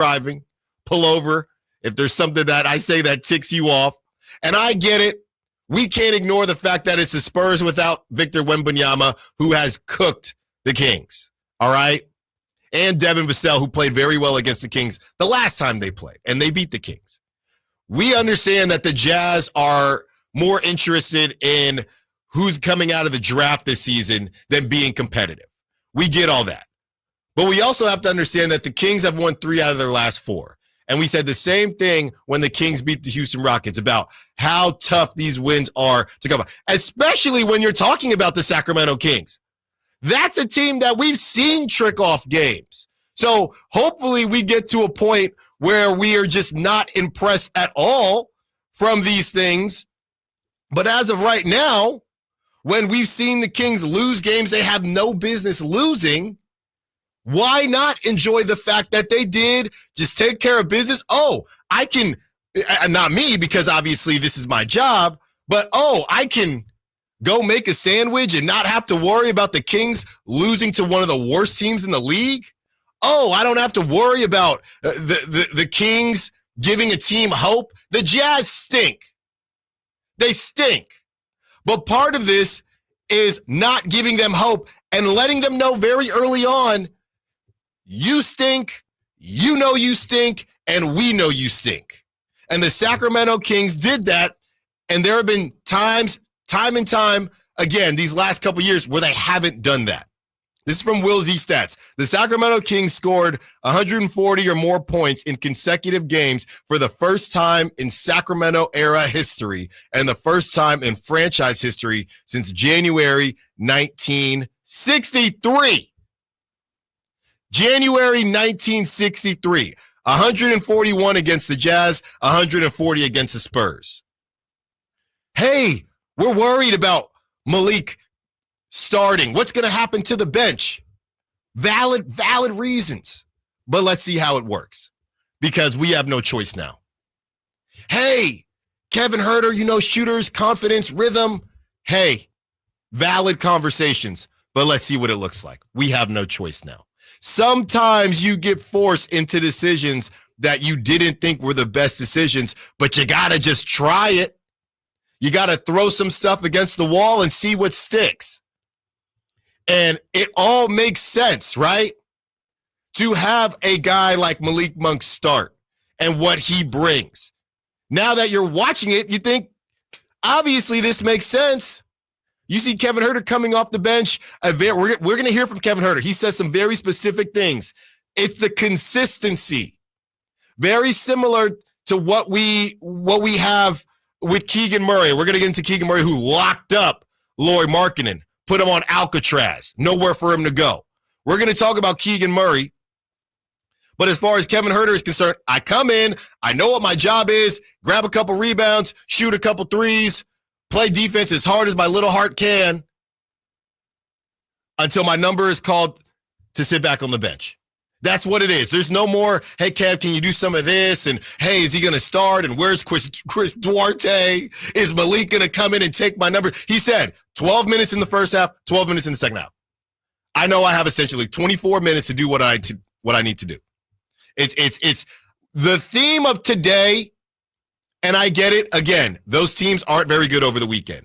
driving, pull over if there's something that I say that ticks you off. And I get it. We can't ignore the fact that it's the Spurs without Victor Wembanyama, who has cooked the Kings, all right? And Devin Vassell, who played very well against the Kings the last time they played, and they beat the Kings. We understand that the Jazz are more interested in who's coming out of the draft this season than being competitive. We get all that. But we also have to understand that the Kings have won 3 out of their last 4. And we said the same thing when the Kings beat the Houston Rockets about how tough these wins are to come, especially when you're talking about the Sacramento Kings. That's a team that we've seen trick off games. So hopefully we get to a point where we are just not impressed at all from these things. But as of right now, when we've seen the Kings lose games they have no business losing, why not enjoy the fact that they did just take care of business? Oh, I can, not me, because obviously this is my job, but I can go make a sandwich and not have to worry about the Kings losing to one of the worst teams in the league. Oh, I don't have to worry about the Kings giving a team hope. The Jazz stink. They stink. But part of this is not giving them hope and letting them know very early on, you stink, you know you stink, and we know you stink. And the Sacramento Kings did that, and there have been times, time and time again, these last couple years where they haven't done that. This is from Will Z Stats. The Sacramento Kings scored 140 or more points in consecutive games for the first time in Sacramento era history and the first time in franchise history since January 1963. January 1963, 141 against the Jazz, 140 against the Spurs. Hey, we're worried about Malik starting. What's going to happen to the bench? Valid reasons. But let's see how it works because we have no choice now. Hey, Kevin Huerter, shooters, confidence, rhythm. Hey, valid conversations, but let's see what it looks like. We have no choice now. Sometimes you get forced into decisions that you didn't think were the best decisions, but you got to just try it. You got to throw some stuff against the wall and see what sticks. And it all makes sense, right? To have a guy like Malik Monk start and what he brings. Now that you're watching it, you think, obviously this makes sense. You see Kevin Huerter coming off the bench. We're going to hear from Kevin Huerter. He says some very specific things. It's the consistency. Very similar to what we have with Keegan Murray. We're going to get into Keegan Murray, who locked up Lauri Markkanen, put him on Alcatraz, nowhere for him to go. We're going to talk about Keegan Murray. But as far as Kevin Huerter is concerned, I come in, I know what my job is, grab a couple rebounds, shoot a couple threes, play defense as hard as my little heart can until my number is called to sit back on the bench. That's what it is. There's no more, hey, Kev, can you do some of this? And, hey, is he going to start? And where's Chris Duarte? Is Malik going to come in and take my number? He said 12 minutes in the first half, 12 minutes in the second half. I know I have essentially 24 minutes to do what I need to do. It's the theme of today. And I get it. Again, those teams aren't very good over the weekend.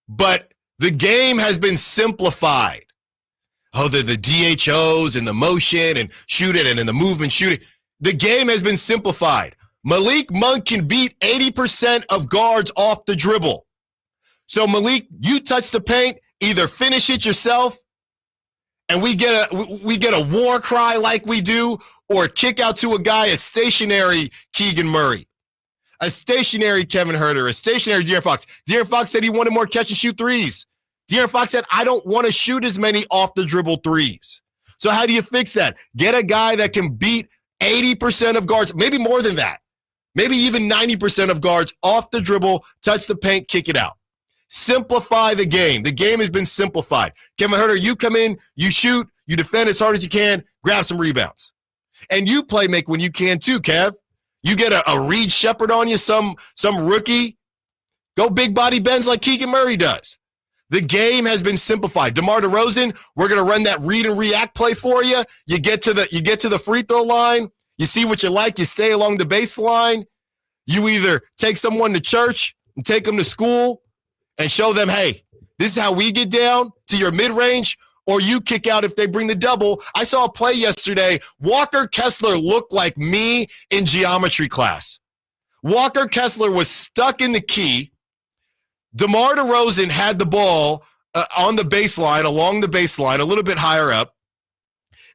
But the game has been simplified. Oh, the DHOs and the motion and shoot it and in the movement, shoot it. The game has been simplified. Malik Monk can beat 80% of guards off the dribble. So, Malik, you touch the paint, either finish it yourself, and we get a war cry like we do, or kick out to a guy, a stationary Keegan Murray. A stationary Kevin Huerter, a stationary De'Aaron Fox. De'Aaron Fox said he wanted more catch-and-shoot threes. De'Aaron Fox said, I don't want to shoot as many off-the-dribble threes. So how do you fix that? Get a guy that can beat 80% of guards, maybe more than that, maybe even 90% of guards off the dribble, touch the paint, kick it out. Simplify the game. The game has been simplified. Kevin Huerter, you come in, you shoot, you defend as hard as you can, grab some rebounds. And you play make when you can too, Kev. You get a Reed Shepherd on you, some rookie. Go big body bends like Keegan Murray does. The game has been simplified. DeMar DeRozan, we're going to run that read and react play for you. You get to the free throw line. You see what you like, you stay along the baseline. You either take someone to church and take them to school and show them, hey, this is how we get down to your mid-range, or you kick out if they bring the double. I saw a play yesterday. Walker Kessler looked like me in geometry class. Walker Kessler was stuck in the key. DeMar DeRozan had the ball on the baseline, along the baseline, a little bit higher up.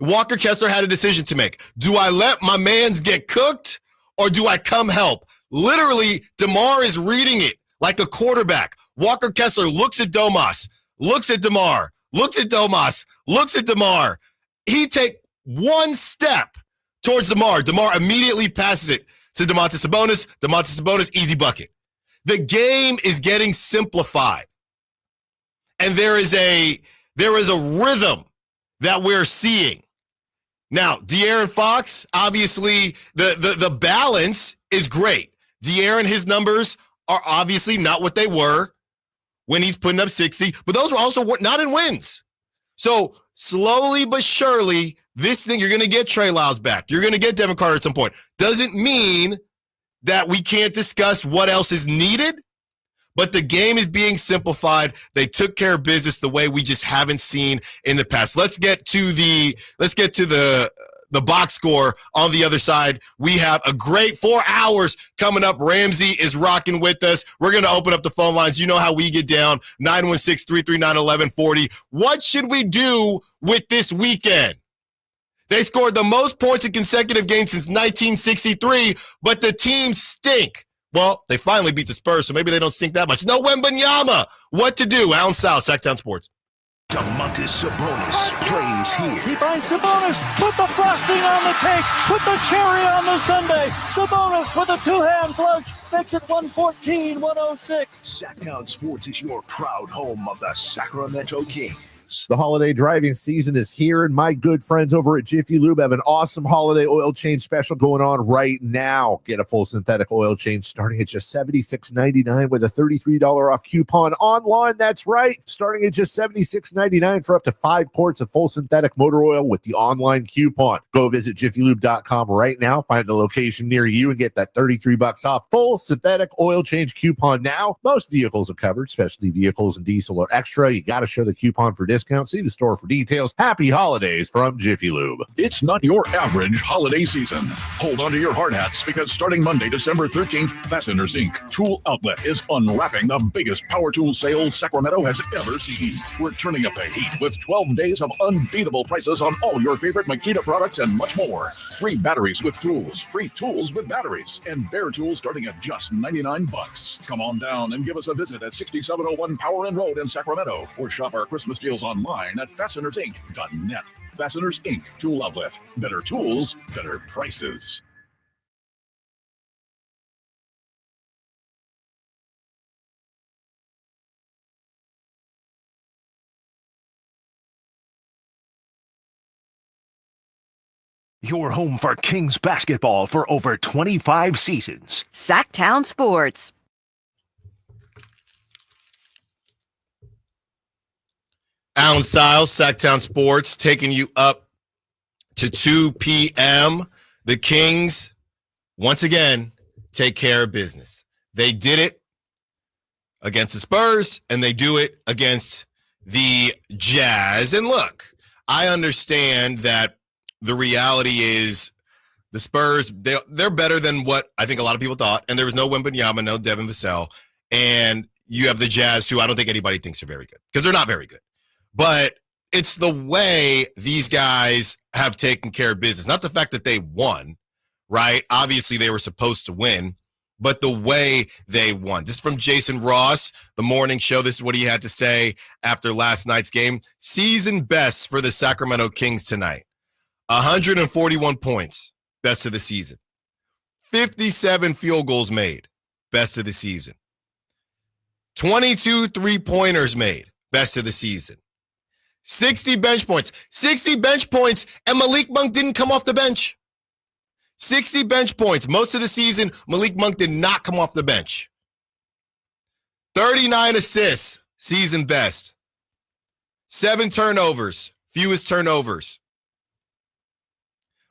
Walker Kessler had a decision to make. Do I let my mans get cooked, or do I come help? Literally, DeMar is reading it like a quarterback. Walker Kessler looks at Domas, looks at DeMar, looks at Domas, looks at DeMar. He take one step towards DeMar. DeMar immediately passes it to Domantas Sabonis. Domantas Sabonis, easy bucket. The game is getting simplified. And there is a rhythm that we're seeing. Now, De'Aaron Fox, obviously, the balance is great. De'Aaron, his numbers are obviously not what they were when he's putting up 60, but those were also not in wins. So slowly but surely, this thing, you're going to get Trey Lyles back. You're going to get Devin Carter at some point. Doesn't mean that we can't discuss what else is needed, but the game is being simplified. They took care of business the way we just haven't seen in the past. Let's get to the box score on the other side. We have a great 4 hours coming up. Ramsey is rocking with us. We're going to open up the phone lines. You know how we get down. 916-339-1140. What should we do with this weekend? They scored the most points in consecutive games since 1963, but the teams stink. Well, they finally beat the Spurs, so maybe they don't stink that much. No Wembanyama. What to do? Allen Stiles, Sacramento Sports. Domantas Sabonis plays here. He finds Sabonis. Put the frosting on the cake. Put the cherry on the sundae. Sabonis with a two-hand flush. Makes it 114-106. Sacramento Sports is your proud home of the Sacramento Kings. The holiday driving season is here, and my good friends over at Jiffy Lube have an awesome holiday oil change special going on right now. Get a full synthetic oil change starting at just $76.99 with a $33 off coupon online. That's right, starting at just $76.99 for up to 5 quarts of full synthetic motor oil with the online coupon. Go visit jiffylube.com right now, find a location near you, and get that $33 off full synthetic oil change coupon now. Most vehicles are covered, especially vehicles and diesel are extra. You got to show the coupon for discount. See the store for details. Happy holidays from Jiffy Lube. It's not your average holiday season. Hold on to your hard hats, because starting Monday, December 13th, Fasteners Inc. Tool Outlet is unwrapping the biggest power tool sale Sacramento has ever seen. We're turning up the heat with 12 days of unbeatable prices on all your favorite Makita products and much more. Free batteries with tools, free tools with batteries, and bare tools starting at just $99. Come on down and give us a visit at 6701 Power Inn Road in Sacramento, or shop our Christmas deals online at fastenersinc.net. Fasteners Inc. Tool Outlet. Better tools, better prices. Your home for Kings basketball for over 25 seasons. Sacktown Sports. Allen Stiles, Sacramento Sports, taking you up to 2 p.m. The Kings, once again, take care of business. They did it against the Spurs, and they do it against the Jazz. And look, I understand that the reality is the Spurs, they're better than what I think a lot of people thought, and there was no Wembanyama, no Devin Vassell, and you have the Jazz, who I don't think anybody thinks are very good, because they're not very good. But it's the way these guys have taken care of business. Not the fact that they won, right? Obviously, they were supposed to win, but the way they won. This is from Jason Ross, the morning show. This is what he had to say after last night's game. Season best for the Sacramento Kings tonight. 141 points, best of the season. 57 field goals made, best of the season. 22 three-pointers made, best of the season. 60 bench points, and Malik Monk didn't come off the bench. 60 bench points. Most of the season, Malik Monk did not come off the bench. 39 assists, season best. 7 turnovers, fewest turnovers.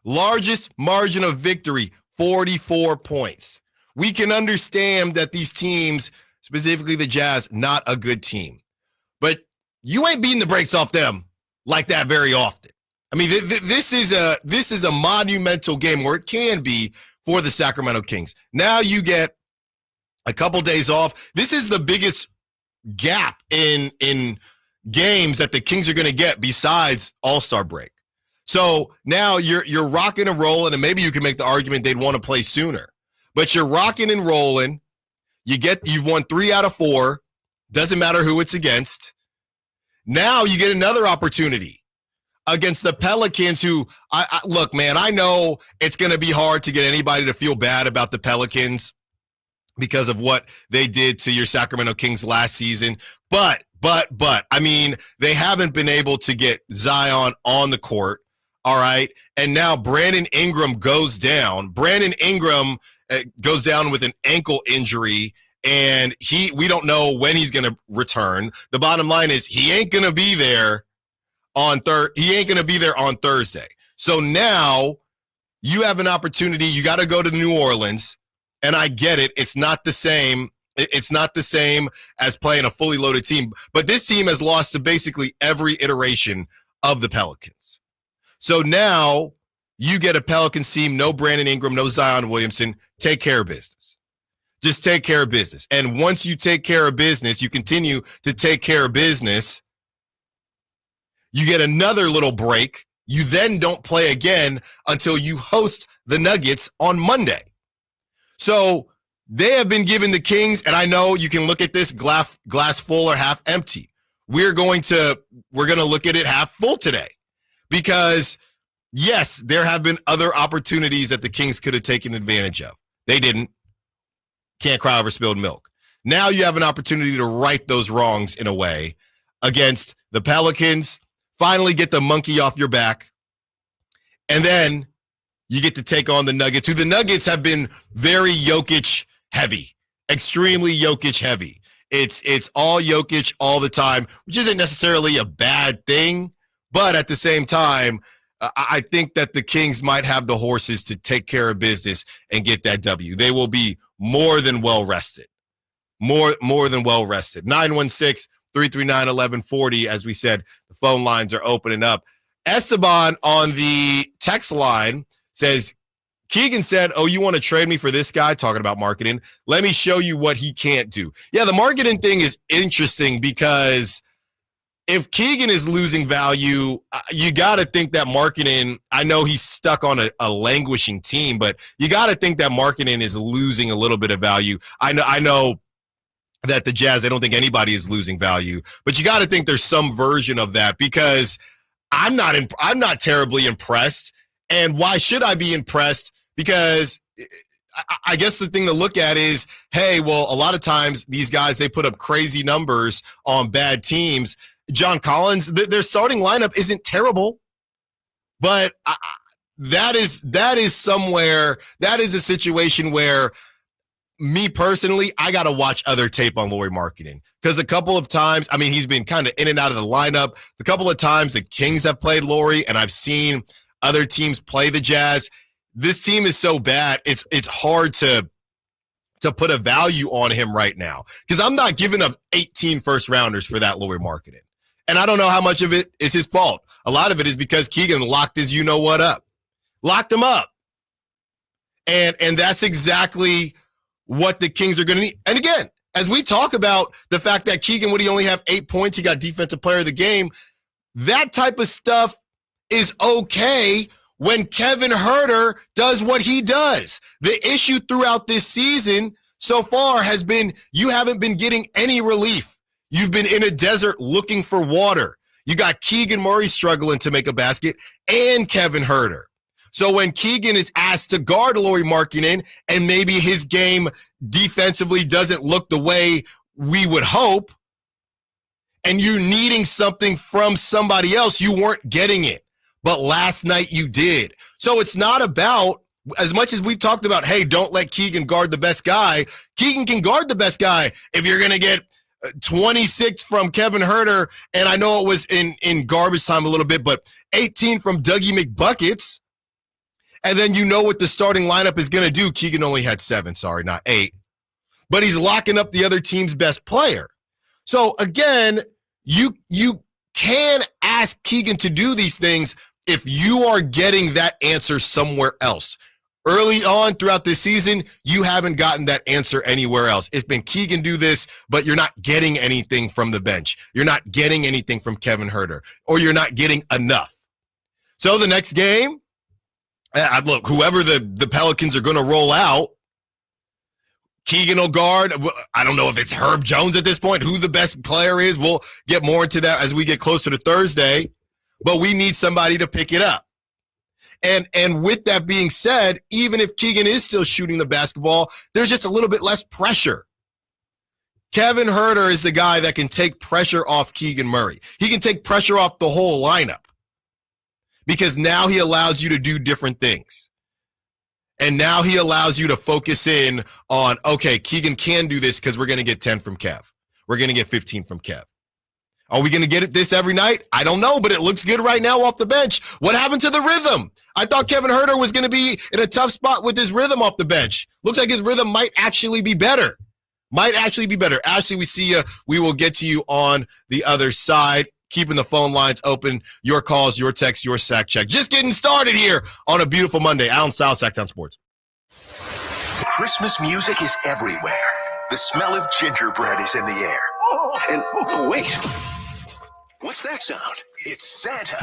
Largest margin of victory, 44 points. We can understand that these teams, specifically the Jazz, not a good team. But you ain't beating the brakes off them like that very often. I mean, this is a monumental game, or it can be, for the Sacramento Kings. Now you get a couple days off. This is the biggest gap in games that the Kings are going to get besides All-Star break. So now you're rocking and rolling, and maybe you can make the argument they'd want to play sooner. But you're rocking and rolling. You've won 3 out of 4. Doesn't matter who it's against. Now you get another opportunity against the Pelicans, who, look, man, I know it's going to be hard to get anybody to feel bad about the Pelicans because of what they did to your Sacramento Kings last season. But, I mean, they haven't been able to get Zion on the court, all right? And now Brandon Ingram goes down. Brandon Ingram goes down with an ankle injury, and we don't know when he's going to return. The bottom line is he ain't going to be there on Thursday. So now you have an opportunity. You got to go to New Orleans, and I get it. It's not the same. It's not the same as playing a fully loaded team. But this team has lost to basically every iteration of the Pelicans. So now you get a Pelicans team, no Brandon Ingram, no Zion Williamson. Take care of business. Just take care of business. And once you take care of business, you continue to take care of business. You get another little break. You then don't play again until you host the Nuggets on Monday. So they have been giving the Kings, and I know you can look at this glass full or half empty. We're going to look at it half full today, because yes, there have been other opportunities that the Kings could have taken advantage of. They didn't. Can't cry over spilled milk. Now you have an opportunity to right those wrongs in a way against the Pelicans. Finally get the monkey off your back. And then you get to take on the Nuggets, who the Nuggets have been very Jokic heavy, extremely Jokic heavy. It's all Jokic all the time, which isn't necessarily a bad thing. But at the same time, I think that the Kings might have the horses to take care of business and get that W. They will be more than well rested. More than well rested. 916-339-1140. As we said, the phone lines are opening up. Esteban on the text line says, Keegan said, oh, you want to trade me for this guy? Talking about marketing. Let me show you what he can't do. Yeah, the marketing thing is interesting, because if Keegan is losing value, you got to think that marketing, I know he's stuck on a languishing team, but you got to think that marketing is losing a little bit of value. I know that the Jazz, I don't think anybody is losing value, but you got to think there's some version of that, because I'm not terribly impressed. And why should I be impressed? Because I guess the thing to look at is, hey, well, a lot of times these guys, they put up crazy numbers on bad teams. John Collins, their starting lineup isn't terrible, but that is somewhere, that is a situation where, me personally, I got to watch other tape on Lauri Markkanen, because a couple of times, I mean, he's been kind of in and out of the lineup. A couple of times the Kings have played Lauri, and I've seen other teams play the Jazz. This team is so bad, it's hard to put a value on him right now, because I'm not giving up 18 first rounders for that Lauri Markkanen. And I don't know how much of it is his fault. A lot of it is because Keegan locked his you-know-what up. Locked him up. And that's exactly what the Kings are going to need. And again, as we talk about the fact that Keegan, would he only have 8 points? He got defensive player of the game. That type of stuff is okay when Kevin Huerter does what he does. The issue throughout this season so far has been you haven't been getting any relief. You've been in a desert looking for water. You got Keegan Murray struggling to make a basket and Kevin Huerter. So when Keegan is asked to guard Lauri Markkanen, and maybe his game defensively doesn't look the way we would hope, and you're needing something from somebody else, you weren't getting it. But last night you did. So it's not about, as much as we've talked about, hey, don't let Keegan guard the best guy. Keegan can guard the best guy if you're going to get 26 from Kevin Huerter, and I know it was in garbage time a little bit, but 18 from Dougie McBuckets. And then you know what the starting lineup is going to do. Keegan only had 7, sorry, not 8. But he's locking up the other team's best player. So, again, you can ask Keegan to do these things if you are getting that answer somewhere else. Early on throughout this season, you haven't gotten that answer anywhere else. It's been Keegan do this, but you're not getting anything from the bench. You're not getting anything from Kevin Huerter, or you're not getting enough. So the next game, look, whoever the Pelicans are going to roll out, Keegan will guard. I don't know if it's Herb Jones at this point, who the best player is. We'll get more into that as we get closer to Thursday, but we need somebody to pick it up. And with that being said, even if Keegan is still shooting the basketball, there's just a little bit less pressure. Kevin Huerter is the guy that can take pressure off Keegan Murray. He can take pressure off the whole lineup because now he allows you to do different things. And now he allows you to focus in on, okay, Keegan can do this because we're going to get 10 from Kev. We're going to get 15 from Kev. Are we going to get this every night? I don't know, but it looks good right now off the bench. What happened to the rhythm? I thought Kevin Huerter was going to be in a tough spot with his rhythm off the bench. Looks like his rhythm might actually be better. Ashley, we see you. We will get to you on the other side. Keeping the phone lines open. Your calls, your texts, your sack check. Just getting started here on a beautiful Monday. Allen Stiles, Sacktown Sports. Christmas music is everywhere. The smell of gingerbread is in the air. And wait. What's that sound? It's Santa.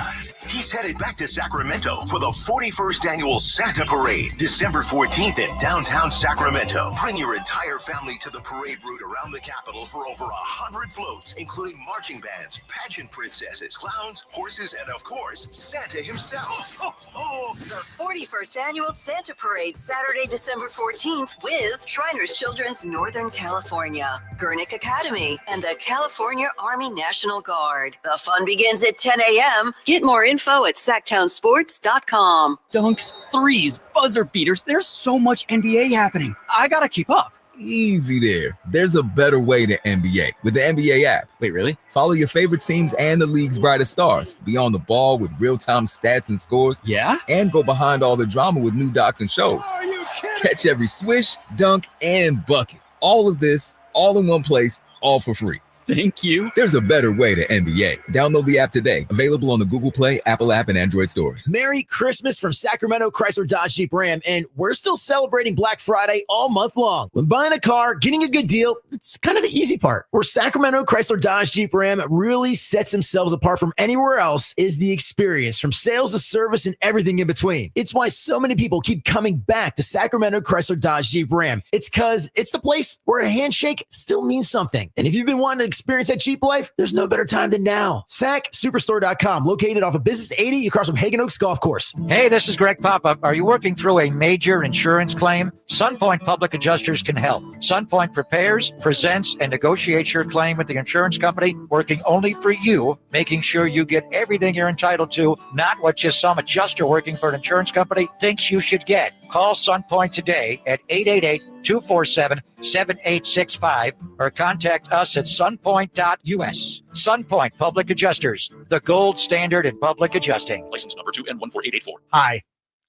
He's headed back to Sacramento for the 41st Annual Santa Parade, December 14th in downtown Sacramento. Bring your entire family to the parade route around the Capitol for over 100 floats, including marching bands, pageant princesses, clowns, horses, and of course, Santa himself. The 41st Annual Santa Parade, Saturday, December 14th with Shriners Children's Northern California, Gurnick Academy, and the California Army National Guard. The fun begins at 10 a.m. Get more info at sacktownsports.com. Dunks, threes, buzzer beaters. There's so much NBA happening. I gotta keep up. Easy there. There's a better way to NBA with the NBA app. Wait, really? Follow your favorite teams and the league's brightest stars. Be on the ball with real-time stats and scores. Yeah? And go behind all the drama with new docs and shows. Are you kidding? Catch every swish, dunk, and bucket. All of this, all in one place, all for free. Thank you. There's a better way to NBA. Download the app today. Available on the Google Play, Apple app, and Android stores. Merry Christmas from Sacramento Chrysler Dodge Jeep Ram, and we're still celebrating Black Friday all month long. When buying a car, getting a good deal, it's kind of the easy part. Where Sacramento Chrysler Dodge Jeep Ram really sets themselves apart from anywhere else is the experience, from sales to service and everything in between. It's why so many people keep coming back to Sacramento Chrysler Dodge Jeep Ram. It's because it's the place where a handshake still means something. And if you've been wanting to experience that Jeep life, there's no better time than now. SacSuperstore.com, located off of Business 80 across from Hagen Oaks Golf Course. Hey, this is Greg Papa. Are you working through a major insurance claim? Sunpoint Public Adjusters can help. Sunpoint prepares, presents, and negotiates your claim with the insurance company, working only for you, making sure you get everything you're entitled to, not what just some adjuster working for an insurance company thinks you should get. Call Sunpoint today at 888-247-7865 or contact us at sunpoint.us. Sunpoint Public Adjusters, the gold standard in public adjusting. License number 2N14884. Hi,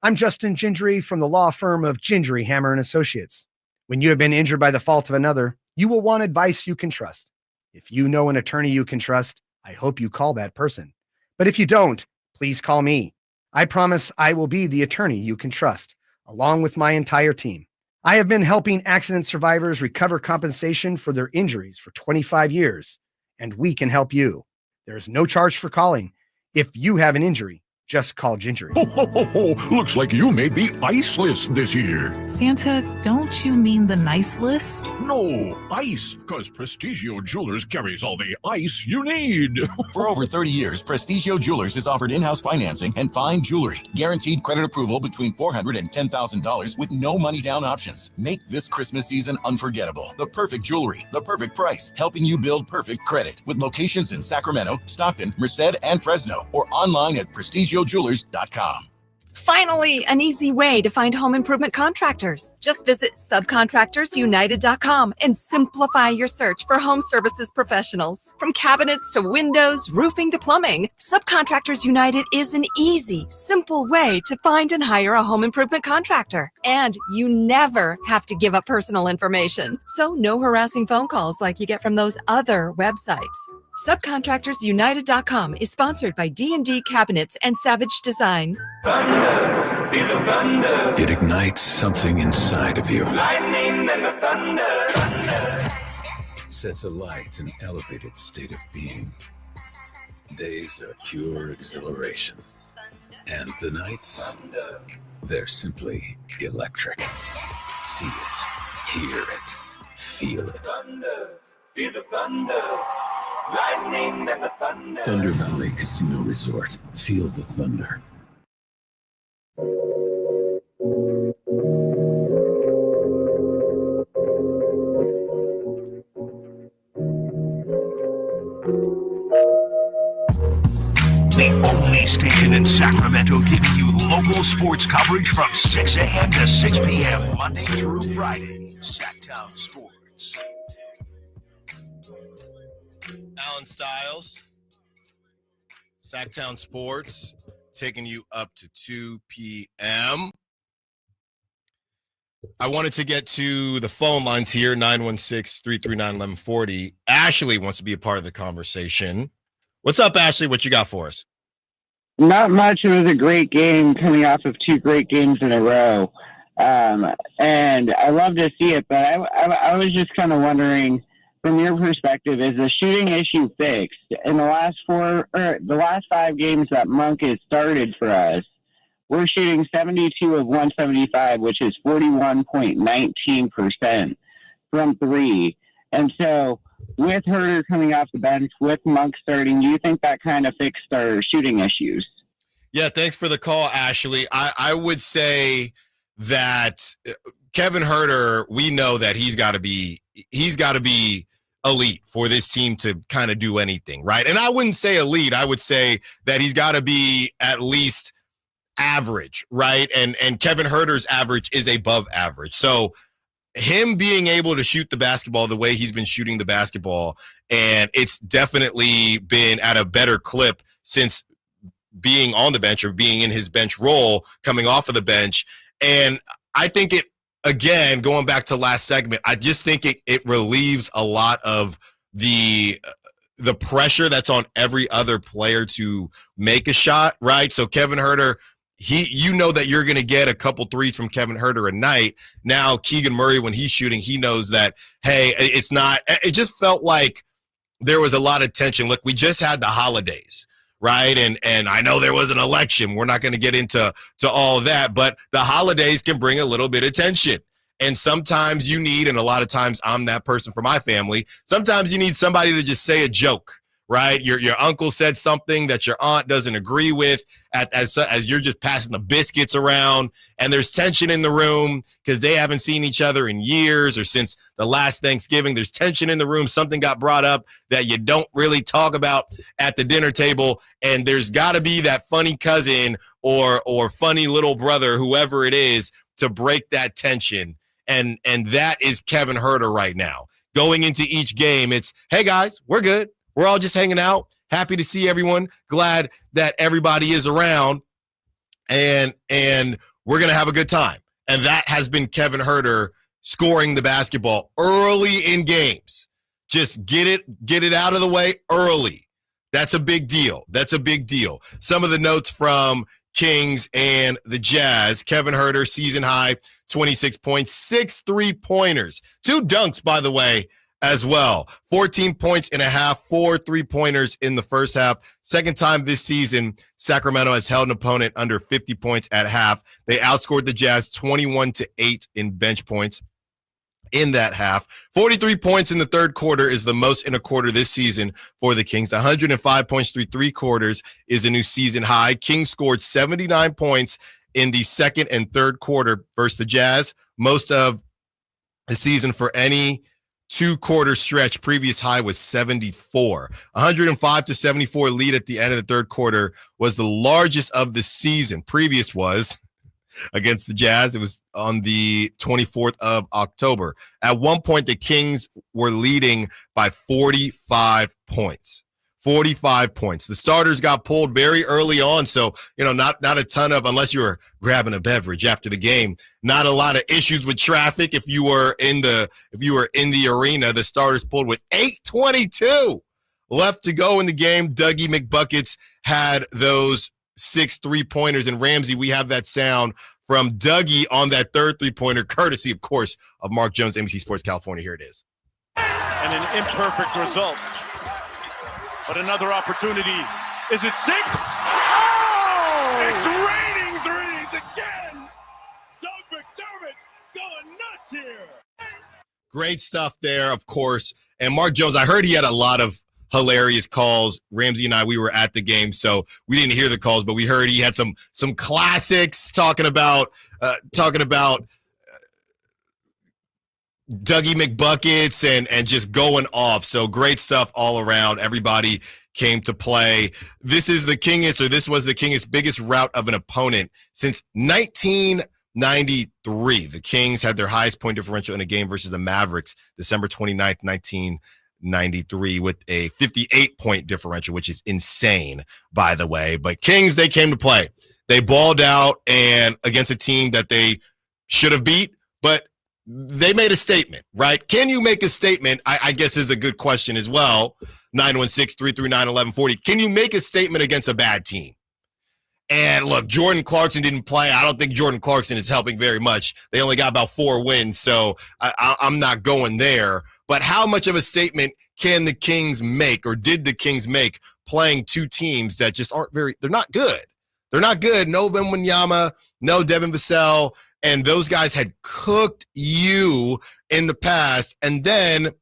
I'm Justin Gingery from the law firm of Gingery, Hammer & Associates. When you have been injured by the fault of another, you will want advice you can trust. If you know an attorney you can trust, I hope you call that person. But if you don't, please call me. I promise I will be the attorney you can trust, along with my entire team. I have been helping accident survivors recover compensation for their injuries for 25 years, and we can help you. There is no charge for calling. If you have an injury, just call Gingery. Looks like you made the ice list this year. Santa, don't you mean the nice list? No, ice, because Prestigio Jewelers carries all the ice you need. For over 30 years, Prestigio Jewelers has offered in-house financing and fine jewelry. Guaranteed credit approval between $400 and $10,000 with no money down options. Make this Christmas season unforgettable. The perfect jewelry, the perfect price, helping you build perfect credit. With locations in Sacramento, Stockton, Merced, and Fresno, or online at PrestigioJewelers.com. Finally, an easy way to find home improvement contractors. Just visit subcontractorsunited.com and simplify your search for home services professionals. From cabinets to windows, roofing to plumbing, Subcontractors United is an easy, simple way to find and hire a home improvement contractor. And you never have to give up personal information. So no harassing phone calls like you get from those other websites. Subcontractorsunited.com is sponsored by D&D Cabinets and Savage Design. Thunder, feel the thunder. It ignites something inside of you. Lightning and the thunder. Sets alight an elevated state of being. Days are pure exhilaration. And the nights, they're simply electric. See it, hear it, feel it. Thunder, feel the thunder. Lightning and the thunder. Thunder Valley Casino Resort. Feel the thunder. The only station in Sacramento giving you local sports coverage from 6 a.m. to 6 p.m. Monday through Friday. Sacktown Sports. Allen Stiles, Sacktown Sports, taking you up to 2 p.m. I wanted to get to the phone lines here, 916-339-1140. Ashley wants to be a part of the conversation. What's up, Ashley? What you got for us? Not much. It was a great game coming off of two great games in a row. And I love to see it, but I was just kind of wondering, from your perspective, is the shooting issue fixed? In the last the last 5 games that Monk has started for us, we're shooting 72 of 175, which is 41.19% from 3. And so with Huerter coming off the bench, with Monk starting, do you think that kind of fixed our shooting issues? Yeah, thanks for the call, Ashley. I would say that Kevin Huerter, we know that he's got to be elite for this team to kind of do anything, right? And I wouldn't say elite. I would say that he's got to be at least average, right? And Kevin Huerter's average is above average. So him being able to shoot the basketball the way he's been shooting the basketball, and it's definitely been at a better clip since being on the bench or being in his bench role, coming off of the bench. And I think it, again, going back to last segment, I just think it relieves a lot of the pressure that's on every other player to make a shot, right? So Kevin Huerter, you know that you're going to get a couple threes from Kevin Huerter a night. Now Keegan Murray, when he's shooting, he knows that, hey, it's not – it just felt like there was a lot of tension. Look, we just had the holidays, right? And I know there was an election. We're not going to get into all that, but the holidays can bring a little bit of tension. And sometimes you need, and a lot of times I'm that person for my family, sometimes you need somebody to just say a joke, right? Your uncle said something that your aunt doesn't agree with as you're just passing the biscuits around, and there's tension in the room because they haven't seen each other in years or since the last Thanksgiving. There's tension in the room. Something got brought up that you don't really talk about at the dinner table, and there's got to be that funny cousin or funny little brother, whoever it is, to break that tension. And that is Kevin Huerter right now. Going into each game, it's, hey, guys, we're good. We're all just hanging out. Happy to see everyone. Glad that everybody is around. And we're going to have a good time. And that has been Kevin Huerter scoring the basketball early in games. Just get it out of the way early. That's a big deal. That's a big deal. Some of the notes from Kings and the Jazz. Kevin Huerter, season high, 26 points, 6 3-pointers. 2 dunks, by the way, as well. 14 points in a half, 4 3-pointers in the first half. Second time this season, Sacramento has held an opponent under 50 points at half. They outscored the Jazz 21-8 in bench points in that half. 43 points in the third quarter is the most in a quarter this season for the Kings. 105 points through 3 quarters is a new season high. Kings scored 79 points in the second and third quarter versus the Jazz. Most of the season for any two-quarter stretch. Previous high was 74. 105-74 lead at the end of the third quarter was the largest of the season. Previous was against the Jazz. It was on the 24th of October. At one point, the Kings were leading by 45 points. 45 points. The starters got pulled very early on, so not a ton of, unless you were grabbing a beverage after the game, not a lot of issues with traffic. If you were in the arena, the starters pulled with 8:22 left to go in the game. Dougie McBuckets had those 6 3-pointers, and Ramsey, we have that sound from Dougie on that third 3-pointer, courtesy, of course, of Mark Jones, NBC Sports California. Here it is. And an imperfect result. But another opportunity. Is it 6? Oh! It's raining threes again. Doug McDermott going nuts here. Great stuff there, of course. And Mark Jones, I heard he had a lot of hilarious calls. Ramsey and I, we were at the game, so we didn't hear the calls, but we heard he had some classics talking about Dougie McBuckets and just going off. So great stuff all around. Everybody came to play. This was the Kings' biggest rout of an opponent since 1993. The Kings had their highest point differential in a game versus the Mavericks, December 29th, 1993, with a 58-point differential, which is insane, by the way. But Kings, they came to play. They balled out and against a team that they should have beat, but they made a statement, right? Can you make a statement? I guess is a good question as well. 916-339-1140. Can you make a statement against a bad team? And look, Jordan Clarkson didn't play. I don't think Jordan Clarkson is helping very much. They only got about 4 wins, so I'm not going there. But how much of a statement can the Kings make, or did the Kings make, playing two teams that just aren't they're not good. They're not good. No Wembanyama, no Devin Vassell. And those guys had cooked you in the past, and then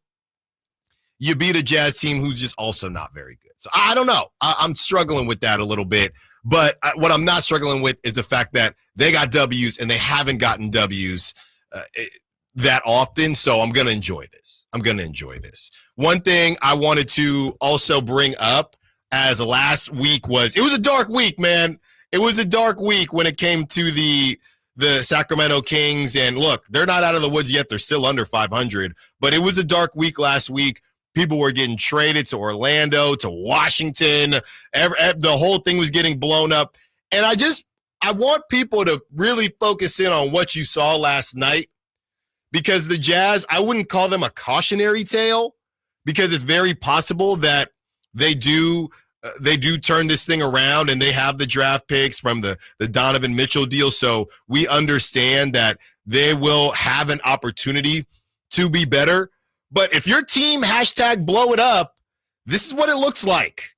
you beat a Jazz team who's just also not very good. So I don't know. I'm struggling with that a little bit. But what I'm not struggling with is the fact that they got W's and they haven't gotten W's that often. So I'm going to enjoy this. One thing I wanted to also bring up, as last week it was a dark week, man. It was a dark week when it came to the Sacramento Kings. And look, they're not out of the woods yet. They're still under 500. But it was a dark week last week. People were getting traded to Orlando, to Washington. The whole thing was getting blown up. And I want people to really focus in on what you saw last night, because the Jazz, I wouldn't call them a cautionary tale, because it's very possible that they do turn this thing around, and they have the draft picks from the Donovan Mitchell deal. So we understand that they will have an opportunity to be better. But if your team #blow it up, this is what it looks like.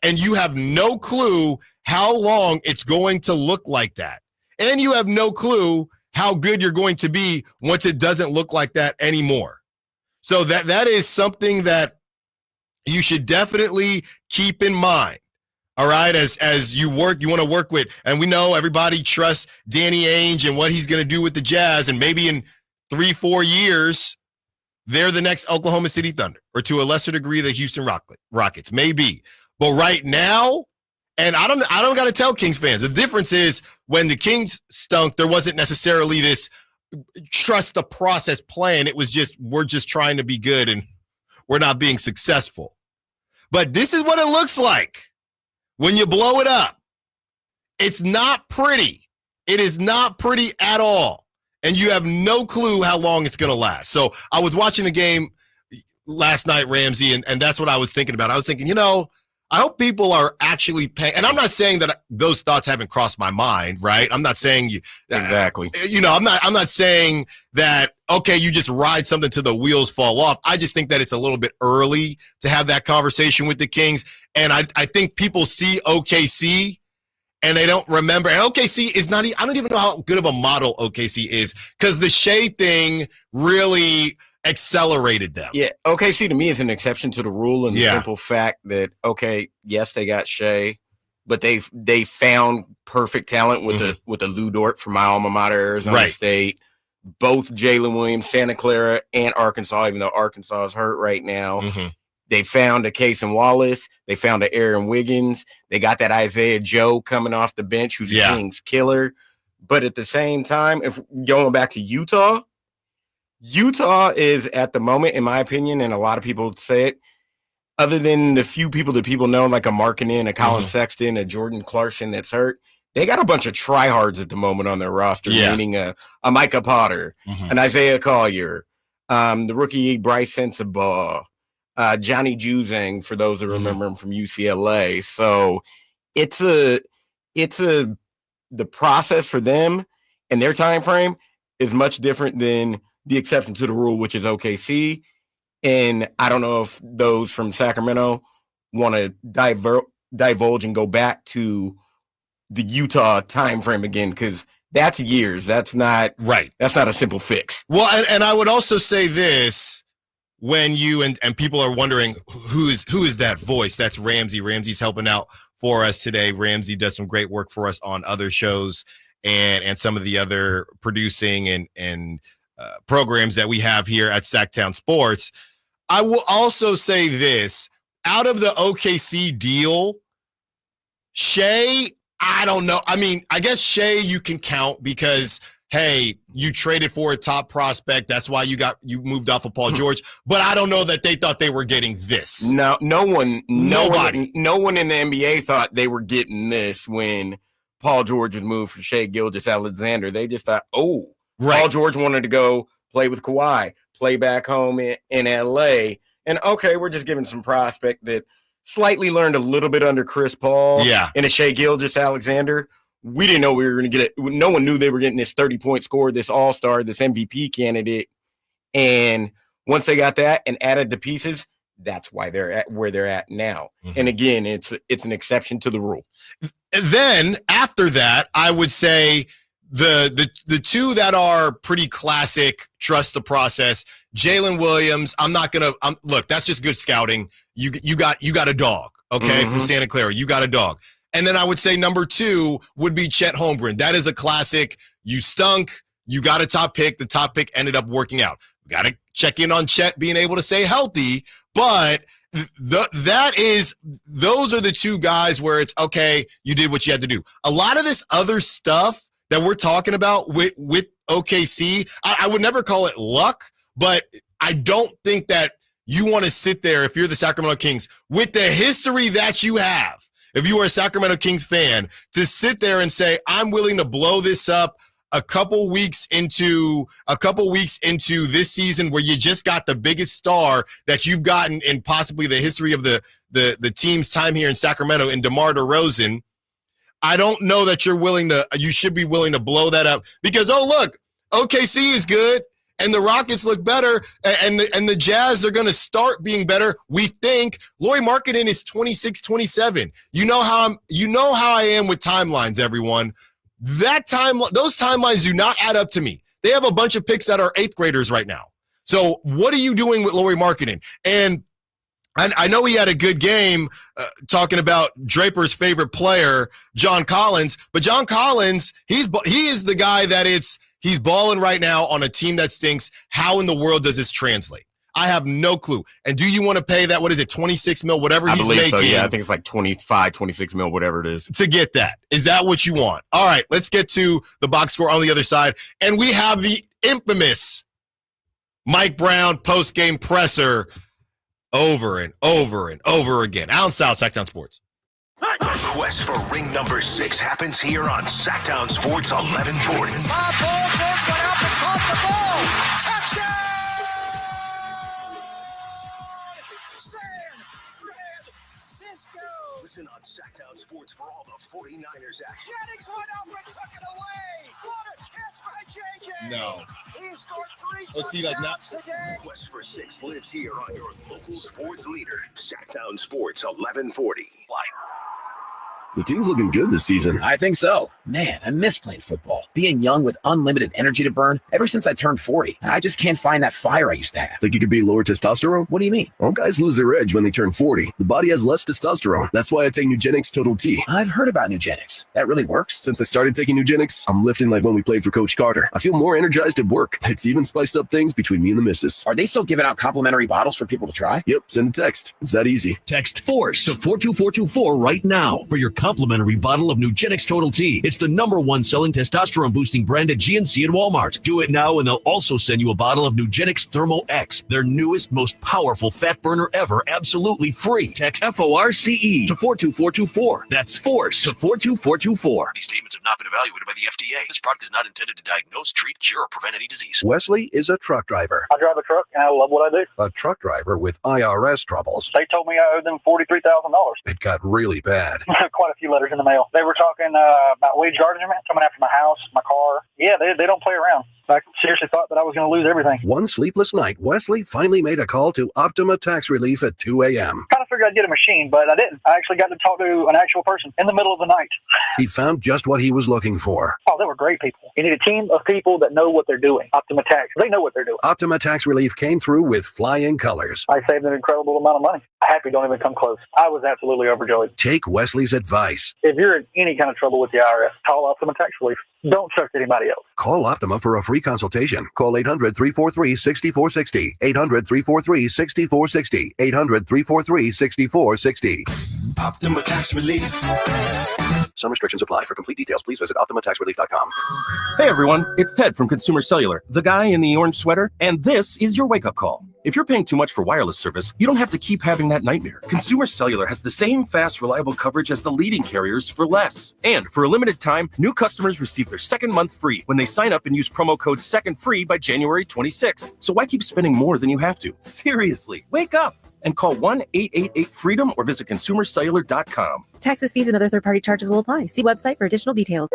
And you have no clue how long it's going to look like that. And you have no clue how good you're going to be once it doesn't look like that anymore. So that is something that you should definitely keep in mind. All right, as you want to work with, and we know everybody trusts Danny Ainge and what he's going to do with the Jazz, and maybe in 3-4 years, they're the next Oklahoma City Thunder, or to a lesser degree, the Houston Rockets, maybe. But right now, and I don't got to tell Kings fans, the difference is when the Kings stunk, there wasn't necessarily this trust the process plan. It was just, we're just trying to be good and we're not being successful. But this is what it looks like when you blow it up. It's not pretty. It is not pretty at all. And you have no clue how long it's going to last. So I was watching the game last night, Ramsey, and that's what I was thinking about. I was thinking, I hope people are actually paying. And I'm not saying that those thoughts haven't crossed my mind, right? I'm not saying exactly. I'm not saying that, okay, you just ride something till the wheels fall off. I just think that it's a little bit early to have that conversation with the Kings. And I think people see OKC and they don't remember. And OKC is not, I don't even know how good of a model OKC is, because the Shea thing really accelerated them. Yeah, OKC to me is an exception to the rule, and the simple fact that, okay, yes, they got Shea, but they found perfect talent with the Lou Dort from my alma mater, Arizona State. both Jalen Williams, Santa Clara, and Arkansas, even though Arkansas is hurt right now. Mm-hmm. They found a Casey Wallace. They found an Aaron Wiggins. They got that Isaiah Joe coming off the bench, who's a Kings killer. But at the same time, if going back to Utah is at the moment, in my opinion, and a lot of people say it, other than the few people that people know, like a Markkanen, a Colin Sexton, a Jordan Clarkson that's hurt, they got a bunch of tryhards at the moment on their roster, meaning a Micah Potter, an Isaiah Collier, the rookie Bryce Sensabaugh, Johnny Juzang, for those that remember him from UCLA. So the process for them and their time frame is much different than the exception to the rule, which is OKC. And I don't know if those from Sacramento want to divulge and go back to the Utah time frame again, because that's years. That's not right. That's not a simple fix. Well, and I would also say this, when you and people are wondering who is that voice, that's Ramsey. Ramsey's helping out for us today. Ramsey does some great work for us on other shows and some of the other producing and programs that we have here at Sacktown Sports. I will also say this, out of the OKC deal, Shea, I don't know. I mean, I guess Shea you can count because, hey, you traded for a top prospect. That's why you moved off of Paul George. But I don't know that they thought they were getting this. No one in the NBA thought they were getting this when Paul George was moved for Shea Gilgeous-Alexander. They just thought, Paul George wanted to go play with Kawhi, play back home in LA. And okay, we're just giving some prospect that slightly learned a little bit under Chris Paul. Yeah. And a Shea Gilgeous-Alexander. We didn't know we were going to get it. No one knew they were getting this 30-point scorer, this all-star, this MVP candidate. And once they got that and added the pieces, that's why they're at where they're at now. And again, it's an exception to the rule. Then after that, I would say the two that are pretty classic, trust the process. Jalen Williams, look, that's just good scouting. You got a dog, okay, from Santa Clara. You got a dog. And then I would say number 2 would be Chet Holmgren. That is a classic. You stunk. You got a top pick. The top pick ended up working out. We got to check in on Chet being able to stay healthy. But those are the two guys where it's, okay, you did what you had to do. A lot of this other stuff that we're talking about with OKC, I would never call it luck, but I don't think that you want to sit there, if you're the Sacramento Kings, with the history that you have, if you are a Sacramento Kings fan, to sit there and say, I'm willing to blow this up a couple weeks into this season where you just got the biggest star that you've gotten in possibly the history of the team's time here in Sacramento in DeMar DeRozan. I don't know that you should be willing to blow that up because, oh, look, OKC is good and the Rockets look better and the Jazz are going to start being better. We think. Lauri Markkanen is 26, 27. You know how I am with timelines, everyone. Those timelines do not add up to me. They have a bunch of picks that are 8th graders right now. So what are you doing with Lauri Markkanen? And I know he had a good game talking about Draper's favorite player, John Collins. But John Collins, he is the guy that he's balling right now on a team that stinks. How in the world does this translate? I have no clue. And do you want to pay that, what is it, 26 mil, whatever he's making? I believe so, yeah. I think it's like 25, 26 mil, whatever it is. To get that. Is that what you want? All right, let's get to the box score on the other side. And we have the infamous Mike Brown post-game presser over and over and over again. Allen Stiles, Sacktown Sports. The quest for ring number 6 happens here on Sacktown Sports 1140. Bob Ball, George went up and caught the ball. Touchdown! San Francisco! Listen on Sacktown Sports for all the 49ers action. Jennings went up and took it away. What a catch by JJ! No. He scored 3 Let's see, like, not today. The quest for 6 lives here on your local sports leader, Sacktown Sports 1140. The team's looking good this season. I think so. Man, I miss playing football. Being young with unlimited energy to burn. Ever since I turned 40, I just can't find that fire I used to have. Think you could be lower testosterone? What do you mean? All guys lose their edge when they turn 40. The body has less testosterone. That's why I take Nugenix Total T. I've heard about Nugenix. That really works? Since I started taking Nugenix, I'm lifting like when we played for Coach Carter. I feel more energized at work. It's even spiced up things between me and the missus. Are they still giving out complimentary bottles for people to try? Yep, send a text. It's that easy. Text FORCE to 42424 right now for your complimentary bottle of Nugenix Total T. It's the #1 selling testosterone boosting brand at GNC and Walmart. Do it now and they'll also send you a bottle of Nugenix Thermo X, their newest, most powerful fat burner ever, absolutely free. Text FORCE to 42424. That's FORCE to 42424. These statements have not been evaluated by the FDA. This product is not intended to diagnose, treat, cure, or prevent any disease. Wesley is a truck driver. I drive a truck and I love what I do. A truck driver with IRS troubles. They told me I owed them $43,000. It got really bad. Quite a few letters in the mail. They were talking about wage garnishment, coming after my house, my car. Yeah, they don't play around. I seriously thought that I was going to lose everything. One sleepless night, Wesley finally made a call to Optima Tax Relief at 2 a.m. Kind of figured I'd get a machine, but I didn't. I actually got to talk to an actual person in the middle of the night. He found just what he was looking for. Oh, they were great people. You need a team of people that know what they're doing. Optima Tax, they know what they're doing. Optima Tax Relief came through with flying colors. I saved an incredible amount of money. Happy don't even come close. I was absolutely overjoyed. Take Wesley's advice. If you're in any kind of trouble with the IRS, call Optima Tax Relief. Don't trust anybody else. Call Optima for a free consultation. Call 800-343-6460. 800-343-6460. 800-343-6460. Optima Tax Relief. Some restrictions apply. For complete details, please visit OptimaTaxRelief.com. Hey everyone, it's Ted from Consumer Cellular, the guy in the orange sweater, and this is your wake-up call. If you're paying too much for wireless service, you don't have to keep having that nightmare. Consumer Cellular has the same fast, reliable coverage as the leading carriers for less. And for a limited time, new customers receive their second month free when they sign up and use promo code SECONDFREE by January 26th. So why keep spending more than you have to? Seriously, wake up and call 1-888-FREEDOM or visit consumercellular.com. Taxes, fees, and other third-party charges will apply. See website for additional details.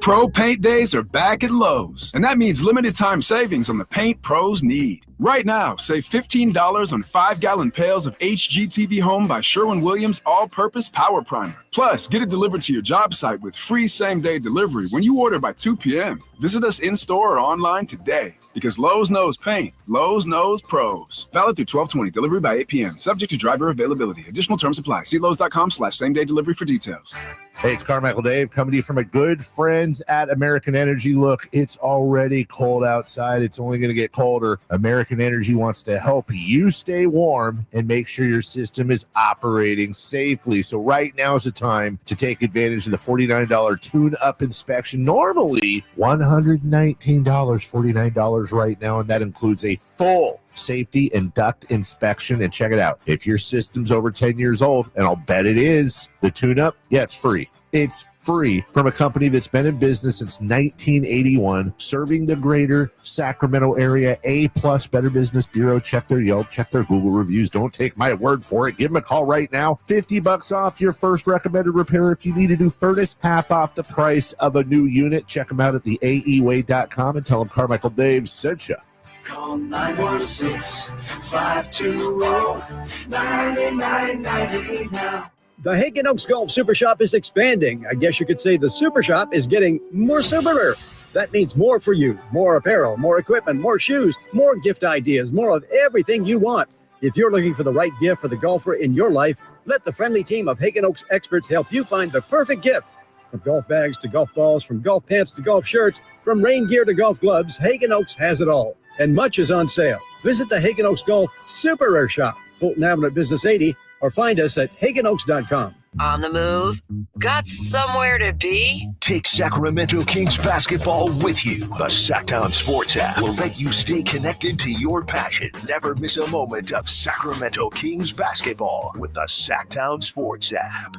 Pro Paint Days are back at Lowe's, and that means limited time savings on the paint pros need. Right now, save $15 on 5-gallon pails of HGTV Home by Sherwin-Williams All-Purpose Power Primer. Plus, get it delivered to your job site with free same-day delivery when you order by 2 p.m. Visit us in-store or online today, because Lowe's knows paint. Lowe's knows pros. Valid through 12/20. Delivery by 8 p.m. Subject to driver availability. Additional terms apply. See Lowe's.com/same-day delivery for details. Hey, it's Carmichael Dave coming to you from a good friends at American Energy. Look, it's already cold outside. It's only going to get colder. American Energy wants to help you stay warm and make sure your system is operating safely. So right now is the time to take advantage of the $49 tune-up inspection. Normally $119, $49 right now, and that includes a full safety and duct inspection. And check it out. If your system's over 10 years old, and I'll bet it is, the tune-up, yeah, it's free. It's free from a company that's been in business since 1981, serving the greater Sacramento area. A+ Better Business Bureau. Check their Yelp, check their Google reviews. Don't take my word for it. Give them a call right now. $50 off your first recommended repair. If you need a new furnace, half off the price of a new unit. Check them out at theaeway.com and tell them Carmichael Dave sent you. Call 916-520-9990 now. The Hagen Oaks Golf Super Shop is expanding. I guess you could say the Super Shop is getting more superer. That means more for you, more apparel, more equipment, more shoes, more gift ideas, more of everything you want. If you're looking for the right gift for the golfer in your life, let the friendly team of Hagen Oaks experts help you find the perfect gift. From golf bags to golf balls, from golf pants to golf shirts, from rain gear to golf gloves, Hagen Oaks has it all. And much is on sale. Visit the Hagen Oaks Golf Superer Shop, Fulton Avenue at Business 80, or find us at hagenoaks.com. On the move? Got somewhere to be? Take Sacramento Kings basketball with you. The Sacktown Sports app will let you stay connected to your passion. Never miss a moment of Sacramento Kings basketball with the Sacktown Sports app.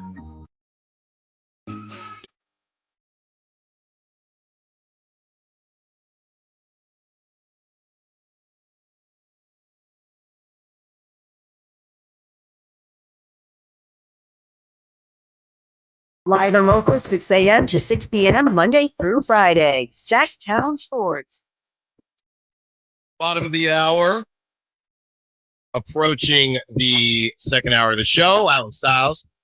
Live and local, 6 a.m. to 6 p.m. Monday through Friday. Sacktown Sports. Bottom of the hour. Approaching the second hour of the show. Allen Stiles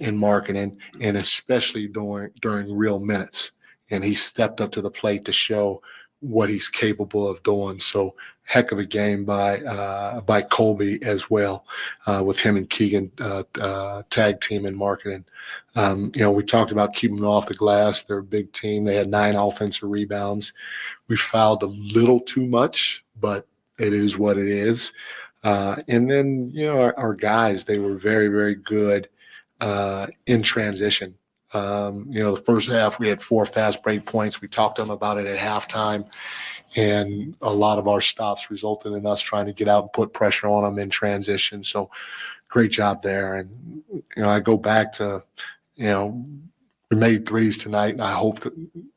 in marketing, and especially during real minutes. And he stepped up to the plate to show what he's capable of doing. So heck of a game by Colby as well, with him and Keegan tag team in marketing. We talked about keeping them off the glass. They're a big team. They had 9 offensive rebounds. We fouled a little too much, but it is what it is. And then, our guys, they were very, very good in transition. The first half, we had 4 fast break points. We talked to them about it at halftime, and a lot of our stops resulted in us trying to get out and put pressure on them in transition. So great job there. And, I go back to, we made threes tonight, and I hope that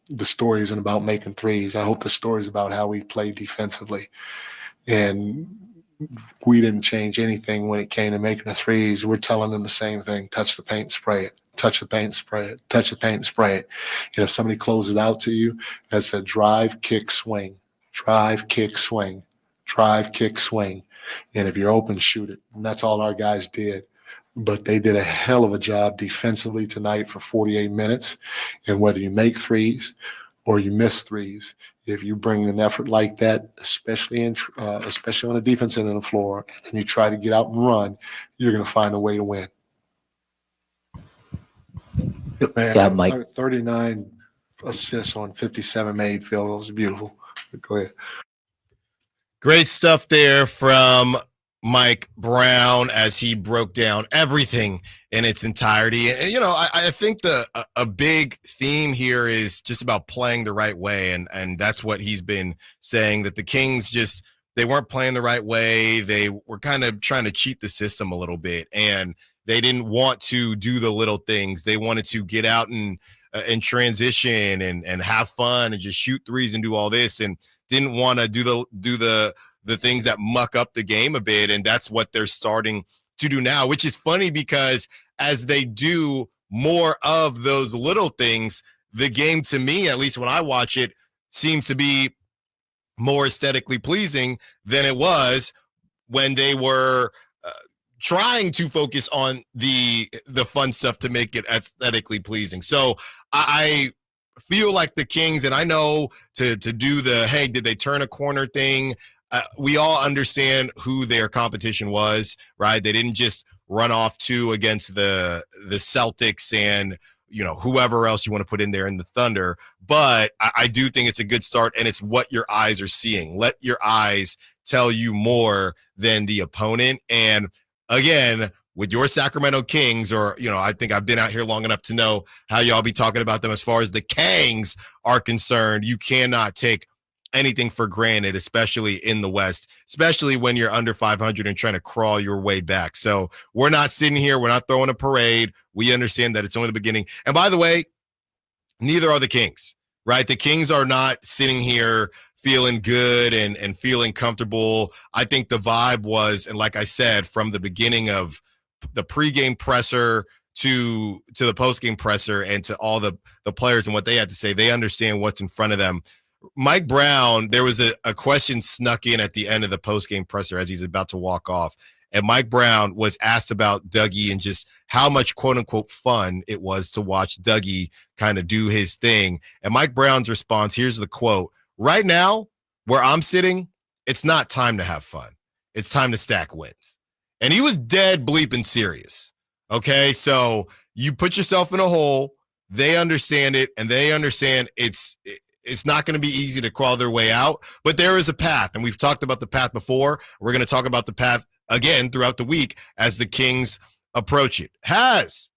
the story isn't about making threes. I hope the story is about how we play defensively. And we didn't change anything when it came to making the threes. We're telling them the same thing: touch the paint and spray it. Touch the paint and spray it. Touch the paint and spray it. And if somebody closes it out to you, that's a drive, kick, swing. Drive, kick, swing. Drive, kick, swing. And if you're open, shoot it. And that's all our guys did. But they did a hell of a job defensively tonight for 48 minutes. And whether you make threes or you miss threes, if you bring an effort like that, especially on the defense end of the floor, and you try to get out and run, you're going to find a way to win. Man, yeah, Mike. 39 assists on 57 made field goals. Beautiful. Go ahead. Great stuff there from Mike Brown as he broke down everything in its entirety. And, I think a big theme here is just about playing the right way. And that's what he's been saying, that the Kings they weren't playing the right way. They were kind of trying to cheat the system a little bit. And they didn't want to do the little things. They wanted to get out and transition and have fun and just shoot threes and do all this, and didn't want to do the things that muck up the game a bit. And that's what they're starting to do now, which is funny because as they do more of those little things, the game, to me, at least when I watch it, seems to be more aesthetically pleasing than it was when they were trying to focus on the fun stuff to make it aesthetically pleasing. So I feel like the Kings, and I know to do the, hey, did they turn a corner thing? We all understand who their competition was, right? They didn't just run off 2 against the Celtics and, whoever else you want to put in there in the Thunder. But I do think it's a good start, and it's what your eyes are seeing. Let your eyes tell you more than the opponent. And again, with your Sacramento Kings, or, I think I've been out here long enough to know how y'all be talking about them as far as the Kangs are concerned. You cannot take anything for granted, especially in the West, especially when you're under 500 and trying to crawl your way back. So we're not sitting here. We're not throwing a parade. We understand that it's only the beginning. And by the way, neither are the Kings, right? The Kings are not sitting here feeling good and feeling comfortable. I think the vibe was, and like I said, from the beginning of the pregame presser to the postgame presser and to all the players and what they had to say, they understand what's in front of them. Mike Brown, there was a question snuck in at the end of the postgame presser as he's about to walk off. And Mike Brown was asked about Dougie and just how much, quote unquote, fun it was to watch Dougie kind of do his thing. And Mike Brown's response, here's the quote: "Right now, where I'm sitting, it's not time to have fun. It's time to stack wins." And he was dead bleeping serious. Okay, so you put yourself in a hole. They understand it, and they understand it's not going to be easy to crawl their way out, but there is a path, and we've talked about the path before. We're going to talk about the path again throughout the week as the Kings approach it. Has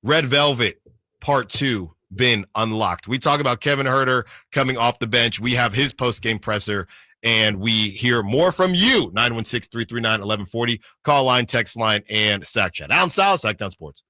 Red Velvet Part 2 been unlocked? We talk about Kevin Huerter coming off the bench. We have his post-game presser, and we hear more from you. 916-339-1140. Call line, text line, and Sack Chat. Allen Stiles, Sacktown Sports.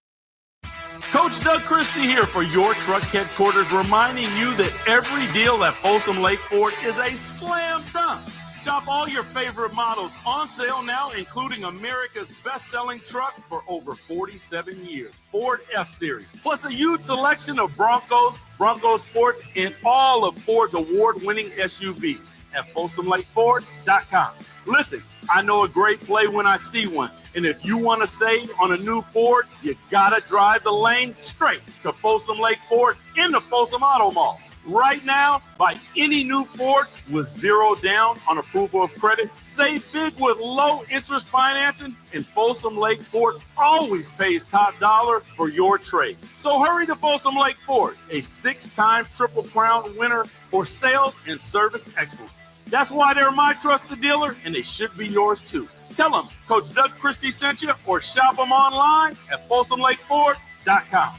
Coach Doug Christie here for your truck headquarters, reminding you that every deal at Folsom Lake Ford is a slam dunk. Shop all your favorite models on sale now, including America's best-selling truck for over 47 years, Ford F-Series, plus a huge selection of Broncos, Bronco Sports, and all of Ford's award-winning SUVs at FolsomLakeFord.com. Listen, I know a great play when I see one. And if you want to save on a new Ford, you got to drive the lane straight to Folsom Lake Ford in the Folsom Auto Mall. Right now, buy any new Ford with 0 down on approval of credit. Save big with low interest financing, and Folsom Lake Ford always pays top dollar for your trade. So hurry to Folsom Lake Ford, a 6-time Triple Crown winner for sales and service excellence. That's why they're my trusted dealer, and they should be yours too. Tell them Coach Doug Christie sent you, or shop them online at FolsomLakeFord.com.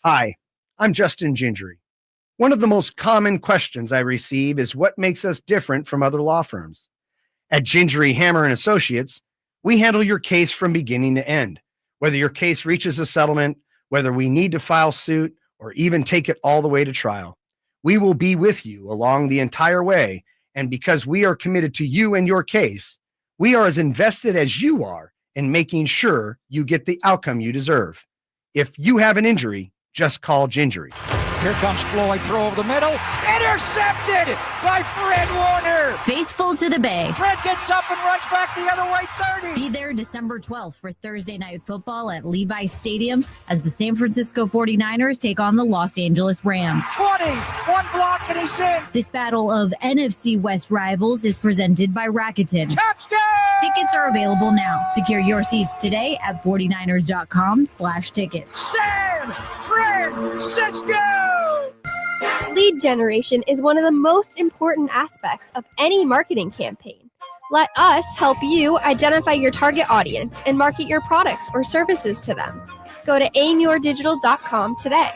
Hi, I'm Justin Gingery. One of the most common questions I receive is what makes us different from other law firms. At Gingery, Hammer & Associates, we handle your case from beginning to end. Whether your case reaches a settlement, whether we need to file suit, or even take it all the way to trial, we will be with you along the entire way. And because we are committed to you and your case, we are as invested as you are in making sure you get the outcome you deserve. If you have an injury, just call Gingery. Here comes Floyd, throw over the middle. Intercepted by Fred Warner. Faithful to the Bay. Fred gets up and runs back the other way, 30. Be there December 12th for Thursday Night Football at Levi Stadium as the San Francisco 49ers take on the Los Angeles Rams. 20, one block and he's in. This battle of NFC West rivals is presented by Rakuten. Touchdown! Tickets are available now. Secure your seats today at 49ers.com/tickets. San Francisco! Lead generation is one of the most important aspects of any marketing campaign. Let us help you identify your target audience and market your products or services to them. Go to aimyourdigital.com today.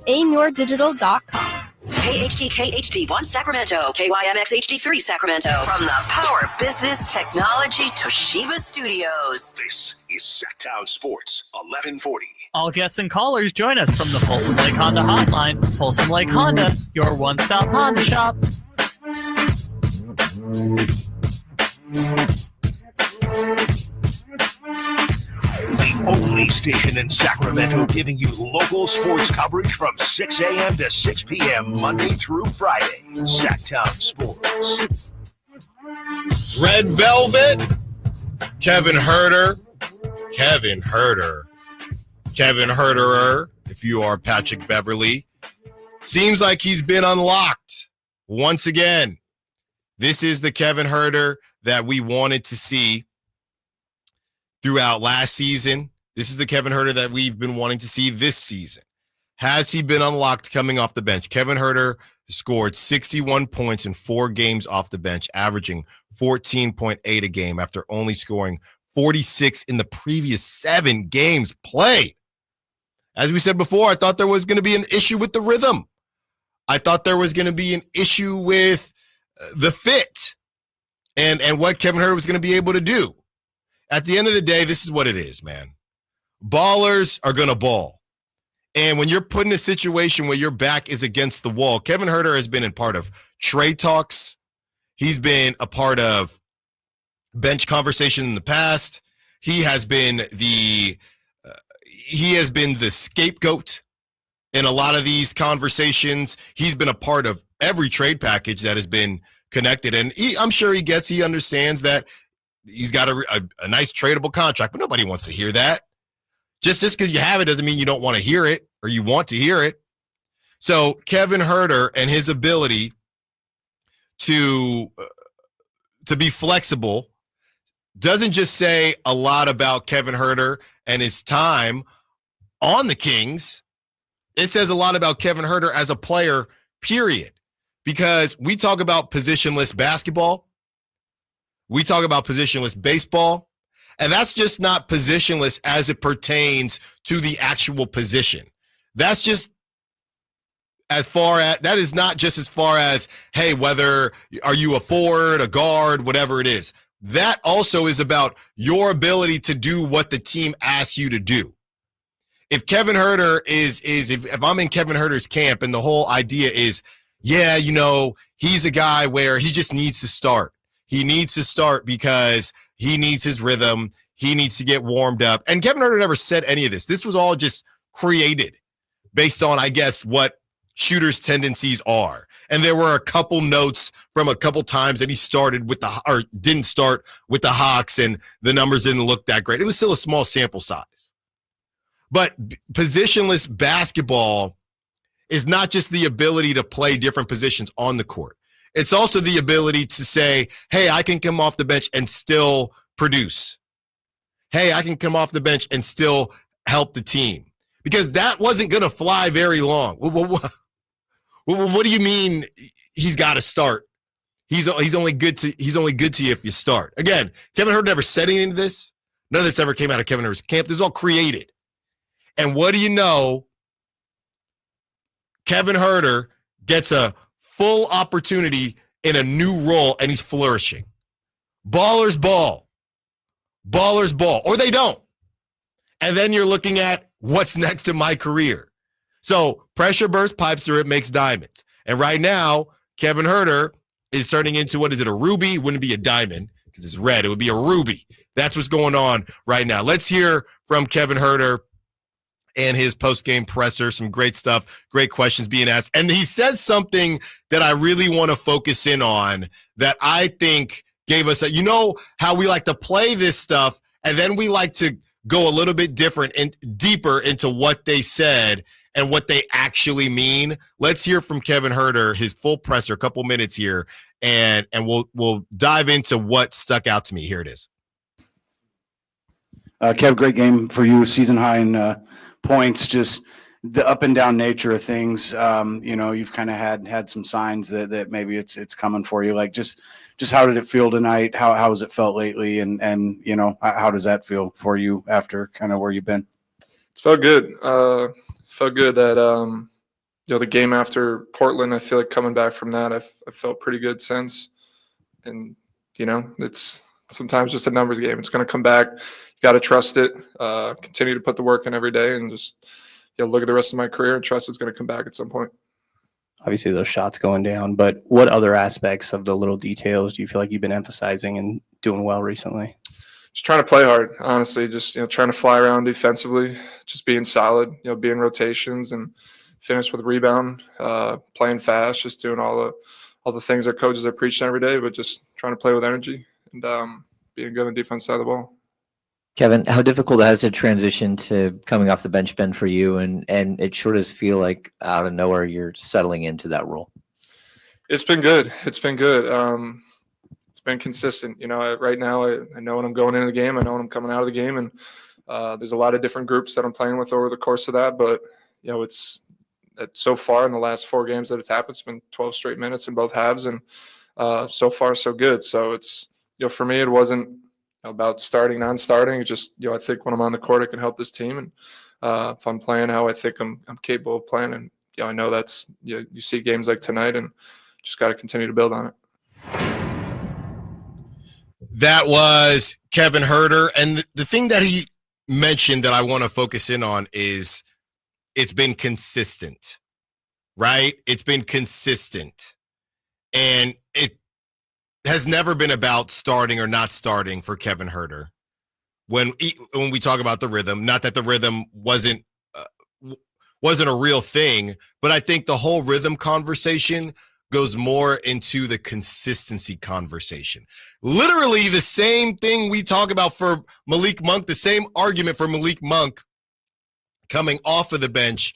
aimyourdigital.com. KHD1 Sacramento, KYMX HD3 Sacramento. From the Power Business Technology Toshiba Studios. This is Sacktown Sports 1140. All guests and callers join us from the Folsom Lake Honda Hotline. Folsom Lake Honda, your one-stop Honda shop. The only station in Sacramento giving you local sports coverage from 6 a.m. to 6 p.m. Monday through Friday. Sacktown Sports. Red Velvet, Kevin Huerter, if you are Patrick Beverly. Seems like he's been unlocked once again. This is the Kevin Huerter that we wanted to see throughout last season. This is the Kevin Huerter that we've been wanting to see this season. Has he been unlocked coming off the bench? Kevin Huerter scored 61 points in 4 games off the bench, averaging 14.8 a game after only scoring 46 in the previous 7 games played. As we said before, I thought there was going to be an issue with the rhythm. I thought there was going to be an issue with the fit and what Kevin Huerter was going to be able to do. At the end of the day, this is what it is, man. Ballers are going to ball. And when you're put in a situation where your back is against the wall, Kevin Huerter has been a part of trade talks. He's been a part of bench conversation in the past. He has been the scapegoat in a lot of these conversations. He's been a part of every trade package that has been connected. And I'm sure he understands that he's got a nice tradable contract, but nobody wants to hear that. Just because you have it doesn't mean you don't want to hear it or you want to hear it. So Kevin Huerter and his ability to be flexible doesn't just say a lot about Kevin Huerter and his time on the Kings. It says a lot about Kevin Huerter as a player, period. Because we talk about positionless basketball. We talk about positionless baseball. And that's just not positionless as it pertains to the actual position. That's just that is not just as far as, hey, whether are you a forward, a guard, whatever it is. That also is about your ability to do what the team asks you to do. If Kevin Huerter if I'm in Kevin Huerter's camp and the whole idea is, yeah, he's a guy where he just needs to start. He needs to start because he needs his rhythm. He needs to get warmed up. And Kevin Huerter never said any of this. This was all just created based on, I guess, what shooters' tendencies are. And there were a couple notes from a couple times that he started with or didn't start with the Hawks, and the numbers didn't look that great. It was still a small sample size. But positionless basketball is not just the ability to play different positions on the court. It's also the ability to say, hey, I can come off the bench and still produce. Hey, I can come off the bench and still help the team. Because that wasn't going to fly very long. What do you mean he's got to start? He's only good to you if you start. Again, Kevin Huerter never said anything to this. None of this ever came out of Kevin Huerter's camp. This is all created. And what do you know? Kevin Huerter gets a full opportunity in a new role, and he's flourishing. Ballers ball. Ballers ball. Or they don't. And then you're looking at what's next in my career. So pressure burst pipes or it makes diamonds. And right now, Kevin Huerter is turning into, what is it, a ruby? Wouldn't be a diamond because it's red. It would be a ruby. That's what's going on right now. Let's hear from Kevin Huerter and his post-game presser. Some great stuff, great questions being asked. And he says something that I really want to focus in on that I think gave us you know how we like to play this stuff, and then we like to go a little bit different and deeper into what they said and what they actually mean. Let's hear from Kevin Huerter, his full presser, a couple minutes here, and we'll dive into what stuck out to me. Here it is. Kev, great game for you, season high in points, just the up and down nature of things. You've kind of had some signs that maybe it's coming for you. Like just how did it feel tonight? How has it felt lately? And how does that feel for you after kind of where you've been? It's felt good. Felt good that the game after Portland, I feel like coming back from that, I felt pretty good since. And it's sometimes just a numbers game. It's going to come back. You got to trust it. Continue to put the work in every day, and just look at the rest of my career and trust it's going to come back at some point. Obviously, those shots going down, but what other aspects of the little details do you feel like you've been emphasizing and doing well recently? Just trying to play hard, honestly. Just trying to fly around defensively, just being solid. Being rotations and finish with a rebound, playing fast, just doing all the things our coaches are preaching every day, but just trying to play with energy and being good on the defense side of the ball. Kevin, how difficult has it transition to coming off the bench been for you? And it sure does feel like out of nowhere you're settling into that role. It's been good. It's been good. It's been consistent. Right now I know when I'm going into the game. I know when I'm coming out of the game. And there's a lot of different groups that I'm playing with over the course of that. But, it's so far in the last 4 games that it's happened, it's been 12 straight minutes in both halves. And so far so good. So it's, for me, it wasn't about starting, non-starting. It's just, I think when I'm on the court, I can help this team. And if I'm playing how I think I'm capable of playing, and I know that's, you see games like tonight, and just got to continue to build on it. That was Kevin Huerter. And the thing that he mentioned that I want to focus in on is it's been consistent, right? It's been consistent. And it has never been about starting or not starting for Kevin Huerter. When we talk about the rhythm, not that the rhythm wasn't a real thing, but I think the whole rhythm conversation goes more into the consistency conversation. Literally the same thing we talk about for Malik Monk, the same argument for Malik Monk coming off of the bench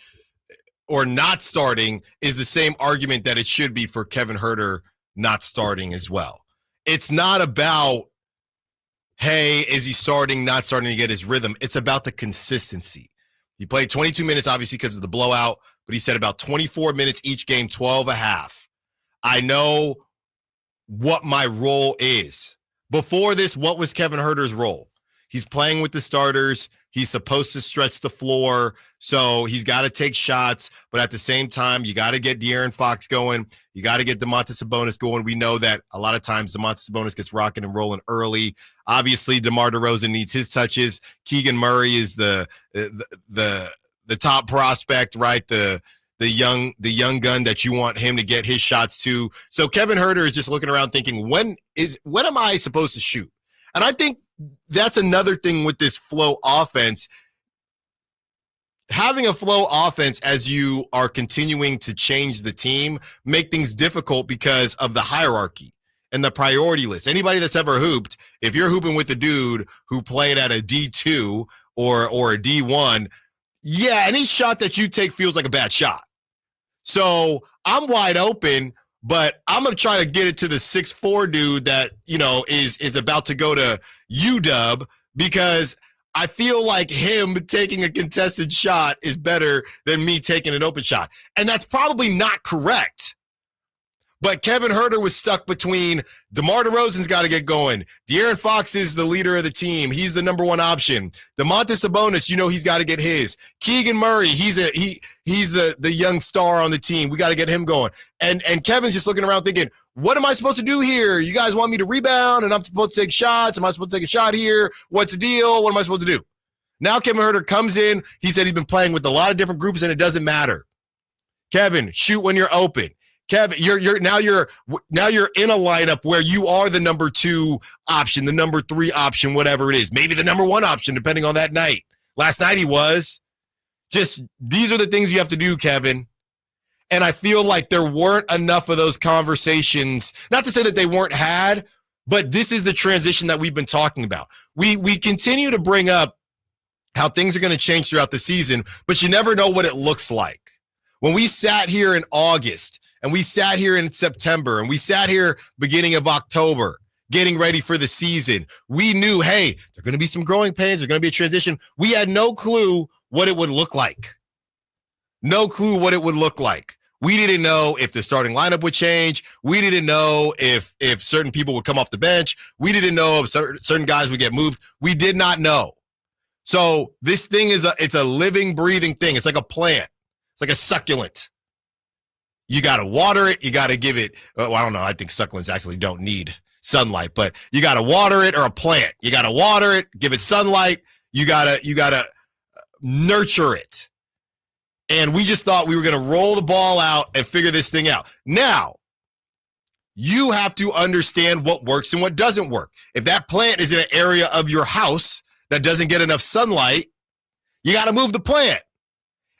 or not starting is the same argument that it should be for Kevin Huerter not starting as well. It's not about, hey, is he starting, not starting to get his rhythm? It's about the consistency. He played 22 minutes, obviously, because of the blowout, but he said about 24 minutes each game, 12 a half. I know what my role is. Before this, what was Kevin Huerter's role? He's playing with the starters. He's supposed to stretch the floor, so he's got to take shots. But at the same time, you got to get De'Aaron Fox going. You got to get Domantas Sabonis going. We know that a lot of times Domantas Sabonis gets rocking and rolling early. Obviously, DeMar DeRozan needs his touches. Keegan Murray is the top prospect, right? The young gun that you want him to get his shots to. So Kevin Huerter is just looking around thinking, when am I supposed to shoot? And I think that's another thing with this flow offense. having a flow offense as you are continuing to change the team make things difficult because of the hierarchy and the priority list. Anybody that's ever hooped, if you're hooping with a dude who played at a D2 or a D1, yeah, any shot that you take feels like a bad shot. So I'm wide open, but I'm going to try to get it to the 6'4" dude that, is about to go to UW, because I feel like him taking a contested shot is better than me taking an open shot. And that's probably not correct. But Kevin Huerter was stuck between DeMar DeRozan's got to get going. De'Aaron Fox is the leader of the team. He's the number one option. Domantas Sabonis, he's got to get his. Keegan Murray, he's the young star on the team. We got to get him going. And Kevin's just looking around thinking, what am I supposed to do here? You guys want me to rebound and I'm supposed to take shots? Am I supposed to take a shot here? What's the deal? What am I supposed to do? Now Kevin Huerter comes in. He said he's been playing with a lot of different groups and it doesn't matter. Kevin, shoot when you're open. Kevin, you're in a lineup where you are the number 2 option, the number 3 option, whatever it is. Maybe the number 1 option, depending on that night. Last night he was. Just these are the things you have to do, Kevin. And I feel like there weren't enough of those conversations. Not to say that they weren't had, but this is the transition that we've been talking about. We continue to bring up how things are going to change throughout the season, but you never know what it looks like. When we sat here in August, and we sat here in September, and we sat here beginning of October, getting ready for the season, we knew, hey, there are going to be some growing pains. There's going to be a transition. We had no clue what it would look like. No clue what it would look like. We didn't know if the starting lineup would change. We didn't know if certain people would come off the bench. We didn't know if certain guys would get moved. We did not know. So this thing it's a living, breathing thing. It's like a plant. It's like a succulent. You got to water it. You got to give it, well, I don't know. I think succulents actually don't need sunlight, but you got to water it, or a plant. You got to water it, give it sunlight. You got to nurture it. And we just thought we were going to roll the ball out and figure this thing out. Now, you have to understand what works and what doesn't work. If that plant is in an area of your house that doesn't get enough sunlight, you got to move the plant.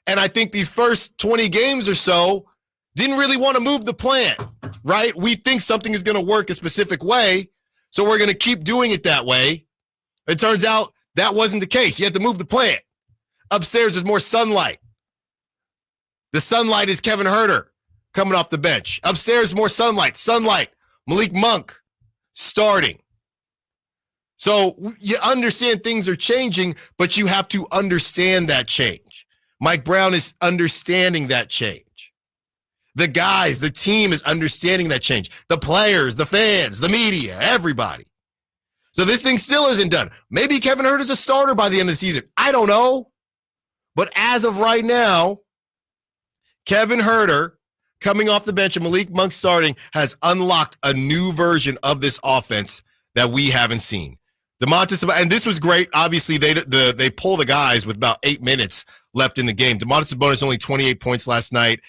And I think these first 20 games or so didn't really want to move the plant, right? We think something is going to work a specific way, so we're going to keep doing it that way. It turns out that wasn't the case. You had to move the plant. Upstairs, there's more sunlight. The sunlight is Kevin Huerter coming off the bench. Upstairs, more sunlight. Malik Monk starting. So you understand things are changing, but you have to understand that change. Mike Brown is understanding that change. The guys, the team is understanding that change. The players, the fans, the media, everybody. So this thing still isn't done. Maybe Kevin Huerter's a starter by the end of the season. I don't know. But as of right now, Kevin Huerter coming off the bench and Malik Monk starting has unlocked a new version of this offense that we haven't seen. Domantas, and this was great. Obviously, they pull the guys with about 8 minutes left in the game. Domantas Sabonis only 28 points last night.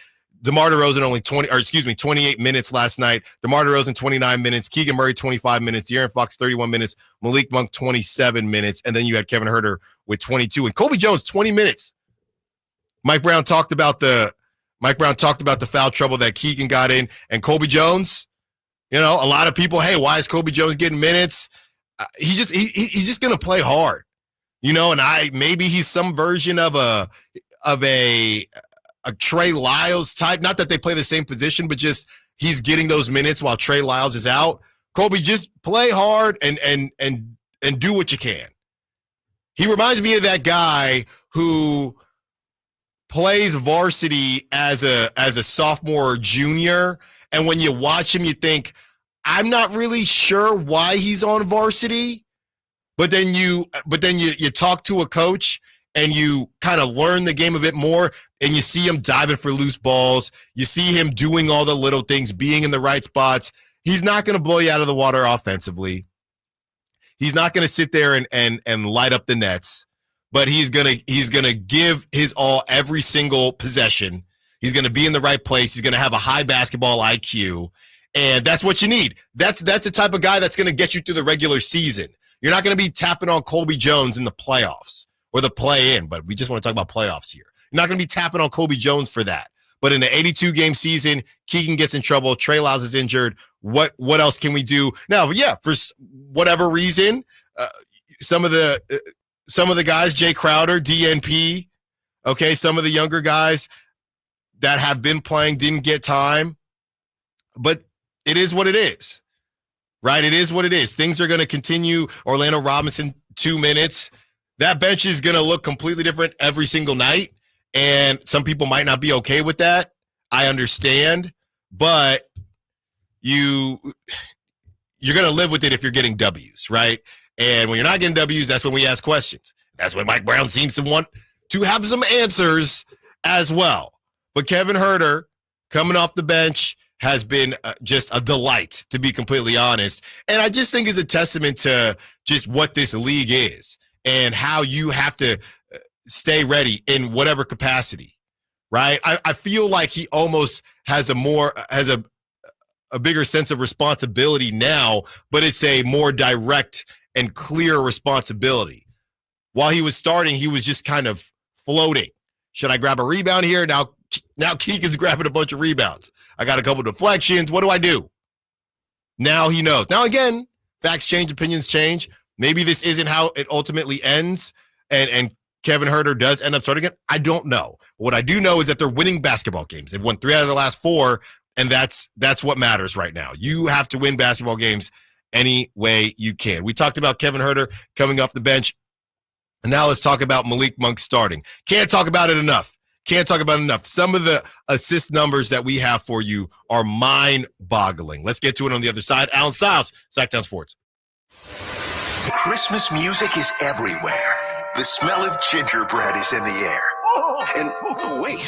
DeMar DeRozan only 28 minutes last night. DeMar DeRozan 29 minutes. Keegan Murray 25 minutes. De'Aaron Fox 31 minutes. Malik Monk 27 minutes, and then you had Kevin Huerter with 22 and Kobe Jones 20 minutes. Mike Brown talked about the foul trouble that Keegan got in, and Kobe Jones. A lot of people, hey, why is Kobe Jones getting minutes? He's just gonna play hard, and maybe he's some version of a Trey Lyles type. Not that they play the same position, but just he's getting those minutes while Trey Lyles is out. Kobe, just play hard and do what you can. He reminds me of that guy who plays varsity as a sophomore or junior, and when you watch him, you think, I'm not really sure why he's on varsity, but then you talk to a coach and you kind of learn the game a bit more, and you see him diving for loose balls. You see him doing all the little things, being in the right spots. He's not going to blow you out of the water offensively. He's not going to sit there and light up the nets, but he's gonna give his all every single possession. He's going to be in the right place. He's going to have a high basketball IQ, and that's what you need. That's the type of guy that's going to get you through the regular season. You're not going to be tapping on Kobe Jones in the playoffs or the play-in, but we just want to talk about playoffs here. You're not going to be tapping on Kobe Jones for that. But in the 82-game season, Keegan gets in trouble. Trey Lyles is injured. What else can we do? Now, yeah, for whatever reason, some of the guys, Jay Crowder, DNP, okay, some of the younger guys that have been playing didn't get time. But it is what it is, right? It is what it is. Things are going to continue. Orlando Robinson, 2 minutes. That bench is going to look completely different every single night. And some people might not be okay with that. I understand, but you're going to live with it if you're getting W's, right? And when you're not getting W's, that's when we ask questions. That's when Mike Brown seems to want to have some answers as well. But Kevin Huerter, coming off the bench, has been just a delight, to be completely honest. And I just think is a testament to just what this league is and how you have to stay ready in whatever capacity, right? I feel like he almost has a bigger sense of responsibility now, but it's a more direct and clear responsibility. While he was starting, he was just kind of floating. Should I grab a rebound here? Now Keegan's grabbing a bunch of rebounds. I got a couple deflections. What do I do? Now he knows. Now, again, facts change, opinions change. Maybe this isn't how it ultimately ends, and Kevin Huerter does end up starting it. I don't know. What I do know is that they're winning basketball games. They've won 3 out of the last 4, and that's what matters right now. You have to win basketball games any way you can. We talked about Kevin Huerter coming off the bench, and now let's talk about Malik Monk starting. Can't talk about it enough. Some of the assist numbers that we have for you are mind-boggling. Let's get to it on the other side. Allen Stiles, Sacramento Sports. Christmas music is everywhere. The smell of gingerbread is in the air. And wait,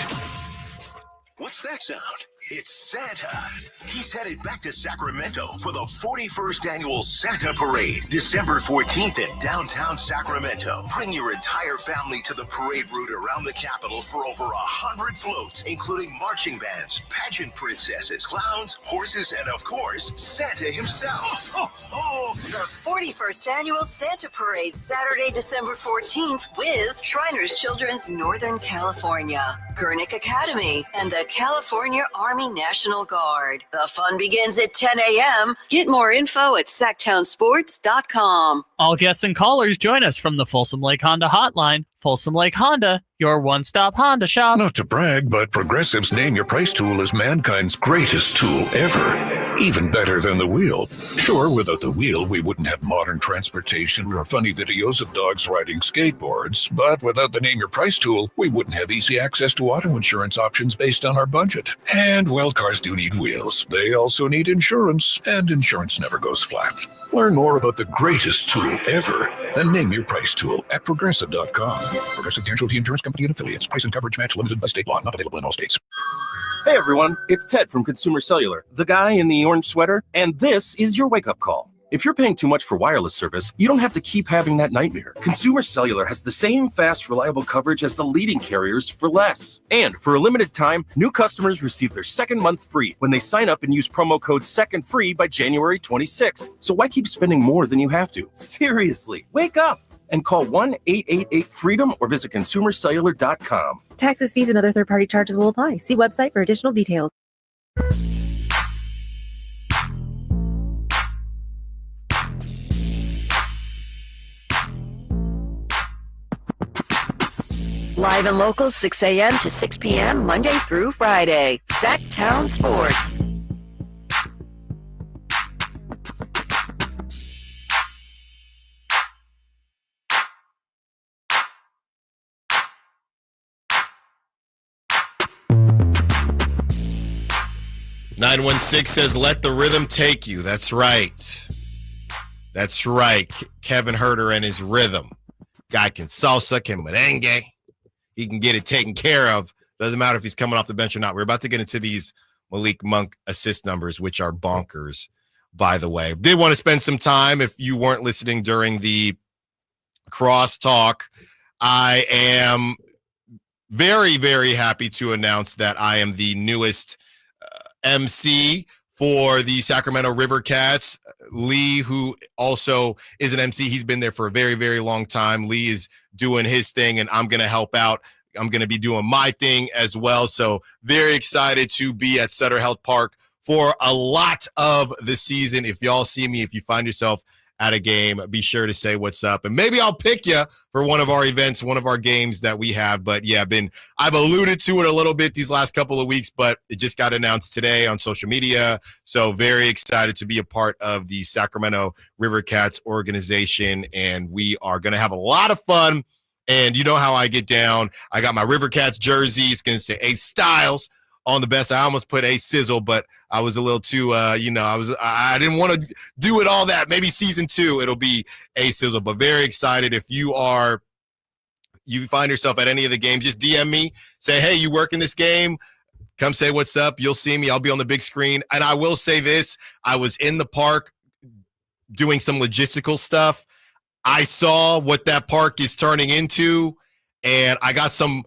what's that sound? It's Santa. He's headed back to Sacramento for the 41st Annual Santa Parade, December 14th in downtown Sacramento. Bring your entire family to the parade route around the Capitol for over 100 floats, including marching bands, pageant princesses, clowns, horses, and of course, Santa himself. The 41st Annual Santa Parade, Saturday, December 14th with Shriners Children's Northern California, Gurnick Academy, and the California Army National Guard. The fun begins at 10 a.m. Get more info at sacktownsports.com. All guests and callers join us from the Folsom Lake Honda Hotline. Folsom Lake Honda, your one-stop Honda shop. Not to brag, but Progressive's Name Your Price tool is mankind's greatest tool ever. Even better than the wheel. Sure, without the wheel, we wouldn't have modern transportation or funny videos of dogs riding skateboards. But without the Name Your Price tool, we wouldn't have easy access to auto insurance options based on our budget. And, well, cars do need wheels. They also need insurance, and insurance never goes flat. Learn more about the greatest tool ever, the Name Your Price tool at Progressive.com. Progressive Casualty Insurance Company and Affiliates. Price and coverage match limited by state law. Not available in all states. Hey everyone, it's Ted from Consumer Cellular, the guy in the orange sweater, and this is your wake-up call. If you're paying too much for wireless service, you don't have to keep having that nightmare. Consumer Cellular has the same fast, reliable coverage as the leading carriers for less. And for a limited time, new customers receive their second month free when they sign up and use promo code SECONDFREE by January 26th. So why keep spending more than you have to? Seriously, wake up and call 1-888-FREEDOM or visit consumercellular.com. Taxes, fees, and other third-party charges will apply. See website for additional details. Live and local, 6 a.m. to 6 p.m., Monday through Friday. Sacktown Sports. Nine 916 says, let the rhythm take you. That's right. That's right. Kevin Huerter and his rhythm. Guy can salsa, can merengue. He can get it taken care of. Doesn't matter if he's coming off the bench or not. We're about to get into these Malik Monk assist numbers, which are bonkers, by the way. Did want to spend some time, if you weren't listening during the crosstalk, I am very, very happy to announce that I am the newest MC for the Sacramento River Cats. Lee, who also is an MC, he's been there for a very, very long time. Lee is doing his thing, and I'm going to help out. I'm going to be doing my thing as well. So very excited to be at Sutter Health Park for a lot of the season. If y'all see me, if you find yourself at a game, be sure to say what's up. And maybe I'll pick you for one of our events, one of our games that we have. But yeah, I've alluded to it a little bit these last couple of weeks, but it just got announced today on social media. So very excited to be a part of the Sacramento River Cats organization. And we are going to have a lot of fun. And you know how I get down. I got my River Cats jersey. It's going to say A Styles on the best. I almost put A Sizzle, but I was a little too, I didn't want to do it all that. Maybe season 2, it'll be A Sizzle, but very excited. If you find yourself at any of the games, just DM me, say, hey, you work in this game? Come say what's up. You'll see me. I'll be on the big screen. And I will say this, I was in the park doing some logistical stuff. I saw what that park is turning into, and I got some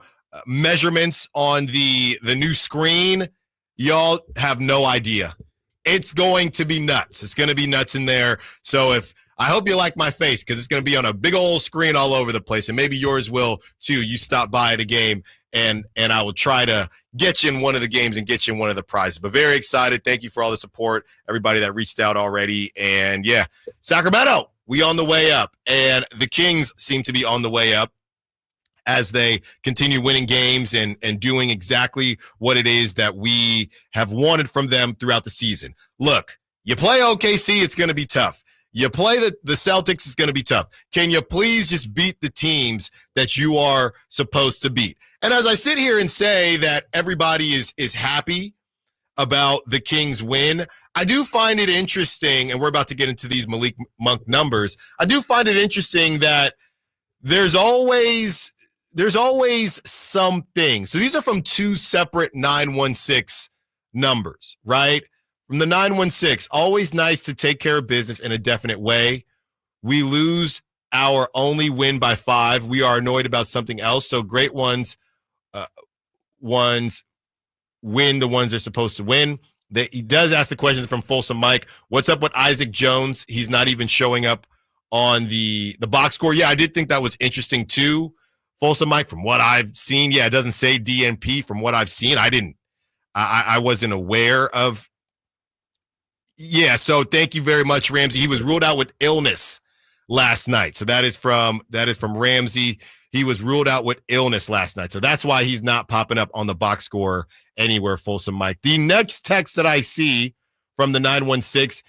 measurements on the new screen. Y'all have no idea. It's going to be nuts. It's going to be nuts in there. So I hope you like my face, because it's going to be on a big old screen all over the place, and maybe yours will too. You stop by at a game, and I will try to get you in one of the games and get you in one of the prizes. But very excited. Thank you for all the support, everybody that reached out already. And yeah, Sacramento, we on the way up, and the Kings seem to be on the way up as they continue winning games and doing exactly what it is that we have wanted from them throughout the season. Look, you play OKC, it's going to be tough. You play the Celtics, it's going to be tough. Can you please just beat the teams that you are supposed to beat? And as I sit here and say that everybody is happy about the Kings win, I do find it interesting, and we're about to get into these Malik Monk numbers. I do find it interesting that there's always something. So these are from 2 separate 916 numbers, right? From the 916, always nice to take care of business in a definite way. We lose our only win by 5. We are annoyed about something else. So great ones win the ones they're supposed to win. He does ask the question from Folsom Mike. What's up with Isaac Jones? He's not even showing up on the box score. Yeah, I did think that was interesting too. Folsom Mike, from what I've seen, yeah, it doesn't say DNP. From what I've seen, I wasn't aware of. Yeah, so thank you very much, Ramsey. He was ruled out with illness last night. So that is from Ramsey. He was ruled out with illness last night. So that's why he's not popping up on the box score anywhere, Folsom Mike. The next text that I see from the 916,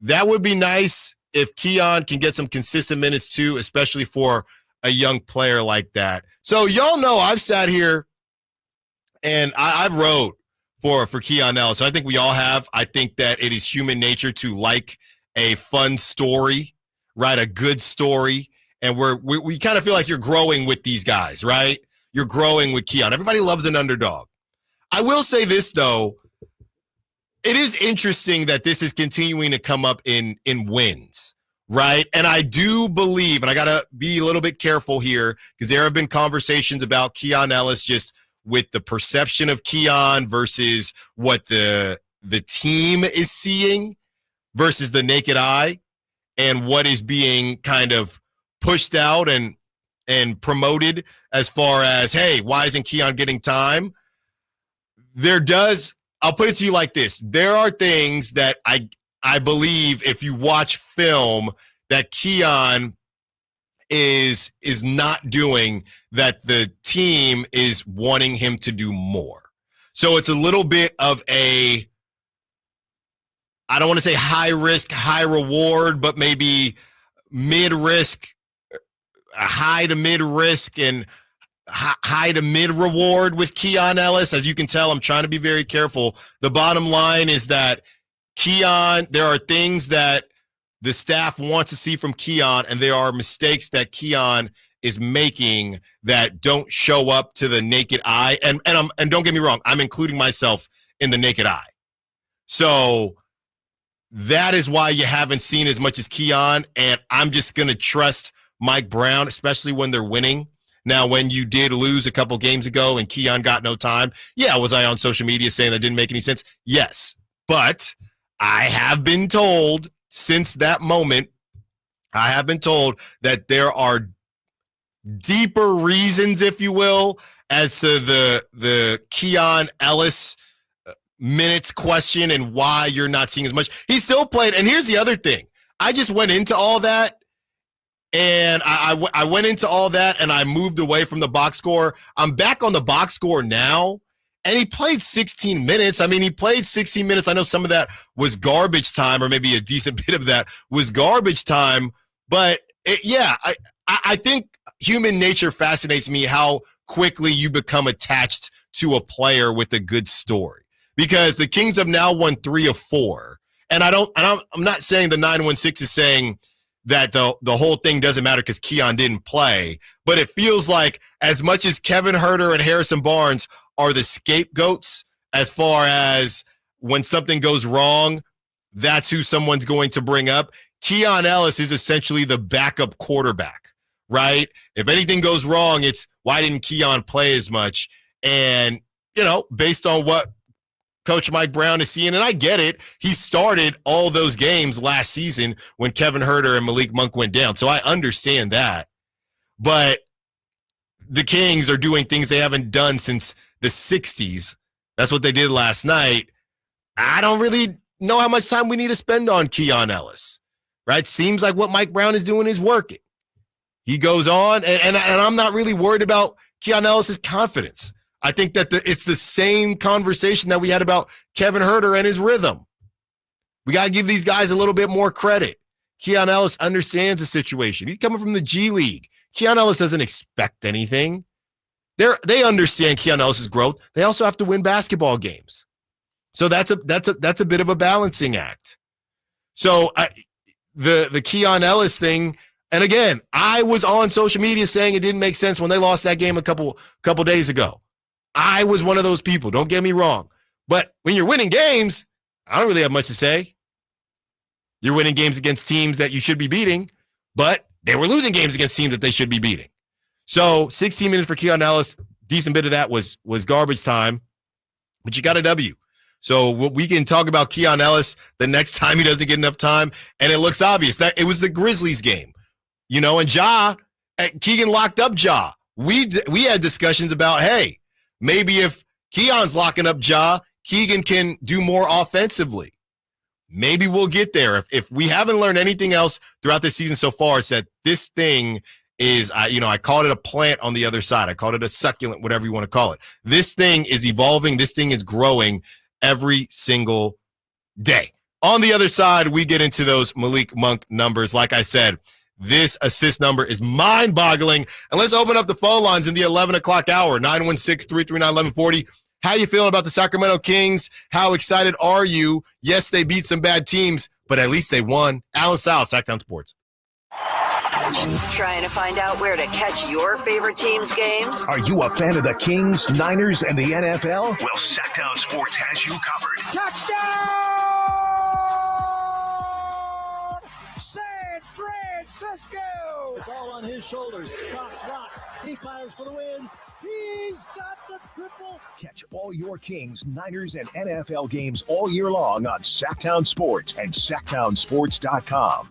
that would be nice if Keon can get some consistent minutes too, especially for a young player like that. So y'all know I've sat here and I've wrote for Keon Ellis. I think we all have. I think that it is human nature to like a fun story, right? A good story. And we kind of feel like you're growing with these guys, right? You're growing with Keon. Everybody loves an underdog. I will say this, though. It is interesting that this is continuing to come up in wins, right? And I do believe, and I got to be a little bit careful here, because there have been conversations about Keon Ellis just with the perception of Keon versus what the team is seeing versus the naked eye, and what is being kind of pushed out and promoted as far as, hey, why isn't Keon getting time? I'll put it to you like this. There are things that I believe if you watch film that Keon is not doing, that the team is wanting him to do more. So it's a little bit of I don't want to say high risk, high reward, but maybe mid risk, high to mid risk, and high to mid reward with Keon Ellis. As you can tell, I'm trying to be very careful. The bottom line is that Keon, there are things that the staff want to see from Keon, and there are mistakes that Keon is making that don't show up to the naked eye. And don't get me wrong, I'm including myself in the naked eye. So that is why you haven't seen as much as Keon, and I'm just going to trust Mike Brown, especially when they're winning. Now, when you did lose a couple games ago and Keon got no time, yeah, was I on social media saying that didn't make any sense? Yes. But I have been told since that moment, I have been told that there are deeper reasons, if you will, as to the Keon Ellis minutes question and why you're not seeing as much. He still played. And here's the other thing. I just went into all that, and I went into all that, and I moved away from the box score. I'm back on the box score now, and he played 16 minutes. I mean, he played 16 minutes. I know some of that was garbage time, or maybe a decent bit of that was garbage time. But, I think human nature fascinates me, how quickly you become attached to a player with a good story. Because the Kings have now won 3 of 4. And I'm not saying the 916 is saying that the whole thing doesn't matter because Keon didn't play. But it feels like as much as Kevin Huerter and Harrison Barnes are the scapegoats as far as when something goes wrong, that's who someone's going to bring up. Keon Ellis is essentially the backup quarterback, right? If anything goes wrong, it's why didn't Keon play as much? And, based on what Coach Mike Brown is seeing, and I get it, he started all those games last season when Kevin Huerter and Malik Monk went down. So I understand that. But the Kings are doing things they haven't done since the 60s. That's what they did last night. I don't really know how much time we need to spend on Keon Ellis, right? Seems like what Mike Brown is doing is working. He goes on, and I'm not really worried about Keon Ellis' confidence. I think that it's the same conversation that we had about Kevin Huerter and his rhythm. We got to give these guys a little bit more credit. Keon Ellis understands the situation. He's coming from the G League. Keon Ellis doesn't expect anything. They understand Keon Ellis' growth. They also have to win basketball games. So that's a bit of a balancing act. So the Keon Ellis thing, and again, I was on social media saying it didn't make sense when they lost that game a couple days ago. I was one of those people. Don't get me wrong. But when you're winning games, I don't really have much to say. You're winning games against teams that you should be beating, but they were losing games against teams that they should be beating. So 16 minutes for Keon Ellis, decent bit of that was garbage time, but you got a W. So we can talk about Keon Ellis the next time he doesn't get enough time, and it looks obvious that it was the Grizzlies game, and Keegan locked up Ja. We had discussions about, hey, maybe if Keon's locking up Ja, Keegan can do more offensively. Maybe we'll get there. If we haven't learned anything else throughout this season so far, it's that this thing is, I called it a plant on the other side. I called it a succulent, whatever you want to call it. This thing is evolving. This thing is growing every single day. On the other side, we get into those Malik Monk numbers. Like I said, this assist number is mind-boggling. And let's open up the phone lines in the 11 o'clock hour, 916-339-1140. How you feeling about the Sacramento Kings? How excited are you? Yes, they beat some bad teams, but at least they won. Allen Stiles, Sacktown Sports. Trying to find out where to catch your favorite team's games? Are you a fan of the Kings, Niners, and the NFL? Well, Sacktown Sports has you covered. Touchdown! San Francisco! It's all on his shoulders. Cox rocks. He fires for the win. He's got the triple. Catch all your Kings, Niners, and NFL games all year long on Sacktown Sports and SacktownSports.com.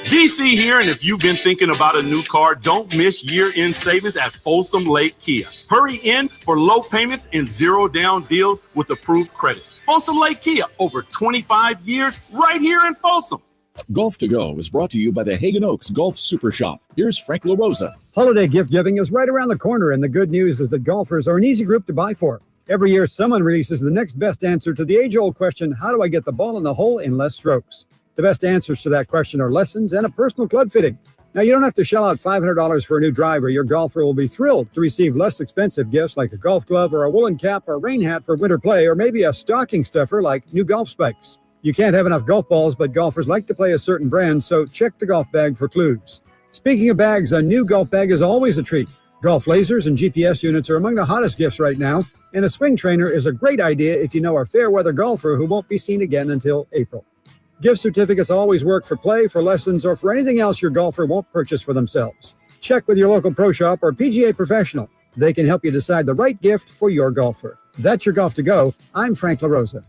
DC here, and if you've been thinking about a new car, don't miss year-end savings at Folsom Lake Kia. Hurry in for low payments and zero-down deals with approved credit. Folsom Lake Kia, over 25 years, right here in Folsom. Golf to Go is brought to you by the Hagen Oaks Golf Super Shop. Here's Frank LaRosa. Holiday gift giving is right around the corner, and the good news is that golfers are an easy group to buy for. Every year, someone releases the next best answer to the age-old question, how do I get the ball in the hole in less strokes? The best answers to that question are lessons and a personal club fitting. Now, you don't have to shell out $500 for a new driver. Your golfer will be thrilled to receive less expensive gifts like a golf glove or a woolen cap or a rain hat for winter play, or maybe a stocking stuffer like new golf spikes. You can't have enough golf balls, but golfers like to play a certain brand, so check the golf bag for clues. Speaking of bags, a new golf bag is always a treat. Golf lasers and GPS units are among the hottest gifts right now, and a swing trainer is a great idea if you know a fair weather golfer who won't be seen again until April. Gift certificates always work for play, for lessons, or for anything else your golfer won't purchase for themselves. Check with your local pro shop or PGA professional. They can help you decide the right gift for your golfer. That's your Golf to Go. I'm Frank LaRosa.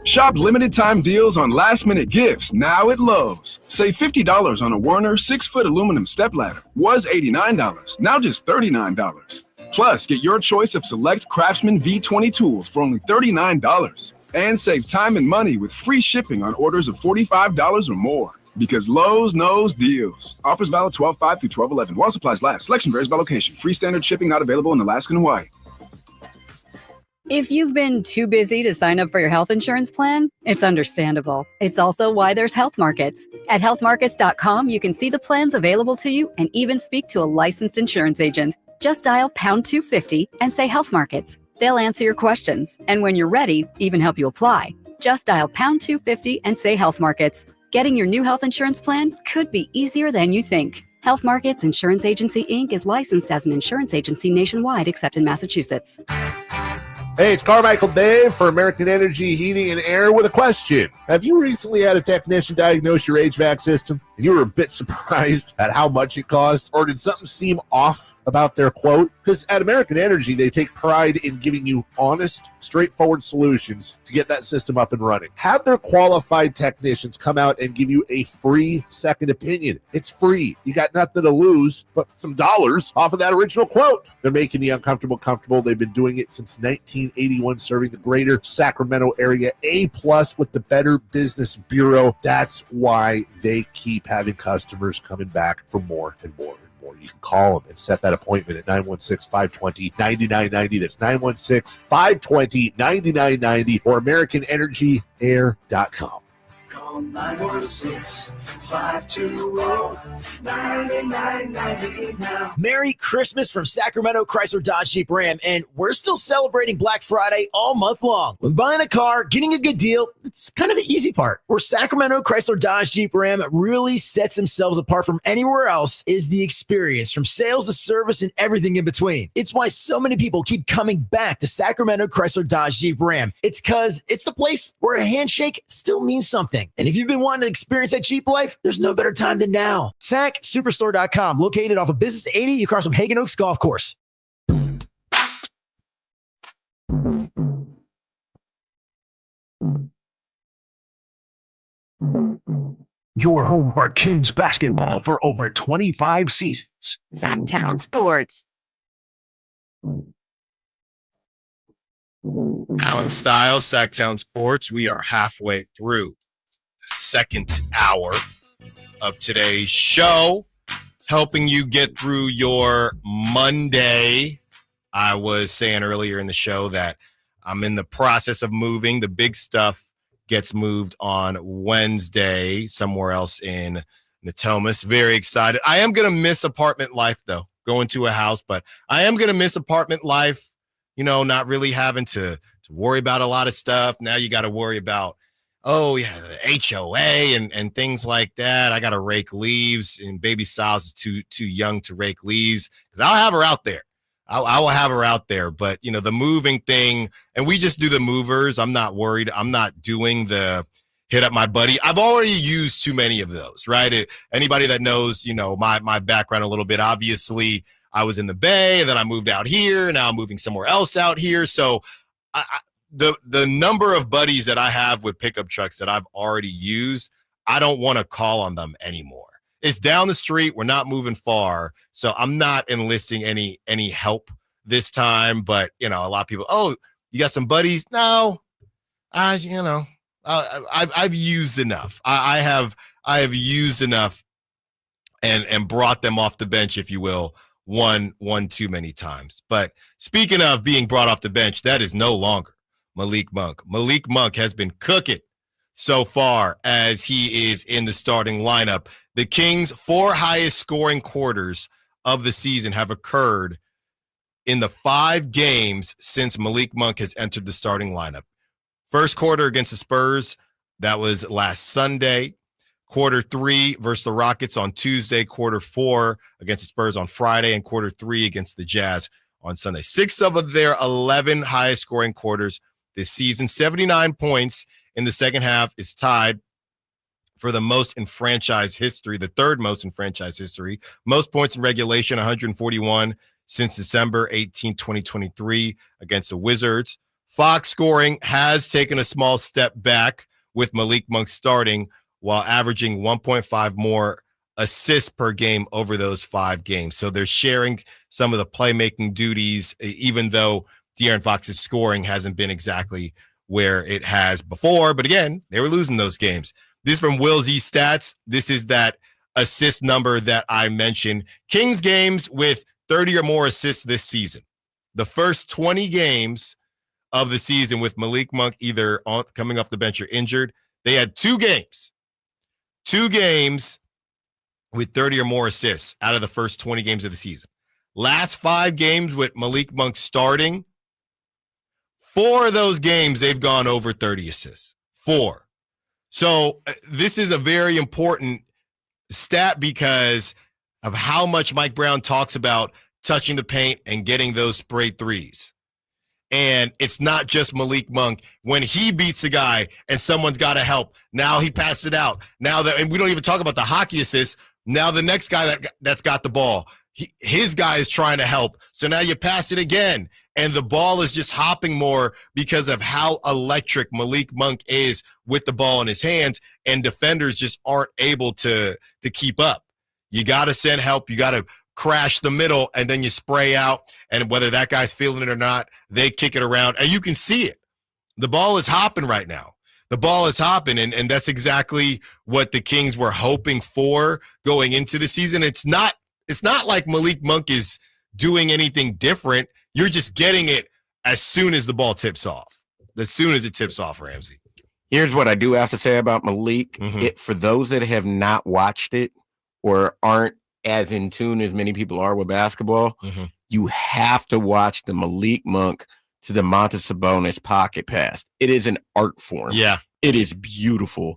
Shop limited time deals on last minute gifts now at Lowe's. Save $50 on a Werner 6-foot aluminum stepladder. Was $89, now just $39. Plus, get your choice of select Craftsman V20 tools for only $39. And save time and money with free shipping on orders of $45 or more. Because Lowe's knows deals. Offers valid 12/5 through 12/11. While supplies last. Selection varies by location. Free standard shipping not available in Alaska and Hawaii. If you've been too busy to sign up for your health insurance plan, it's understandable. It's also why there's Health Markets. At healthmarkets.com, you can see the plans available to you and even speak to a licensed insurance agent. Just dial pound 250 and say Health Markets. They'll answer your questions, and when you're ready, even help you apply. Just dial pound 250 and say Health Markets. Getting your new health insurance plan could be easier than you think. Health Markets Insurance Agency, Inc. is licensed as an insurance agency nationwide except in Massachusetts. Hey, it's Carmichael Dave for American Energy Heating and Air with a question. Have you recently had a technician diagnose your HVAC system and you were a bit surprised at how much it cost? Or did something seem off about their quote? Because at American Energy, they take pride in giving you honest, straightforward solutions to get that system up and running. Have their qualified technicians come out and give you a free second opinion. It's free. You got nothing to lose but some dollars off of that original quote. They're making the uncomfortable comfortable. They've been doing it since 1981, serving the greater Sacramento area. A+ with the Better Business Bureau. That's why they keep having customers coming back for more and more and more. You can call them and set that appointment at 916-520-9990. That's 916-520-9990 or AmericanEnergyAir.com. Call 916-520-9990 now. Merry Christmas from Sacramento Chrysler Dodge Jeep Ram, and we're still celebrating Black Friday all month long. When buying a car, getting a good deal, it's kind of the easy part. Where Sacramento Chrysler Dodge Jeep Ram really sets themselves apart from anywhere else is the experience, from sales to service and everything in between. It's why so many people keep coming back to Sacramento Chrysler Dodge Jeep Ram. It's because it's the place where a handshake still means something. And if you've been wanting to experience that Jeep life, there's no better time than now. SacSuperstore.com, located off of Business 80 across from Hagen Oaks Golf Course. Your home for Kings basketball for over 25 seasons. Sacktown Sports. Allen Stiles, Sacramento Sports. We are halfway through the second hour of today's show, helping you get through your Monday. I was saying earlier in the show that I'm in the process of moving. The big stuff gets moved on Wednesday somewhere else in Natomas. Very excited. I am going to miss apartment life, though, going to a house, but I am going to miss apartment life, you know, not really having to worry about a lot of stuff. Now you got to worry about, the HOA and things like that. I got to rake leaves, and baby Siles is too young to rake leaves because I'll have her out there. I will have her out there. But, you know, the moving thing, and we just do the movers. I'm not worried. I'm not doing the hit up my buddy. I've already used too many of those, right? Anybody that knows, you know, my background a little bit, obviously I was in the Bay, and then I moved out here. Now I'm moving somewhere else out here. So the number of buddies that I have with pickup trucks that I've already used, I don't want to call on them anymore. It's down the street. We're not moving far. So I'm not enlisting any help this time. But, you know, a lot of people, you got some buddies? No, I've used enough. I have used enough and brought them off the bench, if you will, one too many times. But speaking of being brought off the bench, that is no longer Malik Monk. Malik Monk has been cooking so far as he is in the starting lineup. The Kings' 4 highest scoring quarters of the season have occurred in the 5 games since Malik Monk has entered the starting lineup. First quarter against the Spurs, that was last Sunday. Quarter 3 versus the Rockets on Tuesday. Quarter 4 against the Spurs on Friday. And quarter 3 against the Jazz on Sunday. 6 of their 11 highest scoring quarters this season. 79 points in the second half is tied for the most in franchise history, the third most in franchise history. Most points in regulation, 141 since December 18, 2023 against the Wizards. Fox scoring has taken a small step back with Malik Monk starting while averaging 1.5 more assists per game over those 5 games. So they're sharing some of the playmaking duties, even though De'Aaron Fox's scoring hasn't been exactly where it has before. But again, they were losing those games. This is from Will Z Stats. This is that assist number that I mentioned. Kings games with 30 or more assists this season. The first 20 games of the season with Malik Monk either coming off the bench or injured, they had 2 games with 30 or more assists out of the first 20 games of the season. Last 5 games with Malik Monk starting, 4 of those games, they've gone over 30 assists. 4. So this is a very important stat because of how much Mike Brown talks about touching the paint and getting those spray threes. And it's not just Malik Monk. When he beats a guy and someone's got to help, now he passes it out. Now that, and we don't even talk about the hockey assists. Now the next guy that's got the ball, his guy is trying to help. So now you pass it again, and the ball is just hopping more because of how electric Malik Monk is with the ball in his hands, and defenders just aren't able to keep up. You got to send help. You got to crash the middle, and then you spray out, and whether that guy's feeling it or not, they kick it around, and you can see it. The ball is hopping right now. The ball is hopping, and that's exactly what the Kings were hoping for going into the season. It's not like Malik Monk is doing anything different. You're just getting it as soon as the ball tips off. As soon as it tips off, Ramsey. Here's what I do have to say about Malik. For those that have not watched it or aren't as in tune as many people are with basketball, you have to watch the Malik Monk to the Domantas Sabonis pocket pass. It is an art form. Yeah. It is beautiful.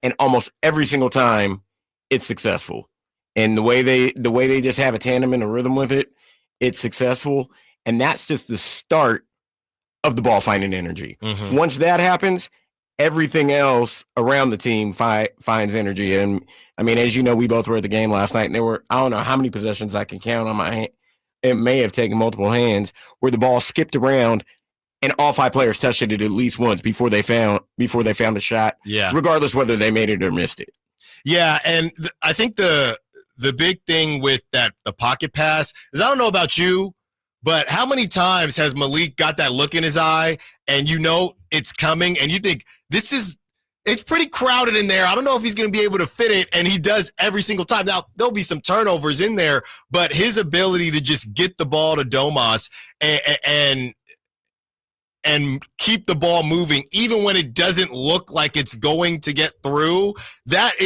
And almost every single time it's successful. And the way they just have a tandem and a rhythm with it, it's successful. And that's just the start of the ball finding energy. Once that happens, everything else around the team finds energy. And I mean, as you know, we both were at the game last night, and there were, I don't know how many possessions I can count on my hand. It may have taken multiple hands where the ball skipped around and all 5 players touched it at least once before they found a shot. Yeah. Regardless whether they made it or missed it. Yeah. And I think the big thing with the pocket pass is, I don't know about you, but how many times has Malik got that look in his eye and you know it's coming and you think it's pretty crowded in there. I don't know if he's going to be able to fit it, and he does every single time. Now, there'll be some turnovers in there, but his ability to just get the ball to Domas and keep the ball moving, even when it doesn't look like it's going to get through, that's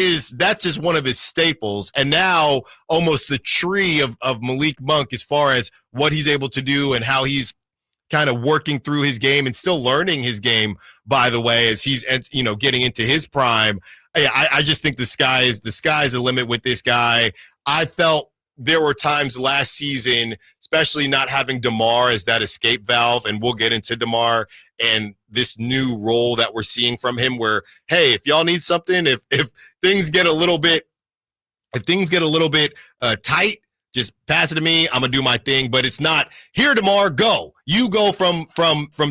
just one of his staples. And now almost the tree of Malik Monk as far as what he's able to do and how he's kind of working through his game and still learning his game, by the way, as he's getting into his prime. I just think the sky's the limit with this guy. I felt there were times last season, especially not having DeMar as that escape valve, and we'll get into DeMar and this new role that we're seeing from him where, hey, if y'all need something, if things get a little bit tight, just pass it to me. I'm gonna do my thing. But it's not here, DeMar, go. You go from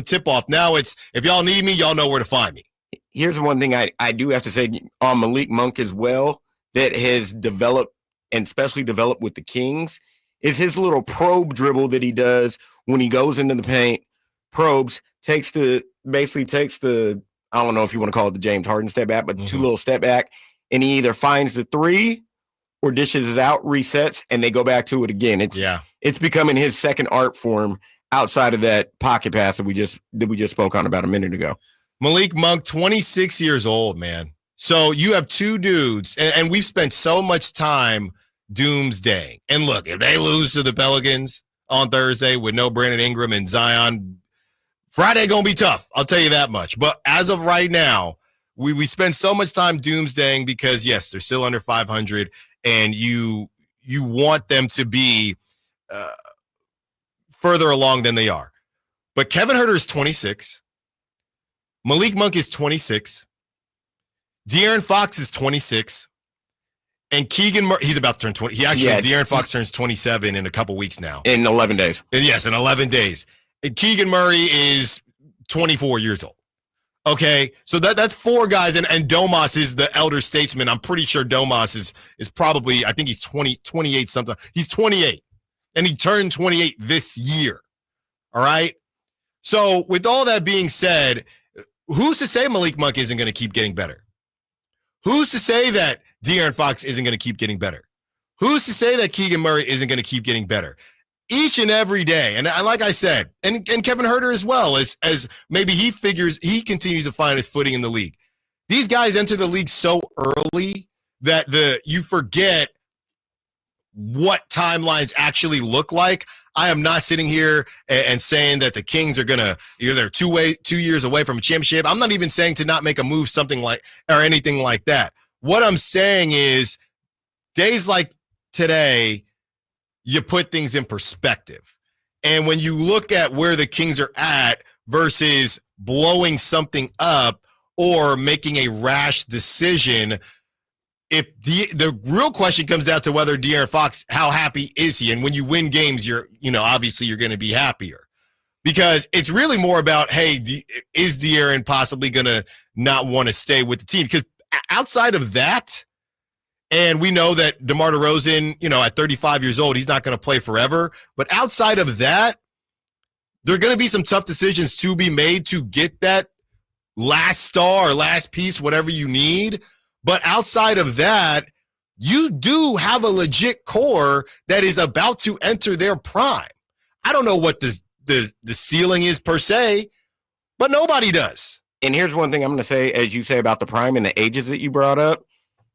tip off. Now it's, if y'all need me, y'all know where to find me. Here's one thing I do have to say on Malik Monk as well that has developed, and especially developed with the Kings, is his little probe dribble that he does when he goes into the paint, probes, takes the, I don't know if you want to call it the James Harden step back, but 2 little step back, and he either finds the 3 or dishes it out, resets, and they go back to it again. It's becoming his second art form outside of that pocket pass that we just spoke on about a minute ago. Malik Monk, 26 years old, man. So you have 2 dudes, and we've spent so much time doomsday. And look, if they lose to the Pelicans on Thursday with no Brandon Ingram and Zion, Friday going to be tough. I'll tell you that much. But as of right now, we spend so much time doomsdaying because, yes, they're still under 500, and you want them to be further along than they are. But Kevin Huerter is 26. Malik Monk is 26. De'Aaron Fox is 26. And Keegan Murray, he's about to turn 20. De'Aaron Fox turns 27 in a couple weeks now. In 11 days. Yes, in 11 days. And Keegan Murray is 24 years old. Okay, so that's 4 guys, and Domas is the elder statesman. I'm pretty sure Domas is probably, I think he's 28 something. He's 28, and he turned 28 this year. All right? So with all that being said, who's to say Malik Monk isn't going to keep getting better? Who's to say that De'Aaron Fox isn't going to keep getting better? Who's to say that Keegan Murray isn't going to keep getting better? Each and every day, and like I said, and Kevin Huerter as well, as maybe he figures he continues to find his footing in the league. These guys enter the league so early that you forget what timelines actually look like. I am not sitting here and saying that the Kings are gonna, they're 2 years away from a championship. I'm not even saying to not make a move, something like or anything like that. What I'm saying is, days like today, you put things in perspective. And when you look at where the Kings are at versus blowing something up or making a rash decision, if the real question comes down to whether De'Aaron Fox, how happy is he? And when you win games, obviously you're going to be happier. Because it's really more about, hey, is De'Aaron possibly going to not want to stay with the team? Because outside of that, and we know that DeMar DeRozan, at 35 years old, he's not going to play forever. But outside of that, there are going to be some tough decisions to be made to get that last star or last piece, whatever you need. But outside of that, you do have a legit core that is about to enter their prime. I don't know what the ceiling is per se, but nobody does. And here's one thing I'm going to say, as you say about the prime and the ages that you brought up.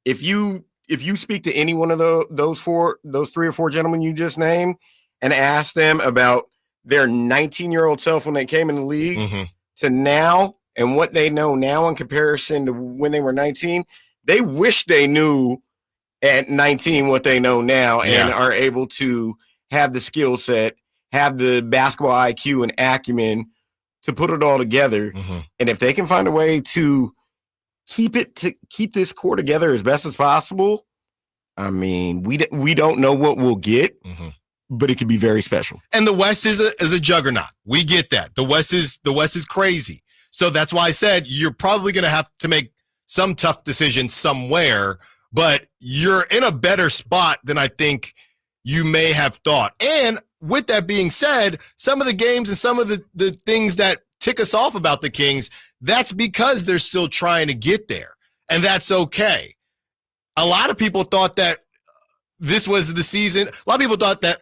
If you speak to any one of those 3 or 4 gentlemen you just named and ask them about their 19-year-old self when they came in the league to now and what they know now in comparison to when they were 19, they wish they knew at 19 what they know now and are able to have the skill set, have the basketball IQ and acumen to put it all together. And if they can find a way to keep this core together as best as possible, I mean, we don't know what we'll get, but it could be very special. And the West is a juggernaut. We get that. The West is crazy. So that's why I said you're probably going to have to make some tough decisions somewhere, but you're in a better spot than I think you may have thought. And with that being said, some of the games and some of the things that tick us off about the Kings, that's because they're still trying to get there. And that's okay. A lot of people thought that this was the season. A lot of people thought that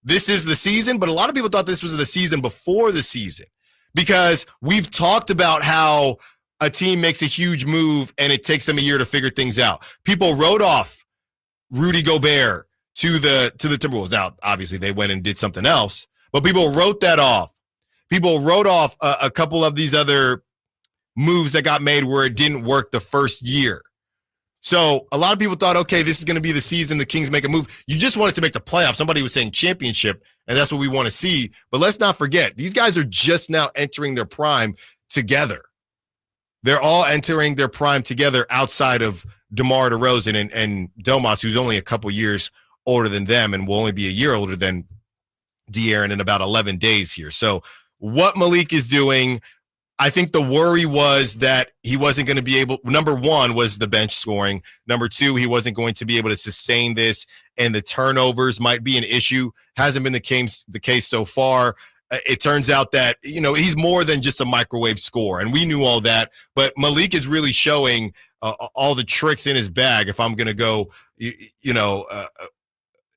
this is the season, but a lot of people thought this was the season before the season, because we've talked about how a team makes a huge move and it takes them a year to figure things out. People wrote off Rudy Gobert to the Timberwolves. Now, obviously, they went and did something else, but people wrote that off. People wrote off a couple of these other moves that got made where it didn't work the first year. So a lot of people thought, okay, this is going to be the season the Kings make a move. You just wanted to make the playoffs. Somebody was saying championship, and that's what we want to see. But let's not forget, these guys are just now entering their prime together. They're all entering their prime together outside of DeMar DeRozan and Domas, who's only a couple years older than them and will only be a year older than De'Aaron in about 11 days here. So what Malik is doing, I think the worry was that he wasn't going to be able, number one was the bench scoring. Number two, he wasn't going to be able to sustain this, and the turnovers might be an issue. Hasn't been the case so far. It turns out that, he's more than just a microwave scorer, and we knew all that, but Malik is really showing all the tricks in his bag, if I'm going to go, in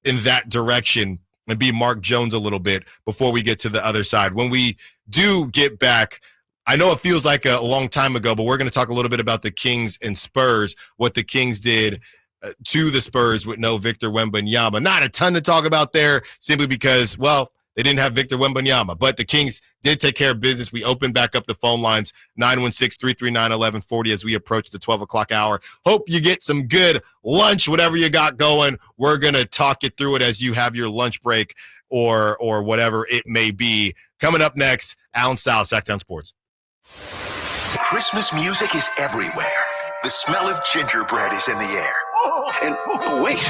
that direction and be Mark Jones a little bit before we get to the other side. When we do get back, I know it feels like a long time ago, but we're going to talk a little bit about the Kings and Spurs, what the Kings did to the Spurs with no Victor Wembanyama. Not a ton to talk about there, simply because, well, they didn't have Victor Wembanyama, but the Kings did take care of business. We opened back up the phone lines, 916-339-1140 as we approach the 12 o'clock hour. Hope you get some good lunch, whatever you got going. We're going to talk you through it as you have your lunch break or whatever it may be. Coming up next, Allen Stiles, Sacramento Sports. Christmas music is everywhere. The smell of gingerbread is in the air. And wait,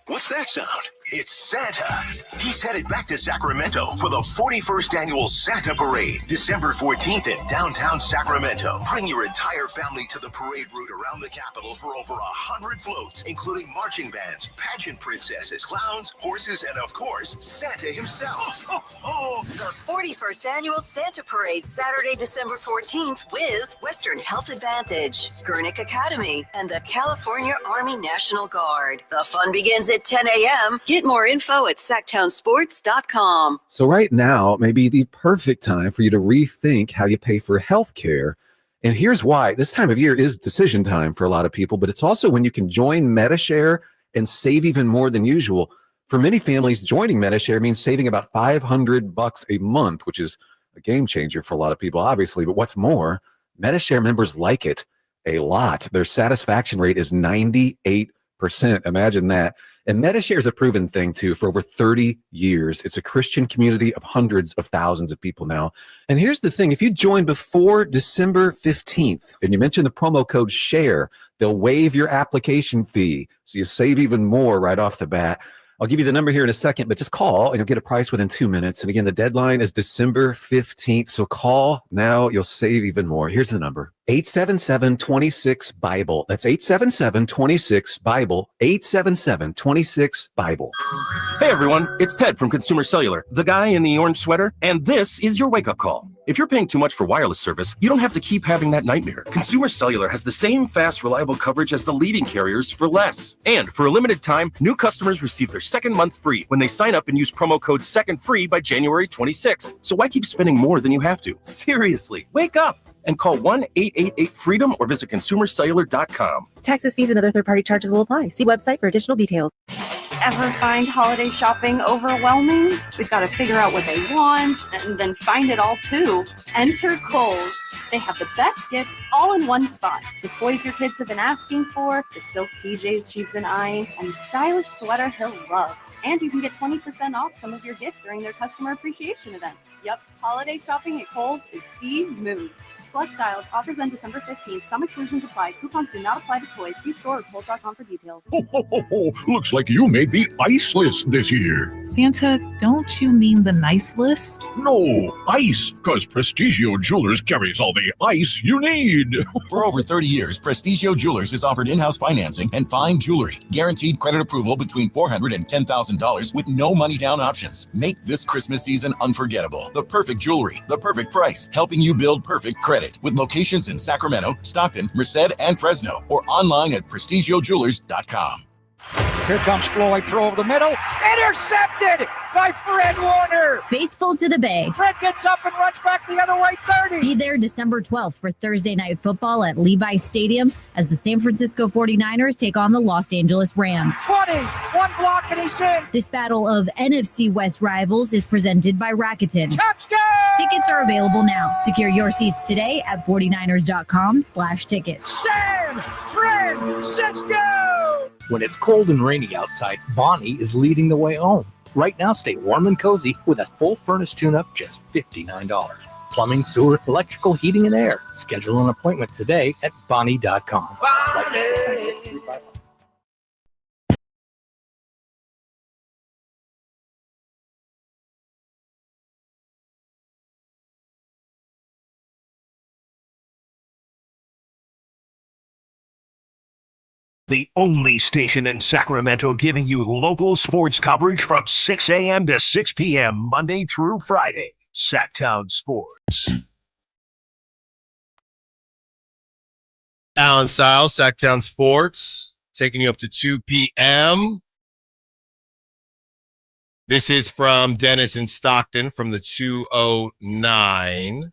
what's that sound? It's Santa. He's headed back to Sacramento for the 41st Annual Santa Parade, December 14th in downtown Sacramento. Bring your entire family to the parade route around the Capitol for over 100 floats, including marching bands, pageant princesses, clowns, horses, and of course, Santa himself. The 41st Annual Santa Parade, Saturday, December 14th with Western Health Advantage, Gurnick Academy, and the California Army National Guard. The fun begins at 10 a.m. Get more info at sacktownsports.com. So right now may be the perfect time for you to rethink how you pay for health care. And here's why. This time of year is decision time for a lot of people, but it's also when you can join MediShare and save even more than usual. For many families, joining MediShare means saving about $500 a month, which is a game changer for a lot of people, obviously. But what's more, MediShare members like it a lot. Their satisfaction rate is 98%. Imagine that. And MediShare is a proven thing, too, for over 30 years. It's a Christian community of hundreds of thousands of people now. And here's the thing. If you join before December 15th and you mention the promo code SHARE, they'll waive your application fee. So you save even more right off the bat. I'll give you the number here in a second, but just call and you'll get a price within 2 minutes. And again, the deadline is December 15th. So call now. You'll save even more. Here's the number. 877-26-BIBLE. That's 877-26-BIBLE. 877-26-BIBLE. Hey everyone, it's Ted from Consumer Cellular, the guy in the orange sweater, and this is your wake-up call. If you're paying too much for wireless service, you don't have to keep having that nightmare. Consumer Cellular has the same fast, reliable coverage as the leading carriers for less. And for a limited time, new customers receive their second month free when they sign up and use promo code SECONDFREE by January 26th. So why keep spending more than you have to? Seriously, wake up and call 1-888-FREEDOM or visit consumercellular.com. Taxes, fees, and other third-party charges will apply. See website for additional details. Ever find holiday shopping overwhelming? We've got to figure out what they want and then find it all too. Enter Kohl's. They have the best gifts all in one spot. The toys your kids have been asking for, the silk PJs she's been eyeing, and the stylish sweater he'll love. And you can get 20% off some of your gifts during their customer appreciation event. Yep, holiday shopping at Kohl's is the move. Select styles. Offers end December 15th. Some exclusions apply. Coupons do not apply to toys. See store or Kohl's.com for details. Looks like you made the ice list this year. Santa, don't you mean the nice list? No, ice, because Prestigio Jewelers carries all the ice you need. For over 30 years, Prestigio Jewelers has offered in-house financing and fine jewelry. Guaranteed credit approval between $400 and $10,000 with no money down options. Make this Christmas season unforgettable. The perfect jewelry, the perfect price, helping you build perfect credit. With locations in Sacramento, Stockton, Merced, and Fresno, or online at prestigiojewelers.com. Here comes Floyd, throw over the middle, intercepted by Fred Warner. Faithful to the Bay. Fred gets up and runs back the other way, 30. Be there December 12th for Thursday Night Football at Levi Stadium as the San Francisco 49ers take on the Los Angeles Rams. 20, one block and he's in. This battle of NFC West rivals is presented by Rakuten. Touchdown! Tickets are available now. Secure your seats today at 49ers.com/tickets. San Francisco! When it's cold and rainy outside, Bonnie is leading the way home. Right now, stay warm and cozy with a full furnace tune-up, just $59. Plumbing, sewer, electrical, heating, and air. Schedule an appointment today at Bonnie.com. The only station in Sacramento giving you local sports coverage from 6 a.m. to 6 p.m. Monday through Friday. Sacktown Sports. Allen Stiles, Sacktown Sports, taking you up to 2 p.m. This is from Dennis in Stockton from the 209.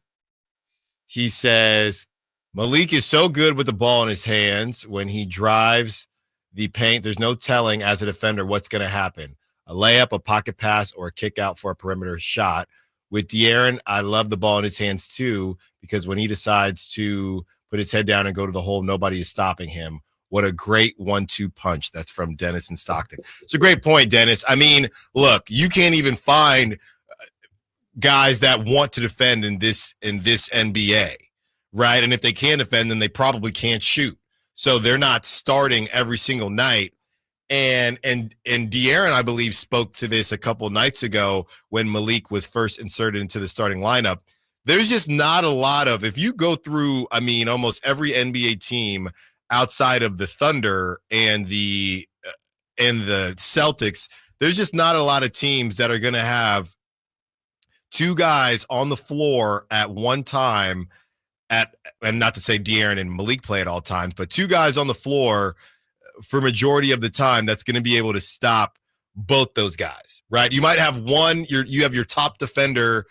He says, Malik is so good with the ball in his hands. When he drives the paint, there's no telling as a defender what's going to happen. A layup, a pocket pass, or a kick out for a perimeter shot. With De'Aaron, I love the ball in his hands too, because when he decides to put his head down and go to the hole, nobody is stopping him. What a great 1-2 punch. That's from Dennis in Stockton. It's a great point, Dennis. I mean, look, you can't even find guys that want to defend in this NBA. Right. And if they can defend, then they probably can't shoot. So they're not starting every single night And De'Aaron, I believe, spoke to this a couple nights ago when Malik was first inserted into the starting lineup. There's just not a lot of, if you go through, I mean, almost every NBA team outside of the Thunder and the Celtics, there's just not a lot of teams that are going to have two guys on the floor at one time and not to say De'Aaron and Malik play at all times, but two guys on the floor for majority of the time that's going to be able to stop both those guys, right? You might have one, you have your top defender,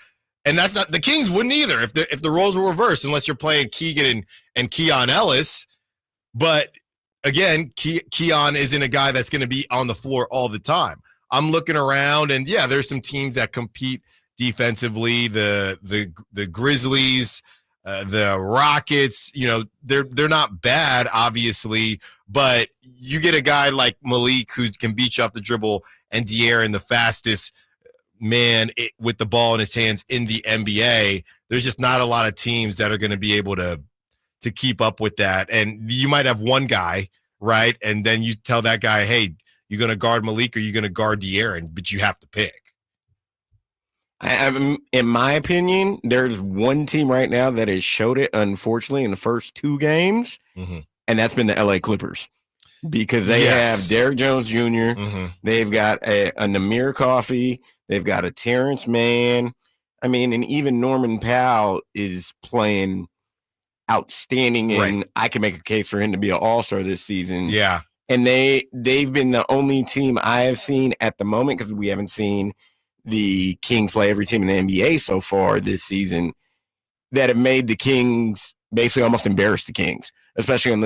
and that's not, the Kings wouldn't either if the roles were reversed, unless you're playing Keegan and Keon Ellis. But again, Keon isn't a guy that's going to be on the floor all the time. I'm looking around, and yeah, there's some teams that compete defensively, the Grizzlies, the Rockets, you know, they're not bad, obviously, but you get a guy like Malik who can beat you off the dribble, and De'Aaron, the fastest man with the ball in his hands in the NBA. There's just not a lot of teams that are going to be able to keep up with that. And you might have one guy, right? And then you tell that guy, hey, you're going to guard Malik or you're going to guard De'Aaron, but you have to pick. In my opinion, there's one team right now that has showed it, unfortunately, in the first two games, and that's been the LA Clippers, because they have Derrick Jones Jr., they've got a Namir Coffey, they've got a Terrence Mann. I mean, and even Norman Powell is playing outstanding, and I can make a case for him to be an all-star this season. Yeah. And they've been the only team I have seen at the moment, because we haven't seen the Kings play every team in the NBA so far this season, that have made the Kings basically almost embarrass the Kings, especially on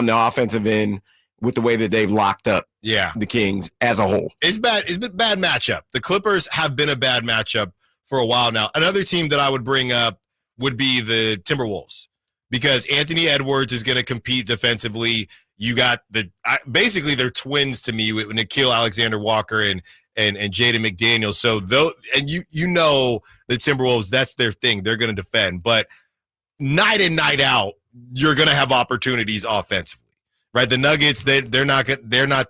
the offensive end with the way that they've locked up the Kings as a whole. It's bad. It's a bad matchup. The Clippers have been a bad matchup for a while now. Another team that I would bring up would be the Timberwolves, because Anthony Edwards is going to compete defensively. You got basically they're twins to me with Nickeil Alexander-Walker and Jaden McDaniels. So you know the Timberwolves, that's their thing. They're going to defend, but night in, night out, you're going to have opportunities offensively, right? The Nuggets, they're not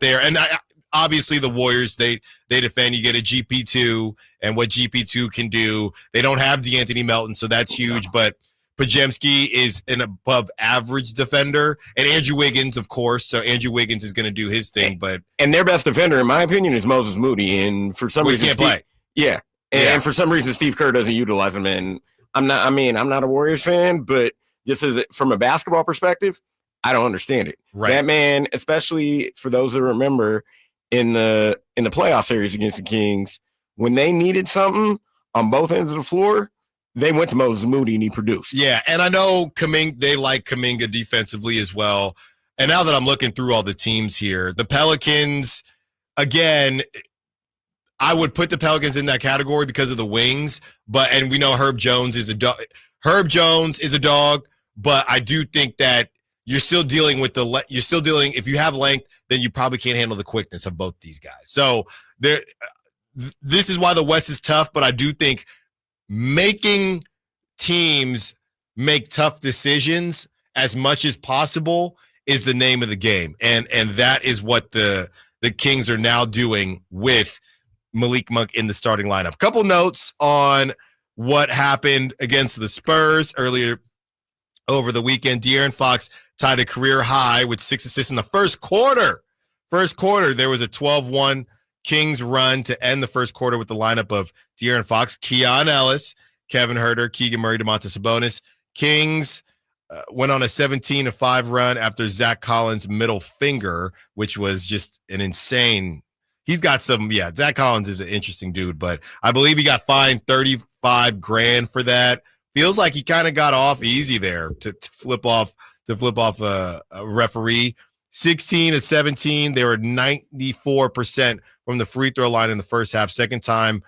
there, and obviously the Warriors, they defend. You get a GP2 and what GP2 can do. They don't have DeAnthony Melton, so that's huge, but Podziemski is an above average defender, and Andrew Wiggins, of course. So Andrew Wiggins is going to do his thing, and their best defender, in my opinion, is Moses Moody. And for some reason, he can't play. Yeah. And for some reason, Steve Kerr doesn't utilize him. And I'm not a Warriors fan, but just from a basketball perspective, I don't understand it. Right. That man, especially for those that remember in the playoff series against the Kings, when they needed something on both ends of the floor, they went to Moses Moody and he produced. Yeah, and I know they like Kuminga defensively as well. And now that I'm looking through all the teams here, the Pelicans, again, I would put the Pelicans in that category because of the wings. And we know Herb Jones is a dog. But I do think that you're still dealing with if you have length, then you probably can't handle the quickness of both these guys. So this is why the West is tough, but I do think making teams make tough decisions as much as possible is the name of the game. And that is what the Kings are now doing with Malik Monk in the starting lineup. Couple notes on what happened against the Spurs earlier over the weekend. De'Aaron Fox tied a career high with 6 assists in the first quarter. There was a 12-1 Kings run to end the first quarter with the lineup of De'Aaron Fox, Keon Ellis, Kevin Huerter, Keegan Murray, Domantas Sabonis. Kings went on a 17-5 run after Zach Collins' middle finger, which was just an insane. He's got some, Zach Collins is an interesting dude, but I believe he got fined $35,000 for that. Feels like he kind of got off easy there to flip off a referee. 16-17, they were 94% from the free throw line in the first half. Second time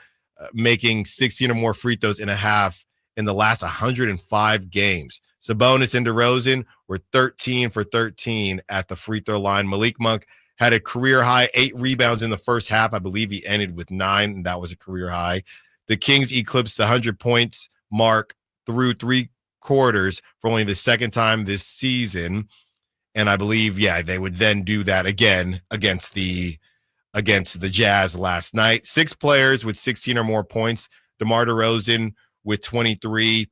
making 16 or more free throws in a half in the last 105 games. Sabonis and DeRozan were 13 for 13 at the free throw line. Malik Monk had a career high 8 rebounds in the first half. I believe he ended with 9, and that was a career high. The Kings eclipsed the 100 points mark through 3 quarters for only the second time this season. And I believe, they would then do that again against the Jazz last night. 6 players with 16 or more points. DeMar DeRozan with 23.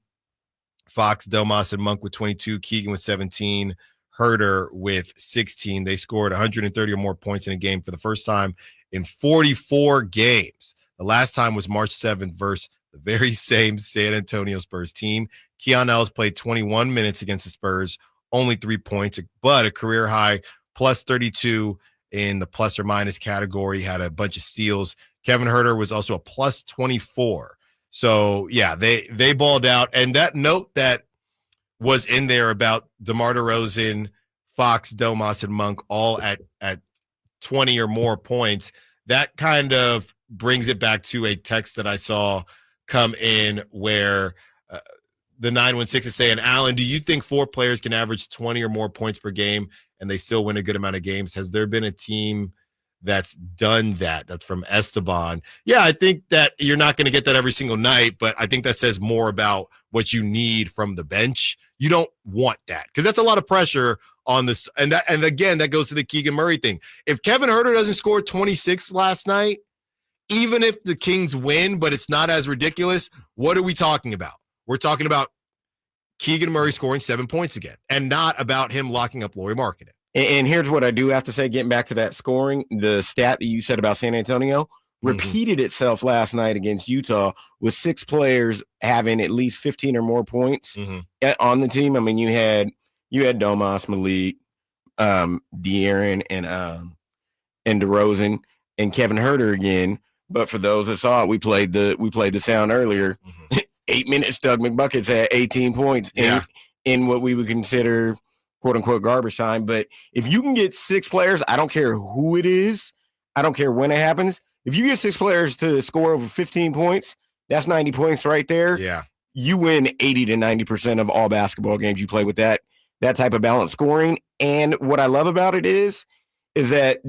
Fox, Domas, and Monk with 22. Keegan with 17. Huerter with 16. They scored 130 or more points in a game for the first time in 44 games. The last time was March 7th versus the very same San Antonio Spurs team. Keon Ellis played 21 minutes against the Spurs, only 3 points, but a career high plus 32 in the plus or minus category, had a bunch of steals. Kevin Huerter was also a plus 24. So, they balled out. And that note that was in there about DeMar DeRozan, Fox, Domas, and Monk all at 20 or more points, that kind of brings it back to a text that I saw come in where the 916 is saying, Allen, do you think 4 players can average 20 or more points per game and they still win a good amount of games? Has there been a team that's done that? That's from Esteban. Yeah, I think that you're not going to get that every single night, but I think that says more about what you need from the bench. You don't want that because that's a lot of pressure on this. And again, that goes to the Keegan Murray thing. If Kevin Huerter doesn't score 26 last night, even if the Kings win, but it's not as ridiculous, what are we talking about? We're talking about Keegan Murray scoring 7 points again and not about him locking up Lauri Markkanen. And here's what I do have to say, getting back to that scoring, the stat that you said about San Antonio repeated itself last night against Utah with 6 players having at least 15 or more points on the team. I mean, you had Domas, Malik, De'Aaron, and DeRozan, and Kevin Huerter again. But for those that saw it, we played the sound earlier. 8 minutes, Doug McBuckets had 18 points in what we would consider quote unquote garbage time. But if you can get 6 players, I don't care who it is, I don't care when it happens. If you get 6 players to score over 15 points, that's 90 points right there. Yeah. You win 80 to 90% of all basketball games you play with that type of balanced scoring. And what I love about it is that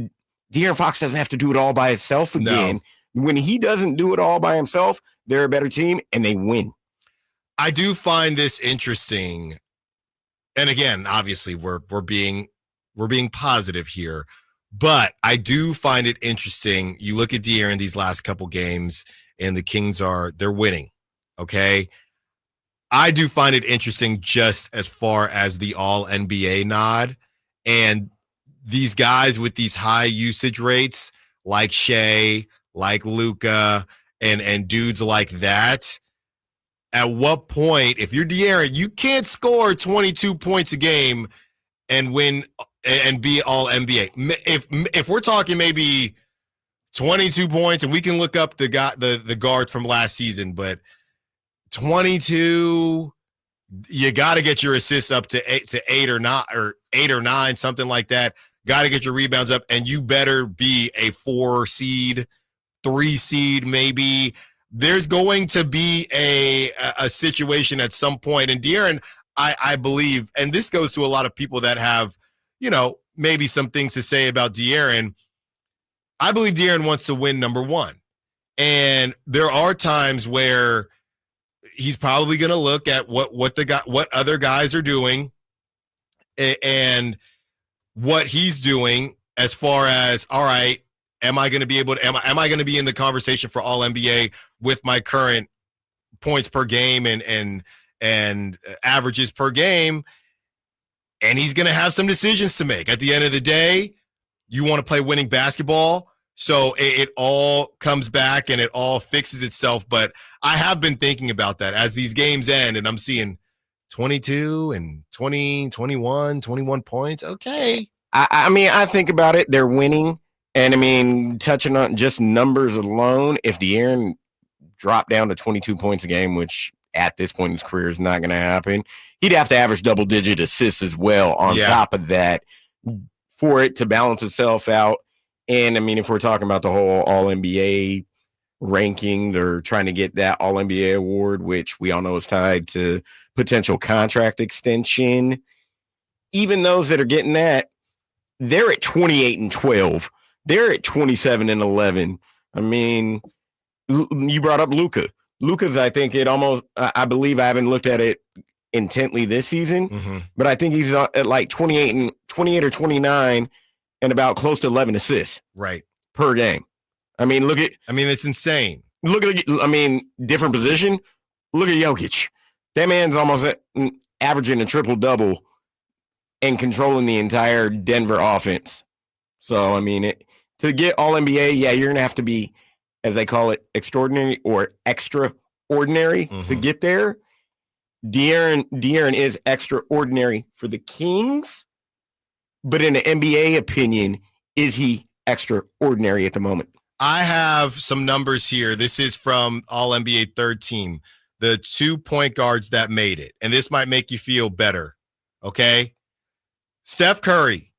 De'Aaron Fox doesn't have to do it all by himself again. No. When he doesn't do it all by himself, they're a better team and they win. I do find this interesting. And again, obviously we're being positive here, but I do find it interesting. You look at De'Aaron these last couple games and the Kings they're winning. Okay. I do find it interesting just as far as the all NBA nod and these guys with these high usage rates like Shea, like Luka, and dudes like that. At what point, if you're De'Aaron, you can't score 22 points a game and win and be all NBA. If we're talking maybe 22 points, and we can look up the guards from last season, but 22, you got to get your assists up to 8 or 9, something like that. Got to get your rebounds up, and you better be a 4 seed, 3 seed, maybe. There's going to be a situation at some point. And De'Aaron, I believe, and this goes to a lot of people that have, maybe some things to say about De'Aaron. I believe De'Aaron wants to win number 1. And there are times where he's probably going to look at what other guys are doing and what he's doing as far as, all right, am I going to be able to, am I going to be in the conversation for all NBA with my current points per game and averages per game? And he's going to have some decisions to make. At the end of the day, you want to play winning basketball. So it all comes back and it all fixes itself. But I have been thinking about that as these games end and I'm seeing 22 and 20, 21 points. Okay. I mean, I think about it. They're winning. And I mean, touching on just numbers alone, if De'Aaron dropped down to 22 points a game, which at this point in his career is not going to happen, he'd have to average double-digit assists as well on top of that for it to balance itself out. And, I mean, if we're talking about the whole All-NBA ranking, they're trying to get that All-NBA award, which we all know is tied to potential contract extension. Even those that are getting that, they're at 28-12. They're at 27-11. I mean, you brought up Luka. Luka's, I think I believe I haven't looked at it intently this season, but I think he's at like 28 or 29 and about close to 11 assists per game. I mean, it's insane. Look at, different position. Look at Jokic. That man's almost averaging a triple-double and controlling the entire Denver offense. So, to get All-NBA, you're going to have to be, as they call it, extraordinary or extraordinary to get there. De'Aaron is extraordinary for the Kings, but in the NBA opinion, is he extraordinary at the moment? I have some numbers here. This is from All-NBA third team, the 2 point guards that made it. And this might make you feel better, okay? Steph Curry,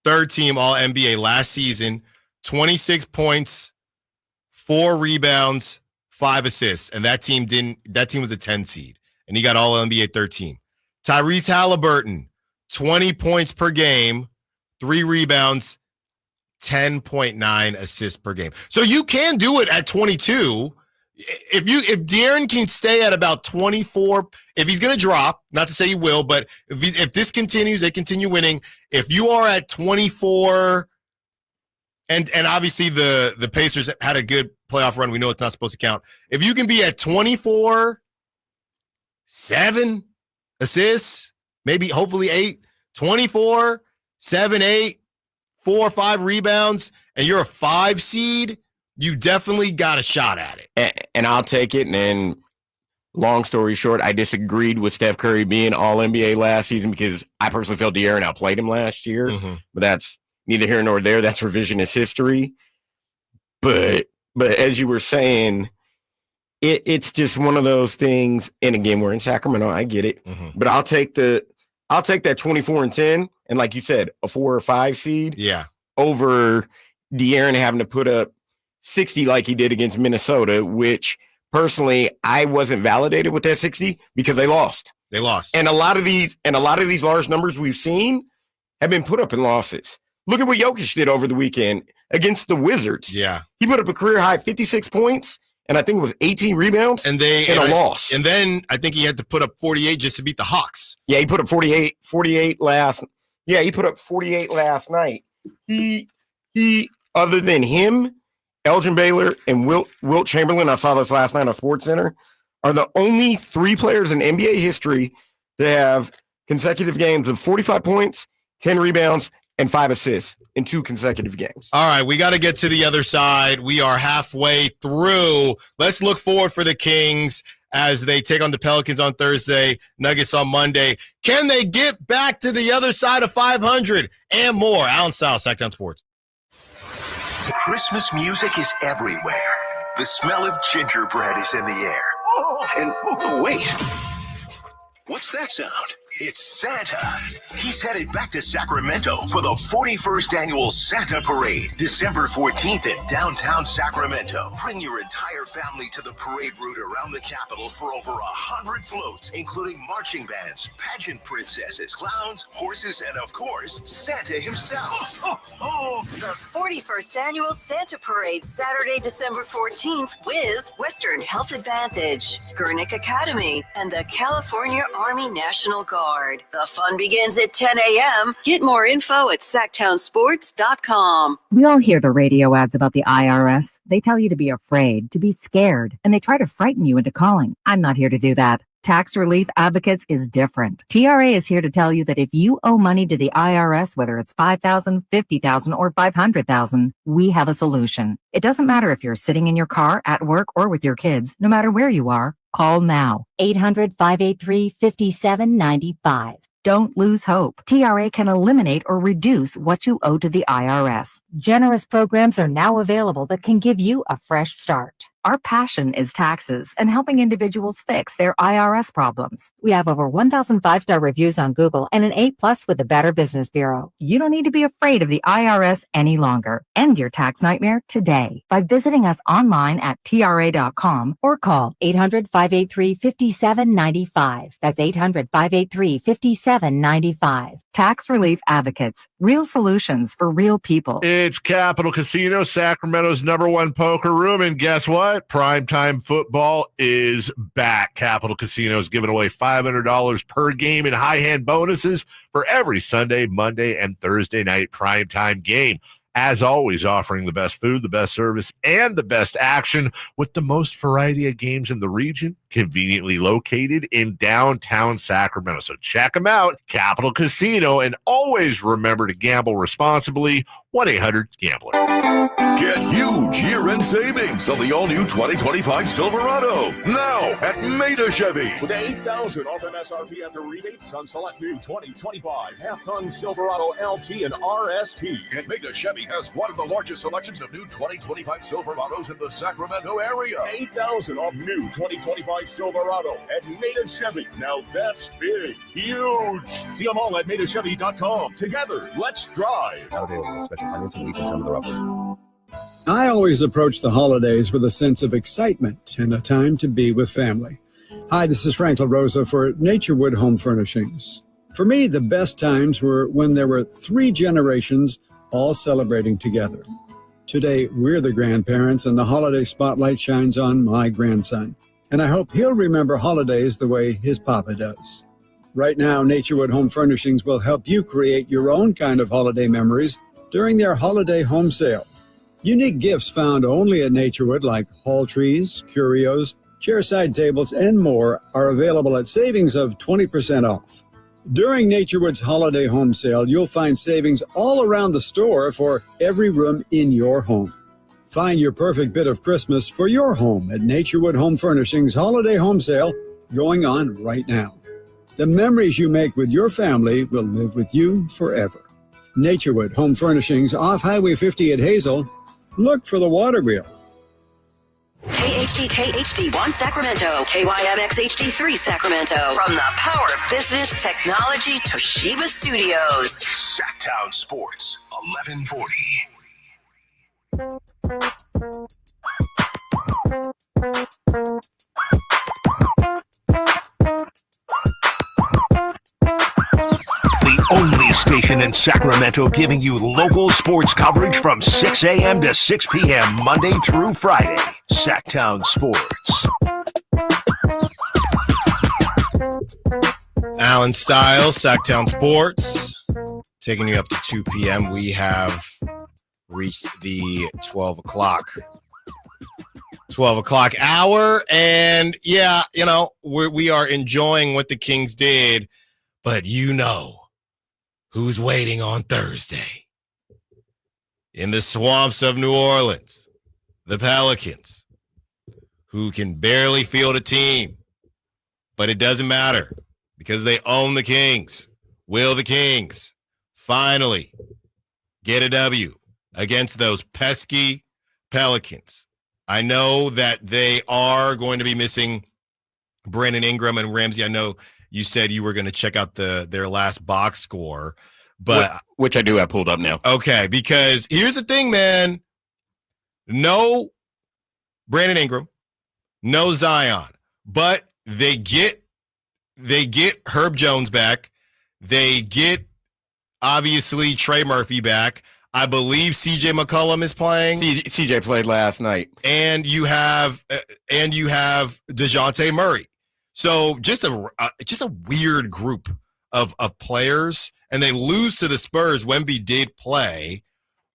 third team All-NBA last season, 26 points, 4 rebounds, 5 assists. And that team was a 10 seed. And he got All-NBA third team. Tyrese Halliburton, 20 points per game, 3 rebounds, 10.9 assists per game. So you can do it at 22. If De'Aaron can stay at about 24, if he's going to drop, not to say he will, but if this continues, they continue winning. If you are at 24, and obviously the Pacers had a good playoff run. We know it's not supposed to count. If you can be at 24, 7 assists, maybe hopefully 8, 24, 7, 8, 4 or 5 rebounds, and you're a 5 seed, you definitely got a shot at it. And I'll take it. And long story short, I disagreed with Steph Curry being All-NBA last season because I personally felt De'Aaron outplayed him last year. But that's neither here nor there. That's revisionist history. But as you were saying, it's just one of those things. And again, we're in Sacramento. I get it. But I'll take that 24 and 10. And like you said, a 4 or 5 seed over De'Aaron having to put up 60 like he did against Minnesota, which personally I wasn't validated with that 60 because they lost. And a lot of these large numbers we've seen have been put up in losses. Look at what Jokic did over the weekend against the Wizards. Yeah. He put up a career high 56 points and I think it was 18 rebounds and a loss. And then I think he had to put up 48 just to beat the Hawks. Yeah, he put up 48 last. Yeah, he put up 48 last night. He other than him, Elgin Baylor and Wilt Chamberlain, I saw this last night on SportsCenter, are the only 3 players in NBA history to have consecutive games of 45 points, 10 rebounds, and 5 assists in 2 consecutive games. All right, we got to get to the other side. We are halfway through. Let's look forward for the Kings as they take on the Pelicans on Thursday, Nuggets on Monday. Can they get back to the other side of 500 and more? Allen Stiles, Sactown Sports. Christmas music is everywhere. The smell of gingerbread is in the air. And wait, what's that sound? It's Santa. He's headed back to Sacramento for the 41st Annual Santa Parade, December 14th in downtown Sacramento. Bring your entire family to the parade route around the Capitol for over 100 floats, including marching bands, pageant princesses, clowns, horses, and of course, Santa himself. The 41st Annual Santa Parade, Saturday, December 14th with Western Health Advantage, Gurnick Academy, and the California Army National Guard. The fun begins at 10 a.m. Get more info at SactownSports.com. We all hear the radio ads about the IRS. They tell you to be afraid, to be scared, and they try to frighten you into calling. I'm not here to do that. Tax Relief Advocates is different. TRA is here to tell you that if you owe money to the IRS, whether it's $5,000, $50,000, or $500,000, we have a solution. It doesn't matter if you're sitting in your car, at work, or with your kids. No matter where you are, call now. 800-583-5795. Don't lose hope. TRA can eliminate or reduce what you owe to the IRS. Generous programs are now available that can give you a fresh start. Our passion is taxes and helping individuals fix their IRS problems. We have over 1,000 5-star reviews on Google and an A+ with the Better Business Bureau. You don't need to be afraid of the IRS any longer. End your tax nightmare today by visiting us online at TRA.com or call 800-583-5795. That's 800-583-5795. Tax Relief Advocates. Real solutions for real people. It's Capital Casino, Sacramento's #1 poker room. And guess what? what? Primetime football is back. Capital Casino is giving away $500 per game in high hand bonuses for every Sunday, Monday, and Thursday night primetime game. As always, offering the best food, the best service, and the best action with the most variety of games in the region, conveniently located in downtown Sacramento. So check them out, Capital Casino, and always remember to gamble responsibly. 1-800-GAMBLER. Get huge year-end savings on the all-new 2025 Silverado now at Maida Chevy. With $8,000 off MSRP after rebates on select new 2025 half-ton Silverado LT and RST. And Maida Chevy has one of the largest selections of new 2025 Silverados in the Sacramento area. $8,000 off new 2025 Silverado at Maida Chevy. Now that's big, huge. See them all at MaidaChevy.com. Together, let's drive. Now available with special financing, leasing, some of the ruffles. I always approach the holidays with a sense of excitement and a time to be with family. Hi, this is Frank LaRosa for Naturewood Home Furnishings. For me, the best times were when there were 3 generations all celebrating together. Today, we're the grandparents, and the holiday spotlight shines on my grandson. And I hope he'll remember holidays the way his papa does. Right now, Naturewood Home Furnishings will help you create your own kind of holiday memories during their holiday home sale. Unique gifts found only at Naturewood, like hall trees, curios, chairside tables, and more, are available at savings of 20% off. During Naturewood's holiday home sale, you'll find savings all around the store for every room in your home. Find your perfect bit of Christmas for your home at Naturewood Home Furnishings Holiday Home Sale, going on right now. The memories you make with your family will live with you forever. Naturewood Home Furnishings off Highway 50 at Hazel. Look for the water wheel. KHD KHD1 Sacramento, KYMX HD3 Sacramento. From the Power Business Technology Toshiba Studios. Sacktown Sports, 1140. The only station in Sacramento giving you local sports coverage from 6 a.m. to 6 p.m. Monday through Friday. Sacktown Sports. Allen Stiles, Sacktown Sports, taking you up to 2 p.m. We have reached the 12 o'clock hour. And yeah, we are enjoying what the Kings did, but who's waiting on Thursday? In the swamps of New Orleans, the Pelicans, who can barely field a team, but it doesn't matter because they own the Kings. Will the Kings finally get a W against those pesky Pelicans? I know that they are going to be missing Brandon Ingram and Ramsey. I know you said you were going to check out their last box score, but which I do have pulled up now. Okay, because here's the thing, man. No Brandon Ingram, no Zion, but they get Herb Jones back. They get obviously Trey Murphy back. I believe CJ McCollum is playing. CJ played last night, and you have DeJounte Murray. So just a weird group of players, and they lose to the Spurs. Wemby did play,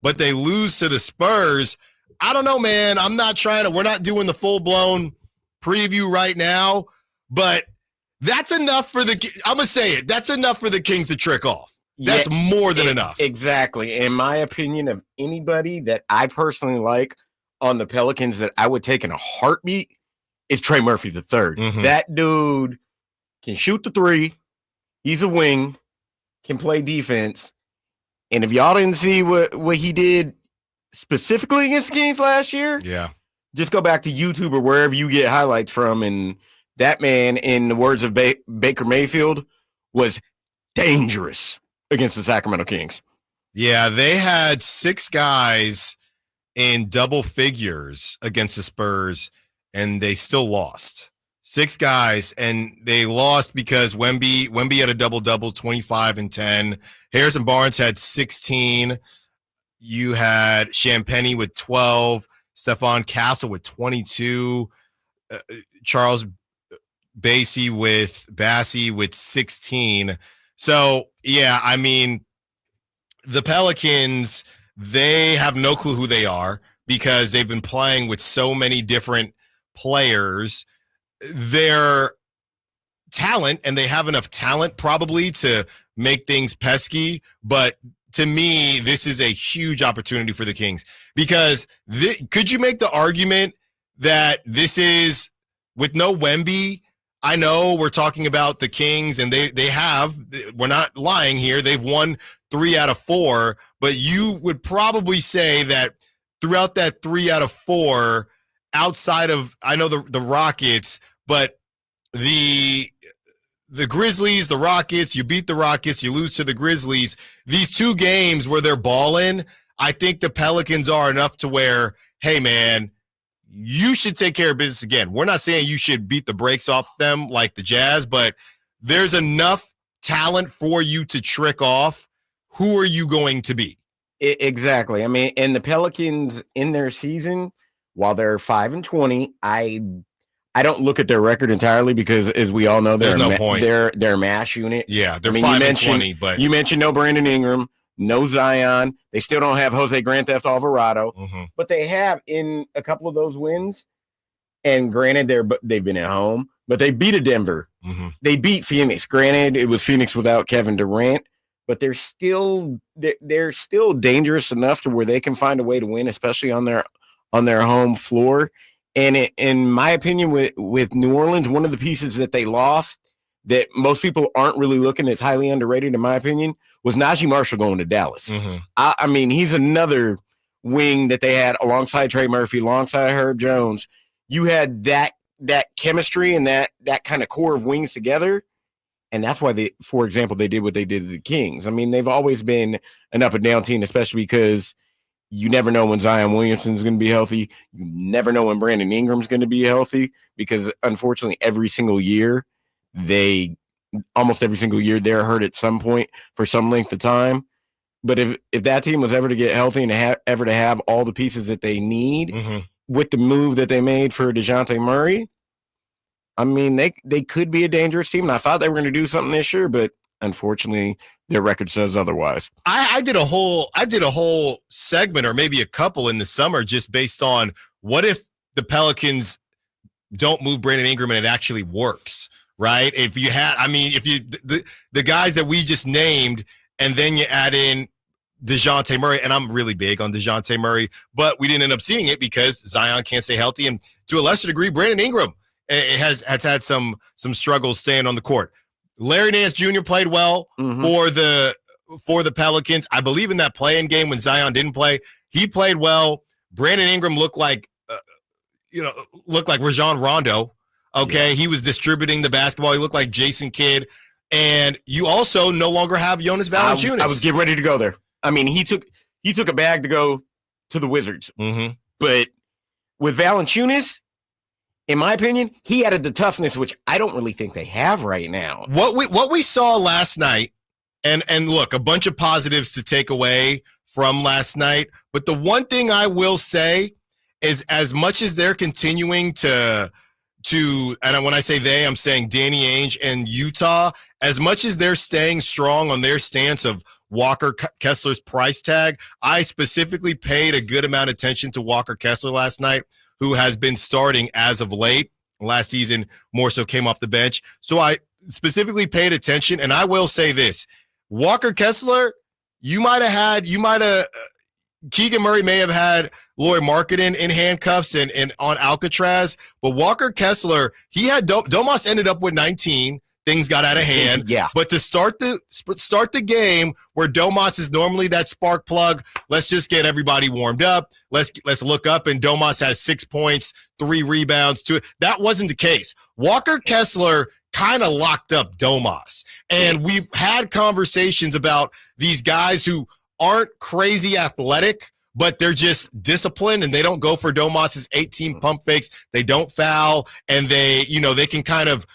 but they lose to the Spurs. I don't know, man. We're not doing the full-blown preview right now, but that's enough for I'm going to say it. That's enough for the Kings to trick off. That's more than enough. Exactly. In my opinion, of anybody that I personally like on the Pelicans that I would take in a heartbeat, is Trey Murphy III. Mm-hmm. That dude can shoot the three. He's a wing, can play defense. And if y'all didn't see what he did specifically against the Kings last year, just go back to YouTube or wherever you get highlights from. And that man, in the words of Baker Mayfield, was dangerous against the Sacramento Kings. Yeah, they had 6 guys in double figures against the Spurs, and they still lost. 6 guys, and they lost because Wemby had a double-double, 25 and 10. Harrison Barnes had 16. You had Champagnie with 12. Stephon Castle with 22, Charles Bassey with 16. So, yeah, I mean, the Pelicans, they have no clue who they are because they've been playing with so many different players. Their talent, and they have enough talent probably to make things pesky, but to me, this is a huge opportunity for the Kings because could you make the argument that this is, with no Wemby, I know we're talking about the Kings, and we're not lying here, they've won 3 out of 4, but you would probably say that throughout that 3 out of 4, outside of, I know the Rockets, but the Grizzlies, the Rockets, you beat the Rockets, you lose to the Grizzlies. These 2 games where they're balling, I think the Pelicans are enough to where, hey, man, you should take care of business again. We're not saying you should beat the brakes off them like the Jazz, but there's enough talent for you to trick off. Who are you going to be? Exactly. I mean, and the Pelicans in their season, while they're 5-20, I don't look at their record entirely because, as we all know, they're a mash unit. Yeah, they're 5-20. But you mentioned no Brandon Ingram, no Zion. They still don't have Jose Grand Theft Alvarado, but they have in a couple of those wins. And granted, they've been at home, but they beat a Denver. They beat Phoenix. Granted, it was Phoenix without Kevin Durant, but they're still dangerous enough to where they can find a way to win, especially on their home floor. And in my opinion, with New Orleans, one of the pieces that they lost that most people aren't really looking at, highly underrated, in my opinion, was Najee Marshall going to Dallas. I mean, he's another wing that they had alongside Trey Murphy, alongside Herb Jones. You had that chemistry and that kind of core of wings together. And that's why for example, they did what they did to the Kings. I mean, they've always been an up and down team, especially because you never know when Zion Williamson's going to be healthy. You never know when Brandon Ingram's going to be healthy because, unfortunately, almost every single year, they're hurt at some point for some length of time. But if that team was ever to get healthy and ever to have all the pieces that they need with the move that they made for DeJounte Murray, I mean, they could be a dangerous team. And I thought they were going to do something this year, but unfortunately, their record says otherwise. I did a whole segment, or maybe a couple, in the summer just based on what if the Pelicans don't move Brandon Ingram and it actually works, right? If the guys that we just named, and then you add in DeJounte Murray, and I'm really big on DeJounte Murray, but we didn't end up seeing it because Zion can't stay healthy, and to a lesser degree, Brandon Ingram has had some struggles staying on the court. Larry Nance Jr. played well for the Pelicans. I believe in that play-in game when Zion didn't play, he played well. Brandon Ingram looked like Rajon Rondo. Okay, yeah. He was distributing the basketball. He looked like Jason Kidd. And you also no longer have Jonas Valanciunas. I was getting ready to go there. I mean, he took a bag to go to the Wizards. But with Valanciunas, in my opinion, he added the toughness, which I don't really think they have right now. What we saw last night, and look, a bunch of positives to take away from last night. But the one thing I will say is, as much as they're continuing to, and when I say they, I'm saying Danny Ainge and Utah, as much as they're staying strong on their stance of Walker Kessler's price tag, I specifically paid a good amount of attention to Walker Kessler last night, who has been starting as of late. Last season, more so came off the bench. So I specifically paid attention, and I will say this. Walker Kessler, Keegan Murray may have had Lauri Markkanen in handcuffs and on Alcatraz, but Walker Kessler, he had Domas ended up with 19. Things got out of hand. Yeah. But to start the game where Domas is normally that spark plug, let's just get everybody warmed up. Let's look up, and Domas has 6 points, 3 rebounds. That wasn't the case. Walker Kessler kind of locked up Domas. And we've had conversations about these guys who aren't crazy athletic, but they're just disciplined, and they don't go for Domas's 18 pump fakes. They don't foul, and they can kind of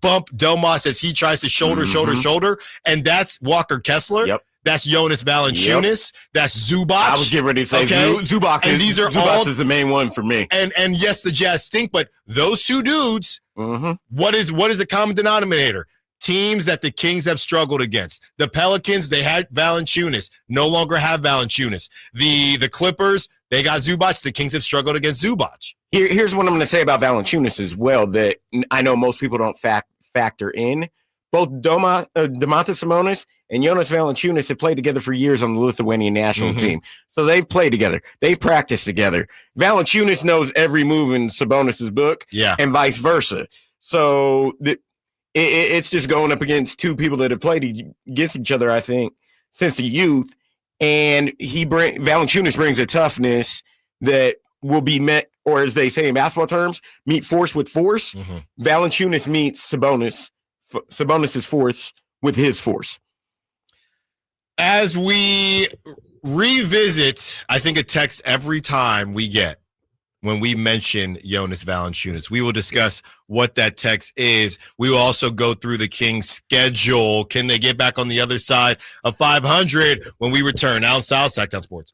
bump Domas as he tries to shoulder. And that's Walker Kessler. Yep. That's Jonas Valanciunas. Yep. That's Zubac. I was getting ready to say Zubac. And these are Zubac is the main one for me. And yes, the Jazz stink, but those two dudes, what is a common denominator? Teams that the Kings have struggled against. The Pelicans, they had Valanciunas, no longer have Valanciunas. The Clippers, they got Zubac. The Kings have struggled against Zubac. Here's what I'm going to say about Valanciunas as well that I know most people don't factor in. Both Domantas Sabonis and Jonas Valanciunas have played together for years on the Lithuanian national team. So they've played together. They've practiced together. Valanciunas knows every move in Sabonis' book and vice versa. So it's just going up against two people that have played against each other, I think, since the youth. And Valanciunas brings a toughness that will be met, or as they say in basketball terms, meet force with force. Valanciunas meets Sabonis' force with his force. As we revisit, I think a text every time we get when we mention Jonas Valanciunas. We will discuss what that text is. We will also go through the Kings' schedule. Can they get back on the other side of 500 when we return? Allen Stiles, Sacktown Sports.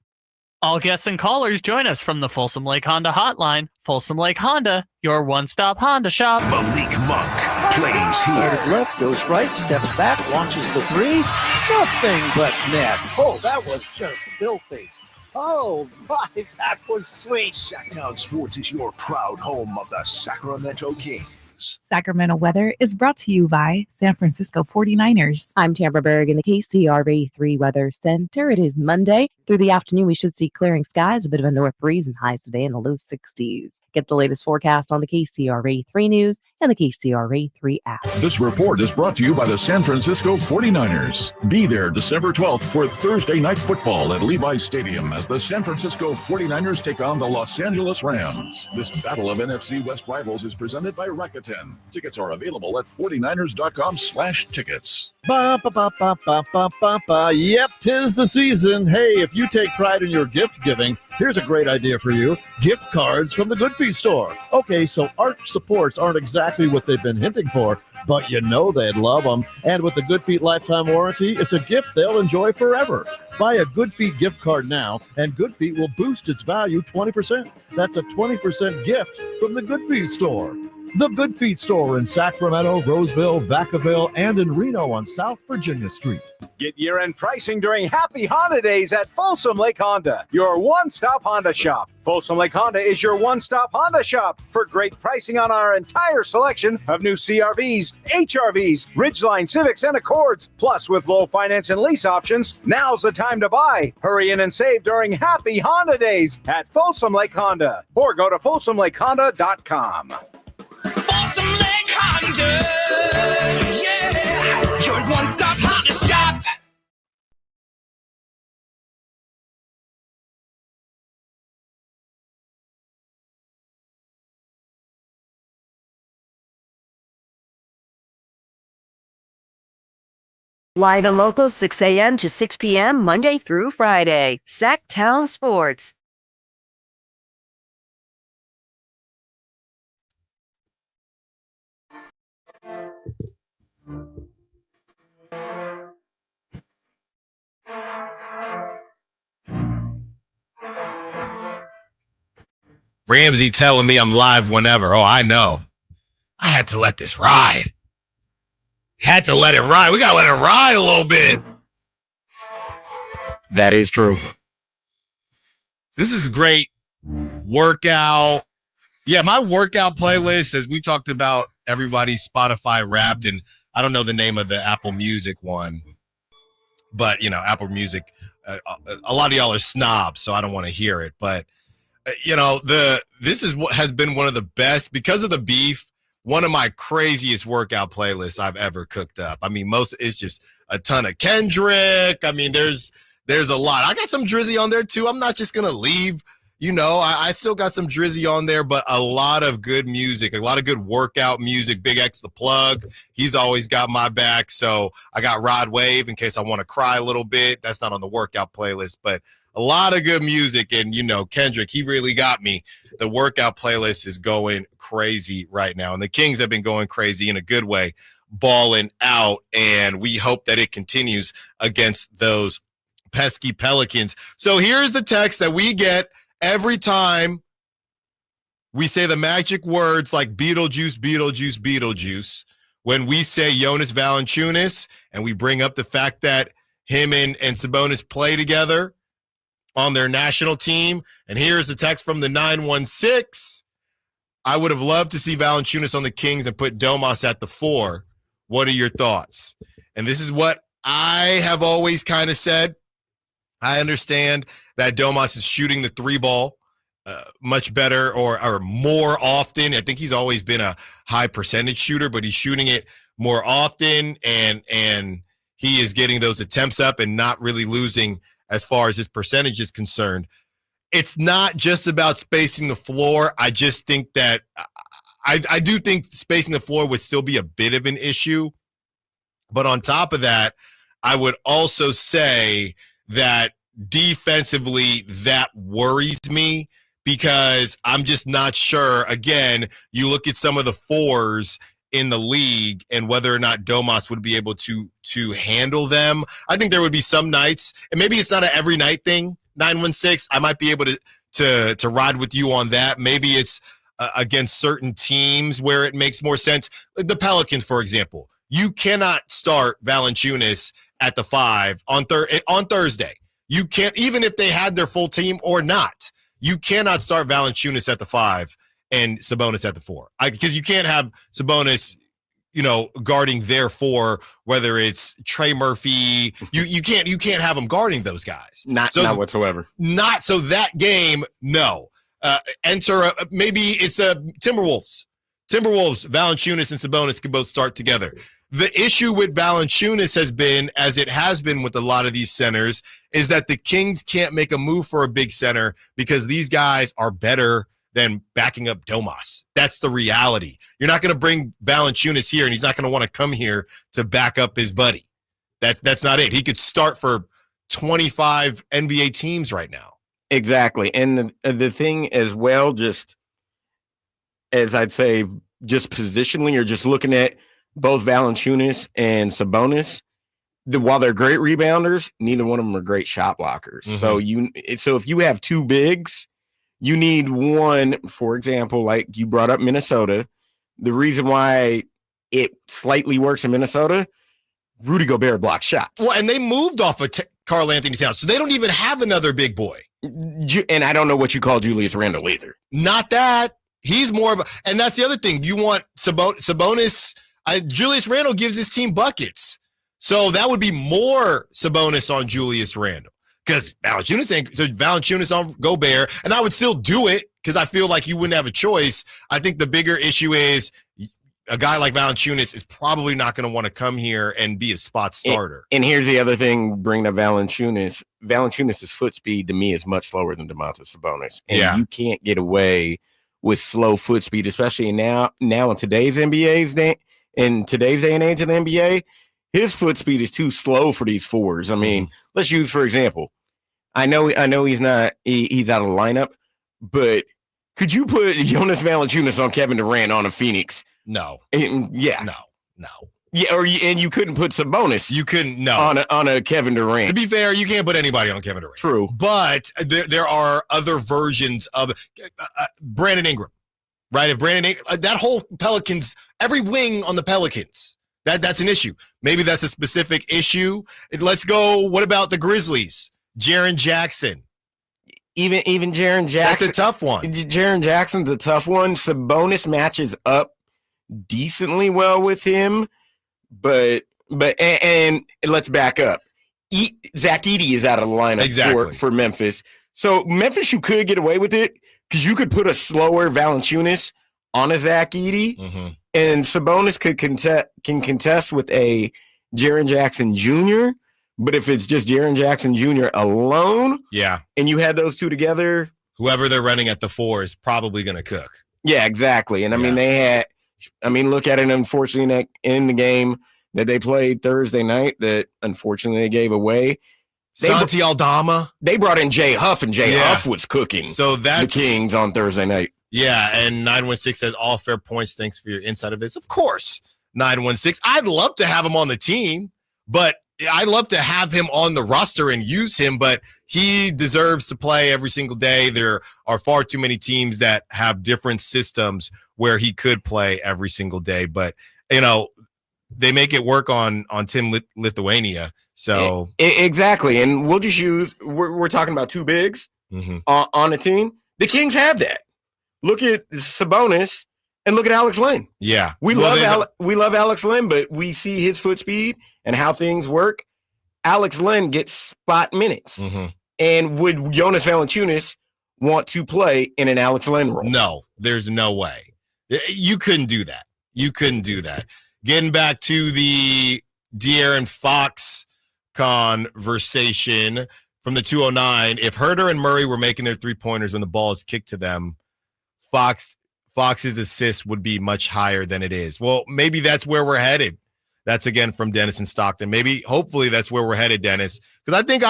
All guests and callers join us from the Folsom Lake Honda hotline. Folsom Lake Honda, your one-stop Honda shop. Malik Monk plays here. Started left, goes right, steps back, launches the three. Nothing but net. Oh, that was just filthy. Oh, my, that was sweet. Sacktown Sports is your proud home of the Sacramento Kings. Sacramento weather is brought to you by San Francisco 49ers. I'm Tamara Berg in the KCRA 3 Weather Center. It is Monday. Through the afternoon, we should see clearing skies, a bit of a north breeze, and highs today in the low 60s. Get the latest forecast on the KCRA 3 News and the KCRA 3 app. This report is brought to you by the San Francisco 49ers. Be there December 12th for Thursday night football at Levi's Stadium as the San Francisco 49ers take on the Los Angeles Rams. This battle of NFC West rivals is presented by Rakuten. Tickets are available at 49ers.com/tickets. Ba, ba, ba, ba, ba, ba, ba, ba. Yep, 'tis the season. Hey, if you take pride in your gift giving, here's a great idea for you. Gift cards from the Good Feet store. Okay, so arch supports aren't exactly what they've been hinting for, but you know they'd love them. And with the Good Feet lifetime warranty, it's a gift they'll enjoy forever. Buy a Good Feet gift card now, and Good Feet will boost its value 20%. That's a 20% gift from the Good Feet store. The Good Feet store in Sacramento, Roseville, Vacaville, and in Reno on South Virginia Street. Get year-end pricing during Happy Honda Days at Folsom Lake Honda, your one-stop Honda shop. Folsom Lake Honda is your one-stop Honda shop for great pricing on our entire selection of new CRVs, HRVs, Ridgeline Civics, and Accords. Plus, with low finance and lease options, now's the time to buy. Hurry in and save during Happy Honda Days at Folsom Lake Honda, or go to folsomlakehonda.com. Folsom Lake Honda, yeah, your one-stop Honda shop. Live and local, 6 a.m. to 6 p.m., Monday through Friday. Sacktown Sports. Ramsey telling me I'm live whenever. Oh, I know. I had to let this ride. Had to let it ride. We got to let it ride a little bit. That is true. This is great workout. Yeah, my workout playlist, as we talked about, everybody's Spotify Wrapped, and I don't know the name of the Apple Music one, but, you know, Apple Music, a lot of y'all are snobs, so I don't want to hear it. But, you know, this is what has been one of the best, because of the beef, one of my craziest workout playlists I've ever cooked up. I mean, it's just a ton of Kendrick. I mean, there's a lot. I got some Drizzy on there too. I'm not just gonna leave. You know, I still got some Drizzy on there, but a lot of good music, a lot of good workout music. Big X the Plug, he's always got my back. So I got Rod Wave in case I want to cry a little bit. That's not on the workout playlist, but a lot of good music. And, you know, Kendrick, he really got me. The workout playlist is going crazy right now. And the Kings have been going crazy in a good way. balling out, and we hope that it continues against those pesky Pelicans. So here's the text that we get every time we say the magic words like Beetlejuice, Beetlejuice, Beetlejuice. When we say Jonas Valanciunas and we bring up the fact that him and Sabonis play together on their national team. And here's the text from the 916. I would have loved to see Valanciunas on the Kings and put Domas at the 4. What are your thoughts? And this is what I have always kind of said. I understand that Domas is shooting the 3 ball much better or more often. I think he's always been a high percentage shooter, but he's shooting it more often, and he is getting those attempts up and not really losing as far as his percentage is concerned. It's not just about spacing the floor. I just think that I do think spacing the floor would still be a bit of an issue. But on top of that, I would also say that defensively that worries me, because I'm just not sure. Again, you look at some of the 4s in the league and whether or not Domas would be able to handle them. I think there would be some nights, and maybe it's not an every night thing, 916. I might be able to ride with you on that. Maybe it's against certain teams where it makes more sense. The Pelicans, for example. You cannot start Valanciunas at the 5 on Thursday. You can't, even if they had their full team or not. You cannot start Valanciunas at the 5 and Sabonis at the 4, because you can't have Sabonis, guarding their 4. Whether it's Trey Murphy, you can't have him guarding those guys. Not whatsoever. Not so that game. No. Enter maybe it's a Timberwolves. Valanciunas and Sabonis can both start together. The issue with Valanciunas has been, as it has been with a lot of these centers, is that the Kings can't make a move for a big center because these guys are better than backing up Domas. That's the reality. You're not going to bring Valanciunas here, and he's not going to want to come here to back up his buddy. That's not it. He could start for 25 NBA teams right now. Exactly. And the thing as well, just as I'd say, just positionally, or just looking at both Valanciunas and Sabonis, while they're great rebounders, neither one of them are great shot blockers. Mm-hmm. So if you have 2 bigs, you need one. For example, like you brought up Minnesota. The reason why it slightly works in Minnesota, Rudy Gobert blocks shots. Well, and they moved off of Karl Anthony Towns, so they don't even have another big boy. And I don't know what you call Julius Randle either. Not that. He's more of a, and that's the other thing. You want Sabonis. Julius Randle gives his team buckets. So that would be more Sabonis on Julius Randle, because Valanciunas on Gobert, and I would still do it because I feel like you wouldn't have a choice. I think the bigger issue is a guy like Valanciunas is probably not going to want to come here and be a spot starter. And here's the other thing, bringing up Valanciunas. Valanciunas' foot speed to me is much slower than Domantas Sabonis. And you can't get away with slow foot speed, especially now in today's in today's day and age of the NBA. His foot speed is too slow for these 4s. I mean, let's use, for example, I know he's out of the lineup, but could you put Jonas Valanciunas on Kevin Durant on a Phoenix? No. No. Yeah, and you couldn't put Sabonis. You couldn't, no. On a Kevin Durant. To be fair, you can't put anybody on Kevin Durant. True. But there are other versions of Brandon Ingram, right? If Brandon Ingram, that whole Pelicans, every wing on the Pelicans, that's an issue. Maybe that's a specific issue. Let's go. What about the Grizzlies? Jaren Jackson. Even Jaren Jackson. That's a tough one. Jaren Jackson's a tough one. Sabonis matches up decently well with him, but let's back up. Zach Edey is out of the lineup for Memphis. So Memphis, you could get away with it because you could put a slower Valanciunas on a Zach Edey, and Sabonis can contest with a Jaren Jackson Jr. But if it's just Jaren Jackson Jr. alone, and you had those 2 together, whoever they're running at the 4 is probably going to cook. Yeah, exactly. And I mean, look at it. Unfortunately, in the game that they played Thursday night, that unfortunately they gave away, Santi Aldama. They brought in Jay Huff, and Jay Huff was cooking. So that's the Kings on Thursday night. Yeah, and 916 says all fair points. Thanks for your insight of this. Of course, 916. I'd love to have him on the team, but I'd love to have him on the roster and use him, but he deserves to play every single day. There are far too many teams that have different systems where he could play every single day. But, they make it work on Team Lithuania. So exactly. And we'll just use, we're talking about two bigs on a team. The Kings have that. Look at Sabonis and look at Alex Len. Yeah. We love Alex Len, but we see his foot speed and how things work. Alex Len gets spot minutes. And would Jonas Valanciunas want to play in an Alex Len role? No, there's no way. You couldn't do that. Getting back to the De'Aaron Fox conversation from the 209, if Huerter and Murray were making their three-pointers when the ball is kicked to them, Fox's assist would be much higher than it is. Well, maybe that's where we're headed. That's again from Dennis in Stockton. Hopefully that's where we're headed, Dennis. Because I think,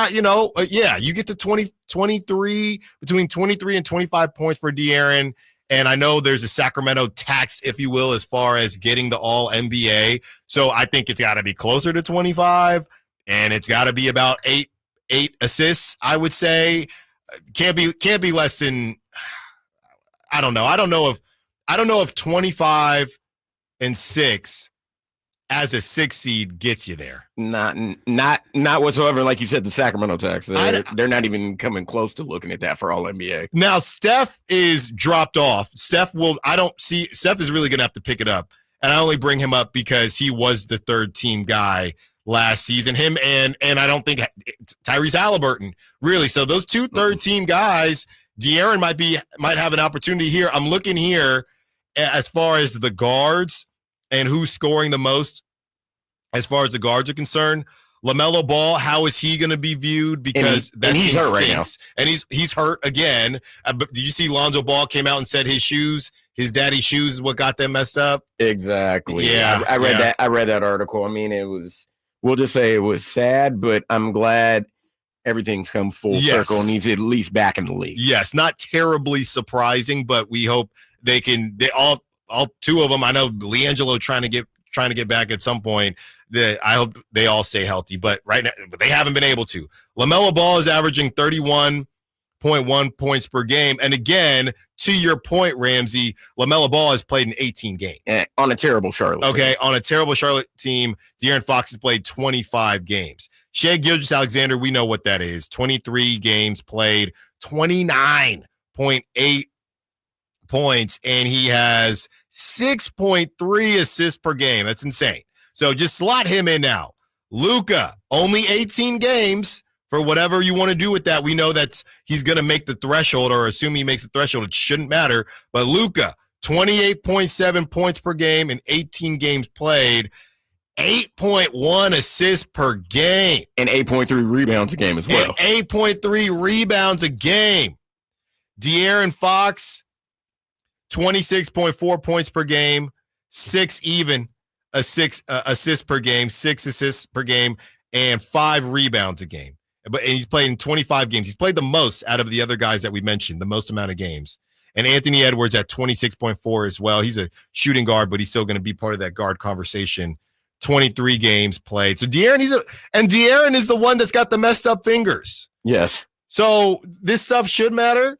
you get to 23, between 23 and 25 points for De'Aaron. And I know there's a Sacramento tax, if you will, as far as getting the All-NBA. So I think it's got to be closer to 25, and it's got to be about eight assists, I would say. Can't be less than, I don't know. I don't know if 25 and 6 as a 6 seed gets you there. Not whatsoever. Like you said, the Sacramento tax. They're not even coming close to looking at that for All NBA. Now Steph is dropped off. Steph is really going to have to pick it up. And I only bring him up because he was the third team guy last season. Him and I don't think Tyrese Halliburton really. So those two third team guys, De'Aaron might have an opportunity here. I'm looking here as far as the guards and who's scoring the most as far as the guards are concerned. LaMelo Ball, how is he going to be viewed? Because that he's team hurt stinks. Right now. And he's hurt again. But did you see Lonzo Ball came out and said his daddy's shoes is what got them messed up? Exactly. Yeah. I read that. I read that article. I mean, we'll just say it was sad, but I'm glad everything's come full circle and he's at least back in the league. Yes. Not terribly surprising, but we hope they all two of them. I know LiAngelo trying to get back at some point. I hope they all stay healthy, but right now they haven't been able to. LaMelo Ball is averaging 31.1 points per game, and again, to your point, Ramsey, LaMelo Ball has played in 18 games on a terrible Charlotte. Okay, on a terrible Charlotte team. De'Aaron Fox has played 25 games. Shai Gilgeous-Alexander, we know what that is. 23 games played, 29.8 points, and he has 6.3 assists per game. That's insane. So just slot him in now. Luka, only 18 games. For whatever you want to do with that, we know that he's going to make the threshold, or assume he makes the threshold. It shouldn't matter. But Luka, 28.7 points per game in 18 games played, 8.1 assists per game. And 8.3 rebounds a game as well. And 8.3 rebounds a game. De'Aaron Fox, 26.4 points per game, 6 assists per game, 6 assists per game, and 5 rebounds a game. But he's played in 25 games. He's played the most out of the other guys that we mentioned, the most amount of games. And Anthony Edwards at 26.4 as well. He's a shooting guard, but he's still going to be part of that guard conversation. 23 games played. So De'Aaron is the one that's got the messed up fingers. Yes. So this stuff should matter.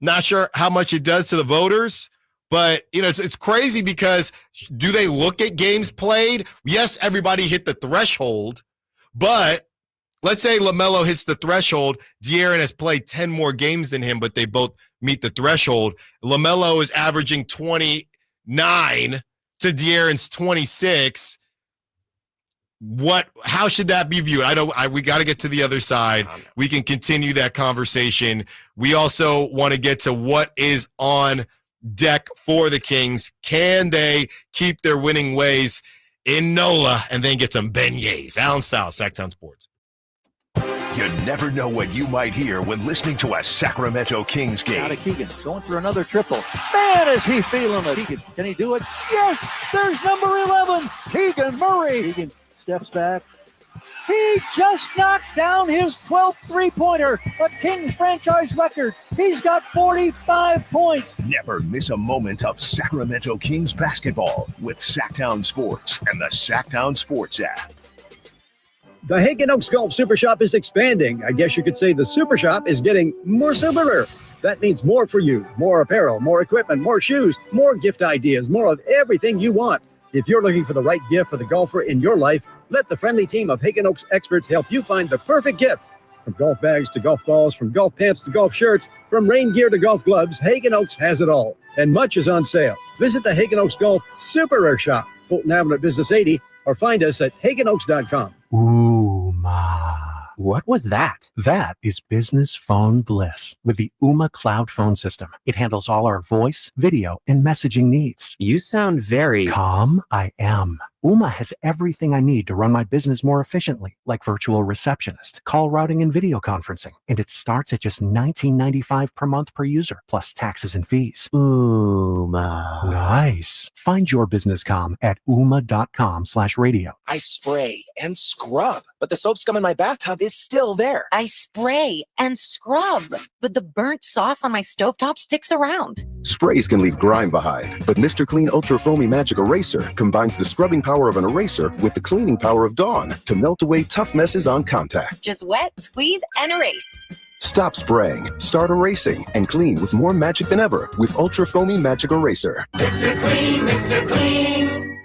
Not sure how much it does to the voters, but it's crazy because do they look at games played? Yes, everybody hit the threshold, but let's say LaMelo hits the threshold. De'Aaron has played 10 more games than him, but they both meet the threshold. LaMelo is averaging 29 to De'Aaron's 26. How should that be viewed? We got to get to the other side. We can continue that conversation. We also want to get to what is on deck for the Kings. Can they keep their winning ways in NOLA and then get some beignets? Allen Stiles, Sacktown Sports. You never know what you might hear when listening to a Sacramento Kings game. Now to Keegan, going for another triple. Man, is he feeling it. Keegan, can he do it? Yes, there's number 11, Keegan Murray. Keegan steps back, He just knocked down his 12th three-pointer, a Kings franchise record. He's got 45 points. Never miss a moment of Sacramento Kings basketball with Sacktown Sports and the Sacktown Sports app. The Hagen Oaks Golf Super Shop is expanding. I guess you could say the Super Shop is getting more superer. That means more for you, more apparel, more equipment, more shoes, more gift ideas, more of everything you want. If you're looking for the right gift for the golfer in your life, let the friendly team of Hagen Oaks experts help you find the perfect gift. From golf bags to golf balls, from golf pants to golf shirts, from rain gear to golf gloves, Hagen Oaks has it all. And much is on sale. Visit the Hagen Oaks Golf Superer Shop, Fulton Avenue at Business 80, or find us at hagenoaks.com. Ooh, ma. What was that? That is business phone bliss with the Ooma cloud phone system. It handles all our voice, video, and messaging needs. You sound very calm. I am. Ooma has everything I need to run my business more efficiently, like virtual receptionist, call routing, and video conferencing. And it starts at just $19.95 per month per user, plus taxes and fees. Ooma. Nice. Find your business calm at ooma.com/radio. I spray and scrub, but the soap scum in my bathtub is still there. I spray and scrub, but the burnt sauce on my stovetop sticks around. Sprays can leave grime behind, but Mr. Clean Ultra Foamy Magic Eraser combines the scrubbing power of an eraser with the cleaning power of Dawn to melt away tough messes on contact. Just wet, squeeze, and erase. Stop spraying, start erasing, and clean with more magic than ever with Ultra Foamy Magic Eraser. Mr. Clean, Mr. Clean.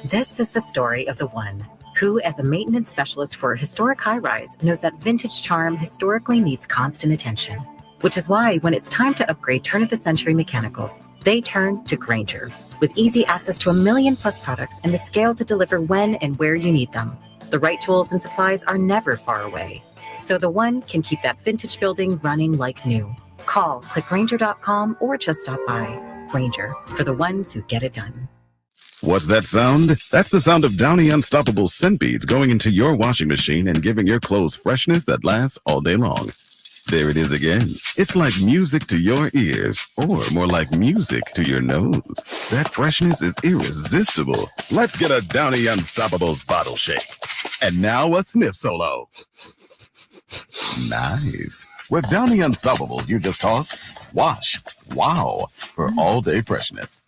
This is the story of the one who, as a maintenance specialist for a historic high-rise, knows that vintage charm historically needs constant attention. Which is why when it's time to upgrade turn-of-the-century mechanicals, they turn to Grainger. With easy access to 1 million+ products and the scale to deliver when and where you need them. The right tools and supplies are never far away. So the one can keep that vintage building running like new. Call, click Grainger.com, or just stop by. Grainger, for the ones who get it done. What's that sound? That's the sound of Downy Unstoppable scent beads going into your washing machine and giving your clothes freshness that lasts all day long. There it is again. It's like music to your ears, or more like music to your nose. That freshness is irresistible. Let's get a Downy Unstoppables bottle shake. And now a sniff solo. Nice. With Downy Unstoppables, you just toss, wash, wow, for all-day freshness.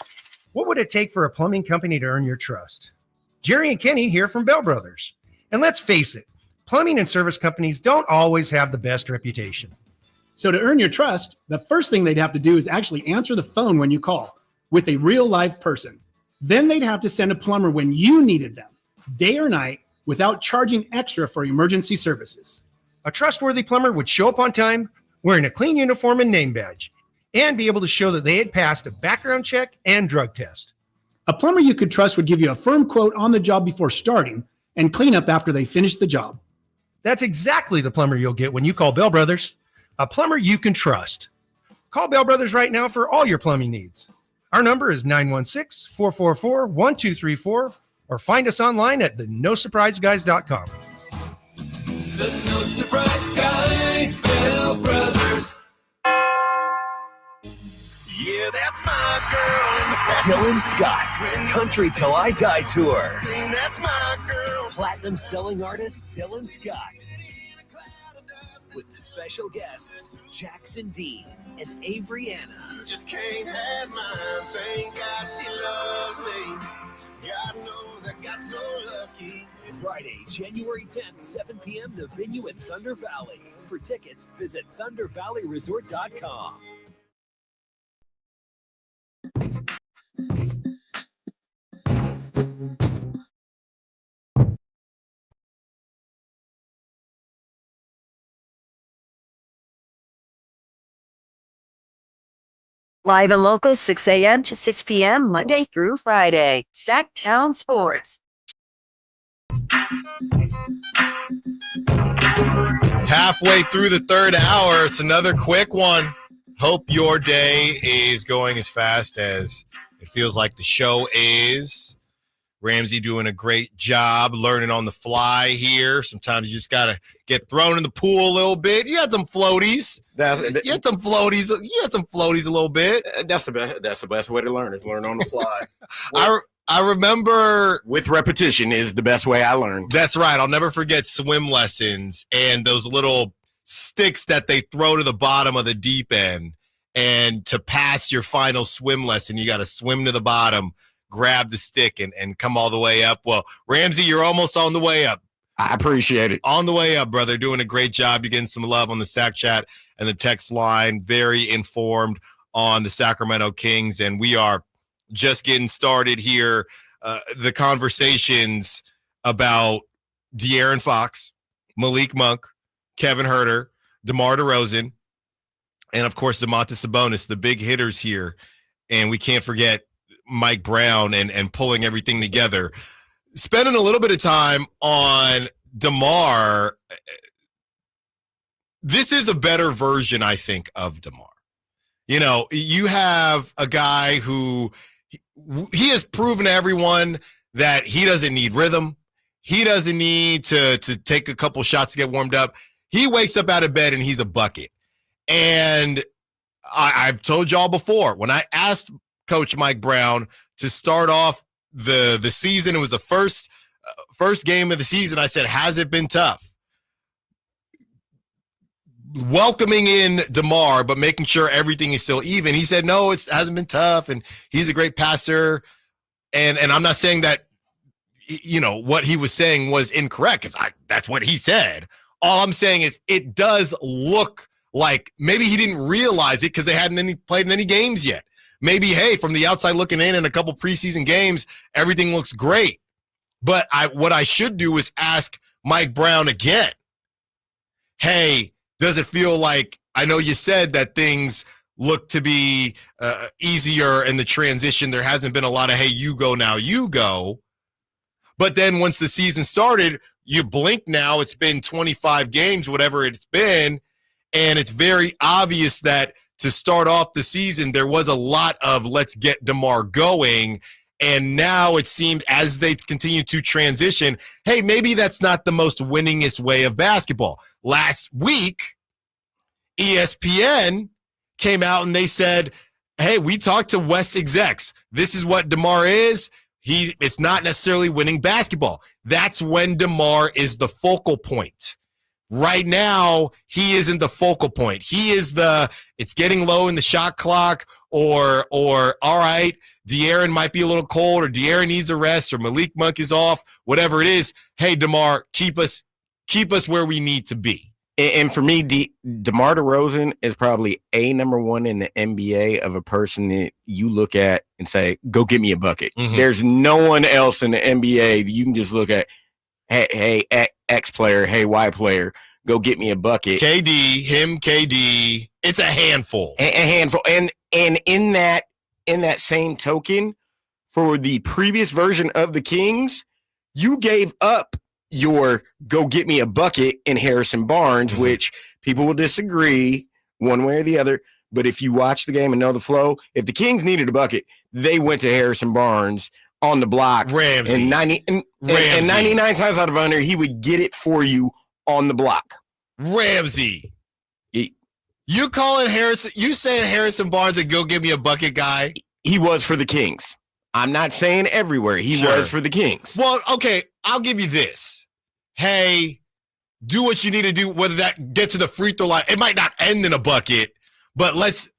What would it take for a plumbing company to earn your trust? Jerry and Kenny here from Bell Brothers. And let's face it, plumbing and service companies don't always have the best reputation. So to earn your trust, the first thing they'd have to do is actually answer the phone when you call with a real live person. Then they'd have to send a plumber when you needed them, day or night, without charging extra for emergency services. A trustworthy plumber would show up on time, wearing a clean uniform and name badge, and be able to show that they had passed a background check and drug test. A plumber you could trust would give you a firm quote on the job before starting and clean up after they finish the job. That's exactly the plumber you'll get when you call Bell Brothers, a plumber you can trust. Call Bell Brothers right now for all your plumbing needs. Our number is 916-444-1234, or find us online at thenosurpriseguys.com. The No Surprise Guys, Bell Brothers. Yeah, that's my girl in the Dylan Scott, Country Till I Die Tour. That's my girl. Platinum selling artist Dylan Scott. With special guests Jackson Dean and Avery Anna. Just can't have mine. Thank God she loves me. God knows I got so lucky. Friday, January 10th, 7 p.m. The venue in Thunder Valley. For tickets, visit thundervalleyresort.com. Live and local, 6 a.m. to 6 p.m. Monday through Friday. Sacktown Sports. Halfway through the third hour, it's another quick one. Hope your day is going as fast as it feels like the show is. Ramsey doing a great job learning on the fly here. Sometimes you just got to get thrown in the pool a little bit. You had some floaties. You had some floaties a little bit. That's the best way to learn is learn on the fly. I remember with repetition is the best way I learned. That's right. I'll never forget swim lessons and those little sticks that they throw to the bottom of the deep end. And to pass your final swim lesson, you got to swim to the bottom, grab the stick, and come all the way up. Well, Ramsey, you're almost on the way up. I appreciate it. On the way up, brother. Doing a great job. You're getting some love on the Sac Chat and the text line. Very informed on the Sacramento Kings. And we are just getting started here. The conversations about De'Aaron Fox, Malik Monk, Kevin Huerter, DeMar DeRozan, and, of course, Domantas Sabonis, the big hitters here. And we can't forget Mike Brown and pulling everything together. Spending a little bit of time on DeMar, this is a better version, I think, of DeMar. You know, you have a guy who he has proven to everyone that he doesn't need rhythm. He doesn't need to take a couple shots to get warmed up. He wakes up out of bed and he's a bucket. And I've told y'all before, when I asked Coach Mike Brown to start off the season, it was the first game of the season, I said, has it been tough? Welcoming in DeMar, but making sure everything is still even. He said, no, it hasn't been tough, and he's a great passer. And I'm not saying that, you know, what he was saying was incorrect, because that's what he said. All I'm saying is it does look like maybe he didn't realize it because they hadn't played in any games yet. Maybe, hey, from the outside looking in a couple preseason games, everything looks great. But what I should do is ask Mike Brown again, hey, does it feel like, I know you said that things look to be easier in the transition. There hasn't been a lot of, hey, you go now, you go. But then once the season started, you blink now, it's been 25 games, whatever it's been, and it's very obvious that to start off the season, there was a lot of let's get DeMar going. And now it seemed as they continue to transition, hey, maybe that's not the most winningest way of basketball. Last week, ESPN came out and they said, hey, we talked to West execs. This is what DeMar is. It's not necessarily winning basketball. That's when DeMar is the focal point. Right now, he isn't the focal point. He is it's getting low in the shot clock, or all right, De'Aaron might be a little cold, or De'Aaron needs a rest, or Malik Monk is off, whatever it is. Hey, DeMar, keep us where we need to be. And for me, DeMar DeRozan is probably number one in the NBA of a person that you look at and say, go get me a bucket. Mm-hmm. There's no one else in the NBA that you can just look at, hey, X player, hey, Y player, go get me a bucket. KD, it's a handful. A handful. And in that same token, for the previous version of the Kings, you gave up your go get me a bucket in Harrison Barnes, mm-hmm. which people will disagree one way or the other. But if you watch the game and know the flow, if the Kings needed a bucket, they went to Harrison Barnes on the block. Ramsey. And 99 times out of 100, he would get it for you on the block. Ramsey. You calling Harrison, you saying Harrison Barnes a go get me a bucket guy? He was for the Kings. I'm not saying everywhere. He was for the Kings. Well, okay, I'll give you this. Hey, do what you need to do, whether that gets to the free throw line. It might not end in a bucket, but let's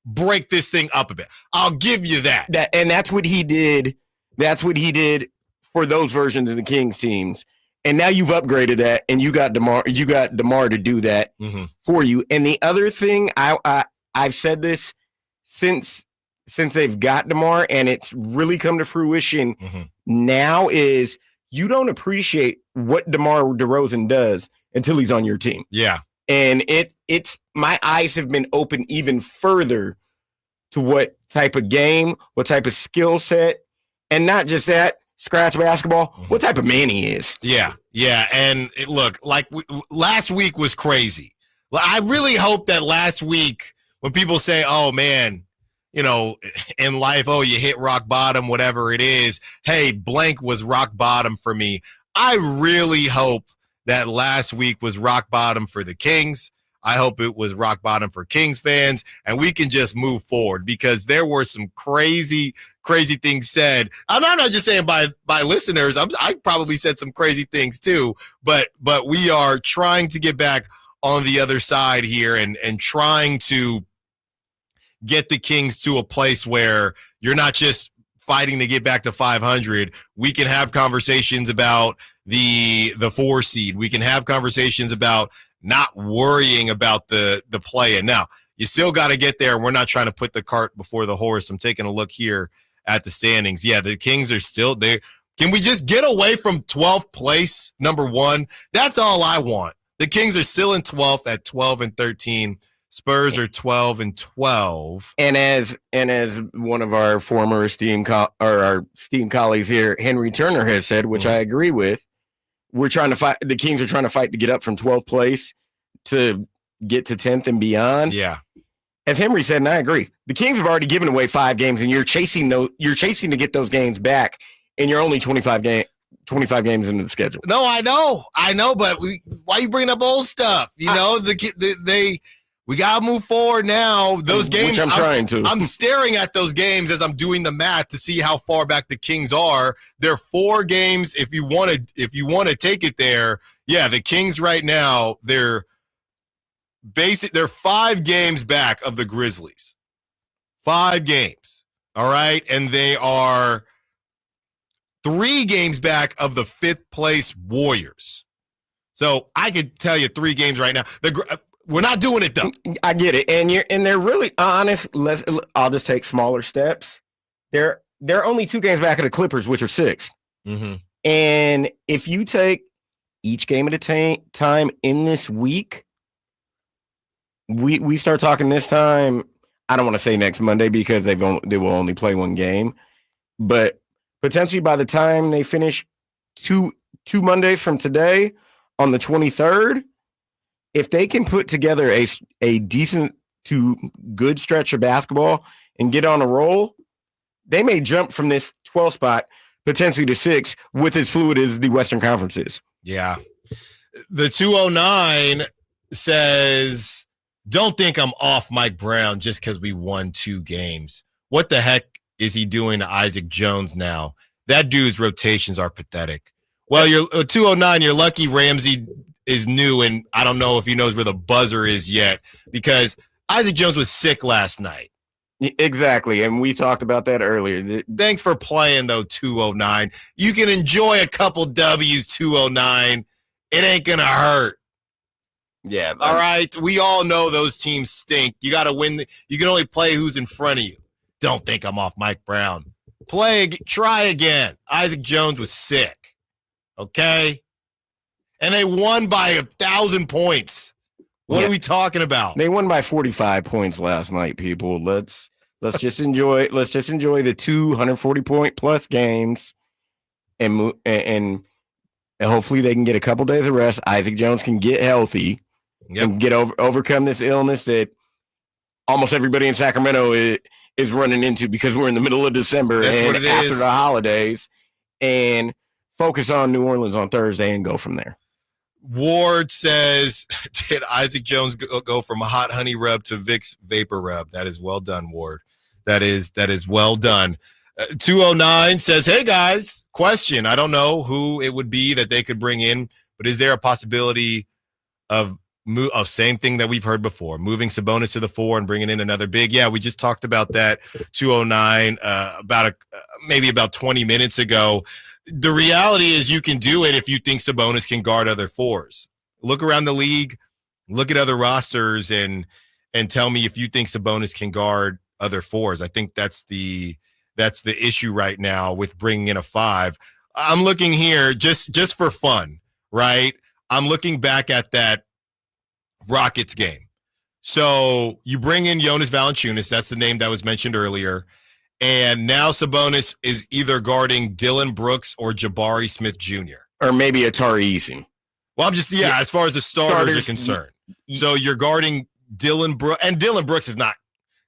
break this thing up a bit. I'll give you that. And that's what he did. That's what he did for those versions of the Kings teams. And now you've upgraded that, and you got DeMar to do that mm-hmm. for you. And the other thing, I've said this since they've got DeMar, and it's really come to fruition mm-hmm. now, is you don't appreciate what DeMar DeRozan does until he's on your team. Yeah. And it's my eyes have been open even further to what type of game, what type of skill set, and not just that, scratch basketball, mm-hmm. what type of man he is. Yeah. And look, like last week was crazy. I really hope that last week when people say, oh, man, you know, in life, oh, you hit rock bottom, whatever it is. Hey, blank was rock bottom for me. I really hope that last week was rock bottom for the Kings. I hope it was rock bottom for Kings fans, and we can just move forward because there were some crazy things said. I'm not just saying by listeners. I probably said some crazy things too, but we are trying to get back on the other side here and trying to get the Kings to a place where you're not just fighting to get back to 500. We can have conversations about the 4 seed. We can have conversations about not worrying about the play-in. Now, you still got to get there. We're not trying to put the cart before the horse. I'm taking a look here at the standings. Yeah, the Kings are still there. Can we just get away from 12th place, number 1? That's all I want. The Kings are still in 12th at 12-13. Spurs are 12-12. And as one of our former esteemed colleagues here, Henry Turner, has said, which I agree with, we're trying to fight. The Kings are trying to fight to get up from 12th place to get to 10th and beyond. Yeah. As Henry said, and I agree, the Kings have already given away 5 games, and you're chasing to get those games back, and you're only 25 games into the schedule. No, I know, but why you bringing up old stuff? You know, we gotta move forward now. Those games, which I'm trying to. I'm staring at those games as I'm doing the math to see how far back the Kings are. They're 4 games. If you want to take it there, yeah, the Kings right now they're 5 games back of the Grizzlies. 5 games, all right, and they are 3 games back of the 5th place Warriors. So I could tell you 3 games right now. We're not doing it though. I get it, and they're really honest. I'll just take smaller steps. They're only 2 games back of the Clippers, which are 6th. Mm-hmm. And if you take each game at a time in this week, we start talking this time. I don't want to say next Monday because they will only play 1 game, but potentially by the time they finish two Mondays from today on the 23rd. If they can put together a decent to good stretch of basketball and get on a roll, they may jump from this 12th spot potentially to 6 with as fluid as the Western Conference is. Yeah. The 209 says, don't think I'm off Mike Brown just because we won 2 games. What the heck is he doing to Isaac Jones now? That dude's rotations are pathetic. Well, you're 209, you're lucky Ramsey is new, and I don't know if he knows where the buzzer is yet because Isaac Jones was sick last night. Exactly, and we talked about that earlier. Thanks for playing, though, 209. You can enjoy a couple W's, 209. It ain't going to hurt. Yeah. All right? We all know those teams stink. You got to win. You can only play who's in front of you. Don't think I'm off Mike Brown. Try again. Isaac Jones was sick. Okay? And they won by 1,000 points. What are we talking about? They won by 45 points last night, people. Let's just enjoy the 240 point plus games and hopefully they can get a couple days of rest. Isaac Jones can get healthy and get overcome this illness that almost everybody in Sacramento is running into because we're in the middle of December and after the holidays, and focus on New Orleans on Thursday and go from there. Ward says, did Isaac Jones go from a hot honey rub to Vicks vapor rub? That is well done, Ward. That is well done. 209 says, hey, guys, question. I don't know who it would be that they could bring in, but is there a possibility of same thing that we've heard before, moving Sabonis to the 4 and bringing in another big? Yeah, we just talked about that, 209, maybe about 20 minutes ago. The reality is you can do it if you think Sabonis can guard other 4s. Look around the league, look at other rosters, and tell me if you think Sabonis can guard other 4s. I think that's the issue right now with bringing in a 5. I'm looking here just for fun, right? I'm looking back at that Rockets game. So you bring in Jonas Valanciunas, that's the name that was mentioned earlier. And now Sabonis is either guarding Dylan Brooks or Jabari Smith Jr. Or maybe Atari Eason. Well, I'm just, as far as the starters are concerned. So you're guarding Dylan Brooks, and Dylan Brooks is not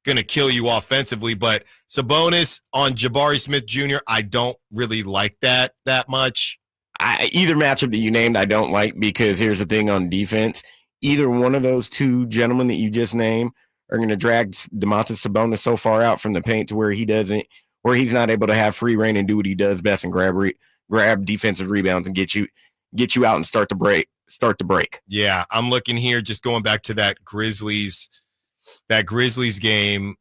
going to kill you offensively, but Sabonis on Jabari Smith Jr., I don't really like that much. Either matchup that you named, I don't like, because here's the thing on defense. either one of those two gentlemen that you just named are going to drag Domantas Sabonis so far out from the paint to where he's not able to have free reign and do what he does best and grab defensive rebounds and get you out and start the break. Yeah, I'm looking here, just going back to that Grizzlies game.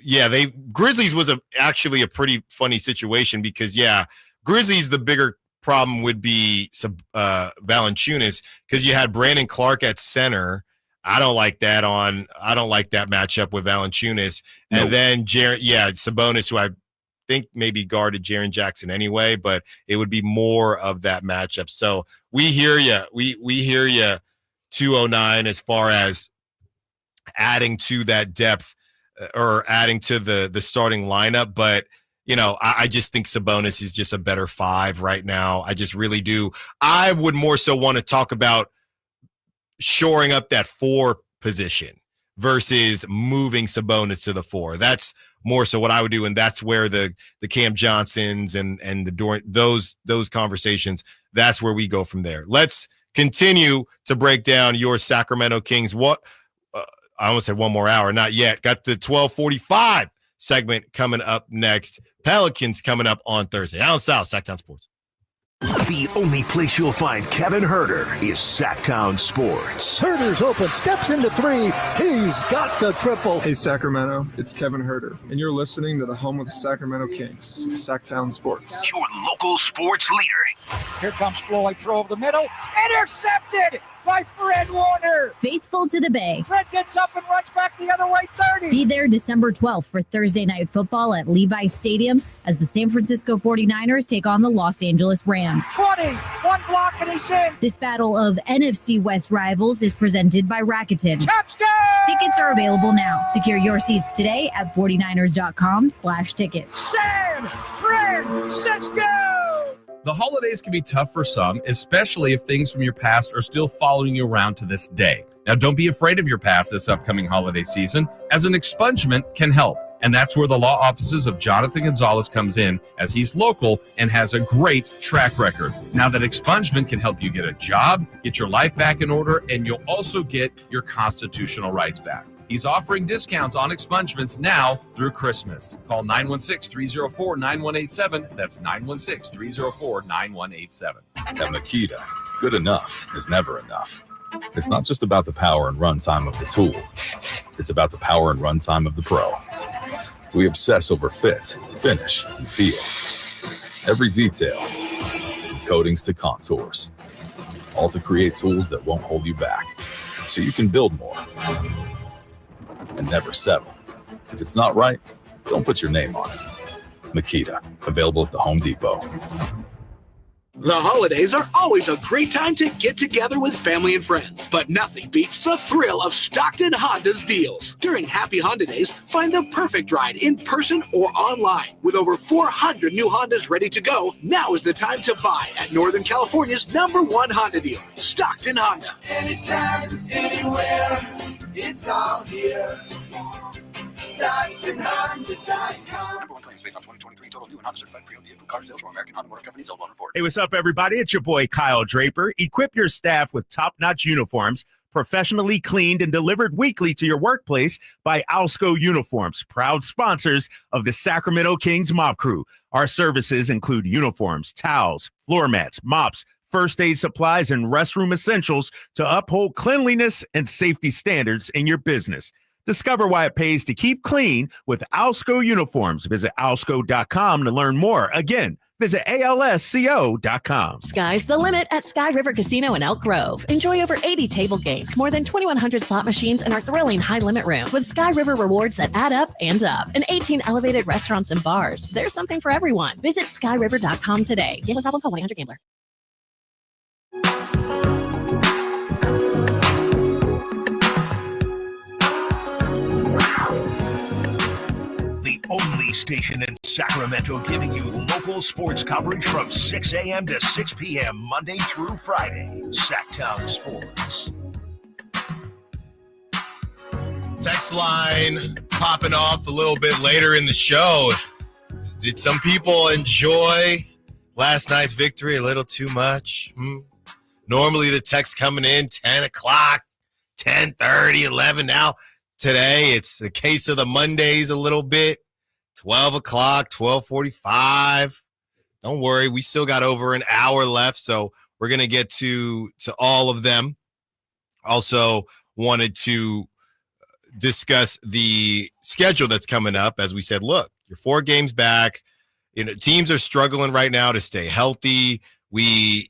Yeah, Grizzlies was actually a pretty funny situation because, yeah, Grizzlies, the bigger problem would be Valanciunas because you had Brandon Clark at center. I don't like that matchup with Valanciunas. Nope. And then Sabonis, who I think maybe guarded Jaren Jackson anyway, but it would be more of that matchup. So we hear you. We hear you, 209, as far as adding to that depth or adding to the starting lineup. But, I just think Sabonis is just a better 5 right now. I just really do. I would more so want to talk about shoring up that 4 position versus moving Sabonis to the 4. That's more so what I would do, and that's where the Cam Johnsons and those conversations, that's where we go from there. Let's continue to break down your Sacramento Kings. I almost had 1 more hour, not yet. Got the 12:45 segment coming up next. Pelicans coming up on Thursday. Allen Stiles, Sacktown Sports. The only place you'll find Kevin Huerter is Sacktown Sports. Huerter's open, steps into 3. He's got the triple. Hey, Sacramento, it's Kevin Huerter, and you're listening to the home of the Sacramento Kings, Sacktown Sports. Your local sports leader. Here comes Floyd, throw over the middle. Intercepted by Fred Warner. Faithful to the Bay. Fred gets up and runs back the other way, 30. Be there December 12th for Thursday Night Football at Levi Stadium as the San Francisco 49ers take on the Los Angeles Rams. 20, 1 block and he's in. This battle of NFC West rivals is presented by Rakuten. Touchdown! Tickets are available now. Secure your seats today at 49ers.com/tickets. San Francisco! The holidays can be tough for some, especially if things from your past are still following you around to this day. Now, don't be afraid of your past this upcoming holiday season, as an expungement can help. And that's where the law offices of Jonathan Gonzalez comes in, as he's local and has a great track record. Now, that expungement can help you get a job, get your life back in order, and you'll also get your constitutional rights back. He's offering discounts on expungements now through Christmas. Call 916-304-9187. That's 916-304-9187. At Makita, good enough is never enough. It's not just about the power and runtime of the tool. It's about the power and runtime of the pro. We obsess over fit, finish, and feel. Every detail, from coatings to contours, all to create tools that won't hold you back, so you can build more and never settle. If it's not right, don't put your name on it. Makita, available at the Home Depot. The holidays are always a great time to get together with family and friends, but nothing beats the thrill of Stockton Honda's deals. During Happy Honda Days, find the perfect ride in person or online. With over 400 new Hondas ready to go, now is the time to buy at Northern California's #1 Honda dealer, Stockton Honda. Anytime, anywhere, it's all here. StocktonHonda.com. Number 1 claims based on 2023 total new and Honda certified pre-owned vehicle car sales from American Honda Motor Company. Sold on report. Hey, what's up, everybody? It's your boy, Kyle Draper. Equip your staff with top-notch uniforms, professionally cleaned and delivered weekly to your workplace by Alsco Uniforms, proud sponsors of the Sacramento Kings Mop Crew. Our services include uniforms, towels, floor mats, mops, first aid supplies, and restroom essentials to uphold cleanliness and safety standards in your business. Discover why it pays to keep clean with Alsco Uniforms. Visit alsco.com to learn more. Again, visit alsco.com. Sky's the limit at Sky River Casino in Elk Grove. Enjoy over 80 table games, more than 2,100 slot machines, and our thrilling high-limit room with Sky River rewards that add up and up, and 18 elevated restaurants and bars. There's something for everyone. Visit skyriver.com today. Gambling problem? Call 1-800-GAMBLER. The only station in Sacramento giving you local sports coverage from 6 a.m. to 6 p.m. Monday through Friday. Sacktown Sports. Text line popping off a little bit later in the show. Did some people enjoy last night's victory a little too much? Normally the text coming in 10 o'clock. 10:30, 11 now. Today, it's a case of the Mondays a little bit. 12 o'clock, 12:45. Don't worry, we still got over an hour left, so we're going to get to all of them. Also wanted to discuss the schedule that's coming up. As we said, look, you're 4 games back. Teams are struggling right now to stay healthy. We've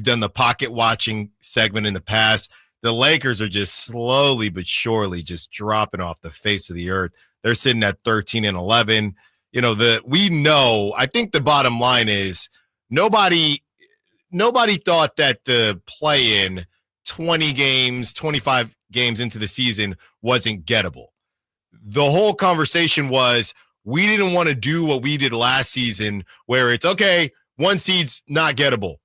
done the pocket watching segment in the past. The Lakers are just slowly but surely just dropping off the face of the earth. They're sitting at 13-11. I think the bottom line is nobody thought that the play-in 20 games, 25 games into the season wasn't gettable. The whole conversation was we didn't want to do what we did last season where it's, okay, 1 seed's not gettable.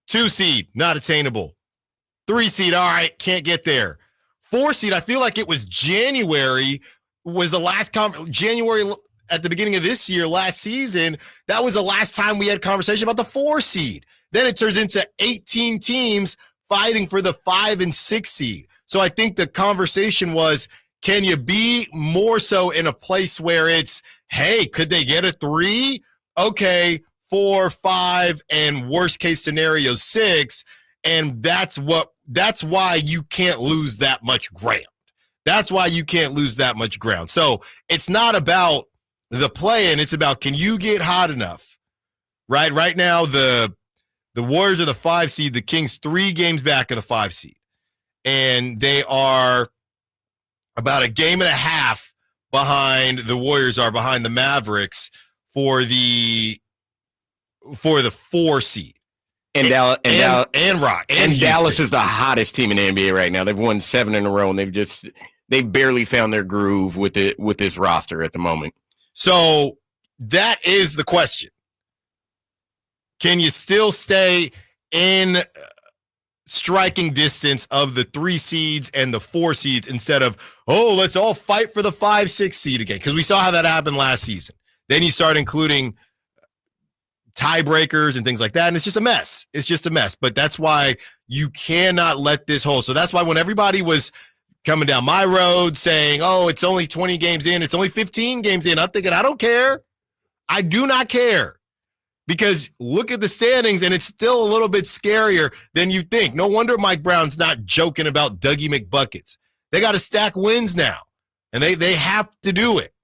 2 seed, not attainable. 3 seed, all right, can't get there. 4 seed, I feel like it was January was the last January at the beginning of this year, last season. That was the last time we had conversation about the 4 seed. Then it turns into 18 teams fighting for the 5 and 6 seed. So I think the conversation was, can you be more so in a place where it's, hey, could they get a 3? Okay, 4, 5, and worst case scenario 6. And that's why you can't lose that much ground. That's why you can't lose that much ground. So it's not about the play-in. It's about, can you get hot enough? Right? Right now, the Warriors are the 5 seed. The Kings 3 games back of the 5 seed. And they are about a game and a half behind the Warriors are behind the Mavericks for the 4 seed. And Dallas is the hottest team in the NBA right now. They've won 7 in a row, and they've barely found their groove with this roster at the moment. So that is the question. Can you still stay in striking distance of the 3 seeds and the 4 seeds instead of, let's all fight for the 5, 6 seed again? Because we saw how that happened last season. Then you start including tiebreakers and things like that, and it's just a mess. It's just a mess. But that's why you cannot let this hold. So that's why when everybody was coming down my road saying, it's only 20 games in, it's only 15 games in, I'm thinking, I don't care. I do not care. Because look at the standings, and it's still a little bit scarier than you think. No wonder Mike Brown's not joking about Dougie McBuckets. They got to stack wins now, and they have to do it.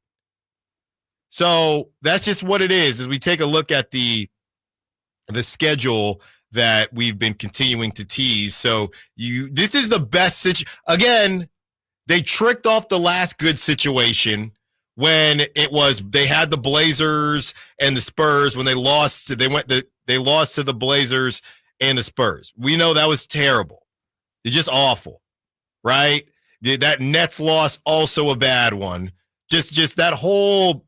So that's just what it is. As we take a look at the schedule that we've been continuing to tease. So this is the best situation. Again, they tricked off the last good situation when they had the Blazers and the Spurs when they lost to the Blazers and the Spurs. We know that was terrible. It's just awful, right? That Nets loss, also a bad one. Just that whole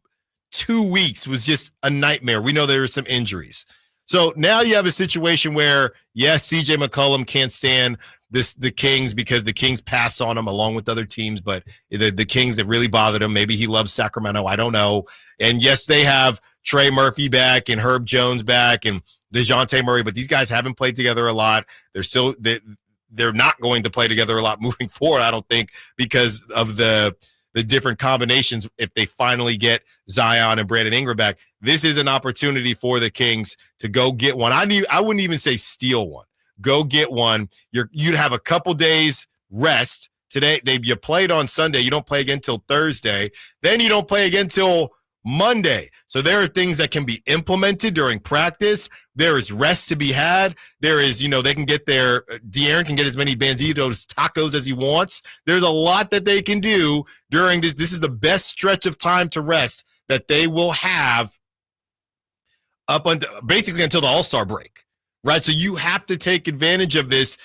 2 weeks was just a nightmare. We know there were some injuries. So now you have a situation where, yes, CJ McCollum can't stand the Kings because the Kings pass on him along with other teams, but the Kings have really bothered him. Maybe he loves Sacramento. I don't know. And yes, they have Trey Murphy back and Herb Jones back and DeJounte Murray, but these guys haven't played together a lot. They're not going to play together a lot moving forward, I don't think, because of the different combinations if they finally get Zion and Brandon Ingram back. This is an opportunity for the Kings to go get one. I wouldn't even say steal one. Go get one. You'd have a couple days rest. Today, you played on Sunday. You don't play again until Thursday. Then you don't play again until Monday. So there are things that can be implemented during practice. There is rest to be had. There is, they can get De'Aaron can get as many Banditos tacos as he wants. There's a lot that they can do during this. This is the best stretch of time to rest that they will have up until basically until the All-Star break, right? So you have to take advantage of this.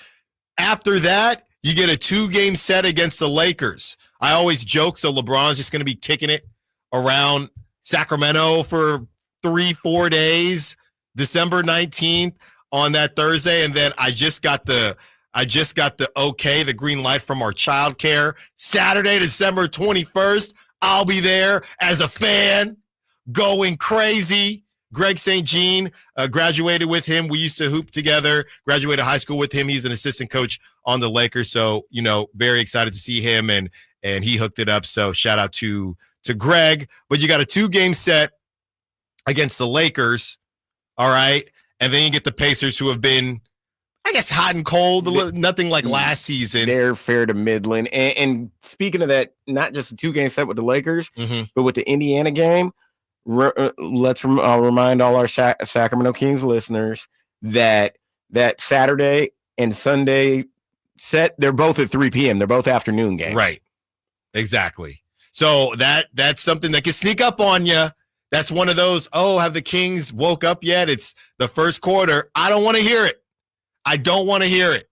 After that, you get a 2-game set against the Lakers. I always joke, so LeBron's just going to be kicking it around Sacramento for 3-4 days, December 19th on that Thursday. And then I just got the okay, the green light from our childcare. Saturday, December 21st, I'll be there as a fan, going crazy, Greg St. Jean, graduated with him. We used to hoop together, graduated high school with him. He's an assistant coach on the Lakers. So, very excited to see him, and he hooked it up. So shout out to Greg. But you got a 2-game set against the Lakers. All right. And then you get the Pacers, who have been, I guess, hot and cold, nothing like last season. They're fair to Midland. And speaking of that, not just a 2-game set with the Lakers, but with the Indiana game, I'll remind all our Sacramento Kings listeners that Saturday and Sunday set, they're both at 3 p.m. They're both afternoon games. Right. Exactly. So that's something that can sneak up on you. That's one of those, have the Kings woke up yet? It's the first quarter. I don't want to hear it. I don't want to hear it.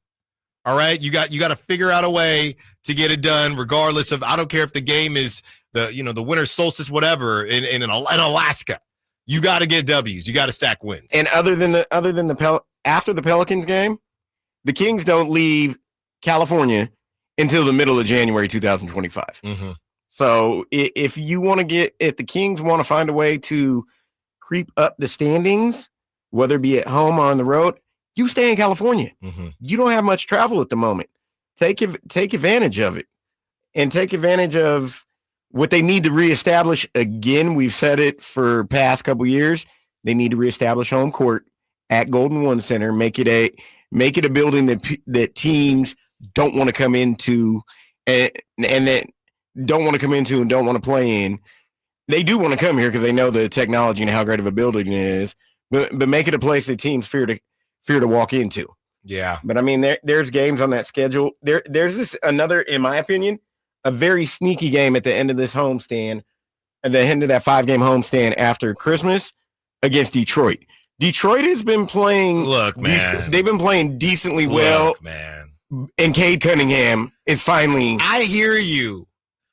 All right? You got to figure out a way to get it done, regardless of, I don't care if the game is the winter solstice, whatever, in Alaska. You got to get W's. You got to stack wins. And after the Pelicans game, the Kings don't leave California until the middle of January 2025. So if the Kings want to find a way to creep up the standings, whether it be at home or on the road, you stay in California. You don't have much travel at the moment. Take advantage of it, and take advantage of what they need to reestablish. Again, we've said it for past couple years. They need to reestablish home court at Golden One Center. Make it a building that teams don't want to come into, and that don't want to come into and don't want to play in. They do want to come here because they know the technology and how great of a building it is. But make it a place that teams fear to walk into. Yeah. But I mean, there's games on that schedule. There's this another, in my opinion, a very sneaky game at the end of this homestand, at the end of that 5-game homestand after Christmas against Detroit. Detroit has been playing. Look, man. They've been playing decently well. Man. And Cade Cunningham is finally. I hear you.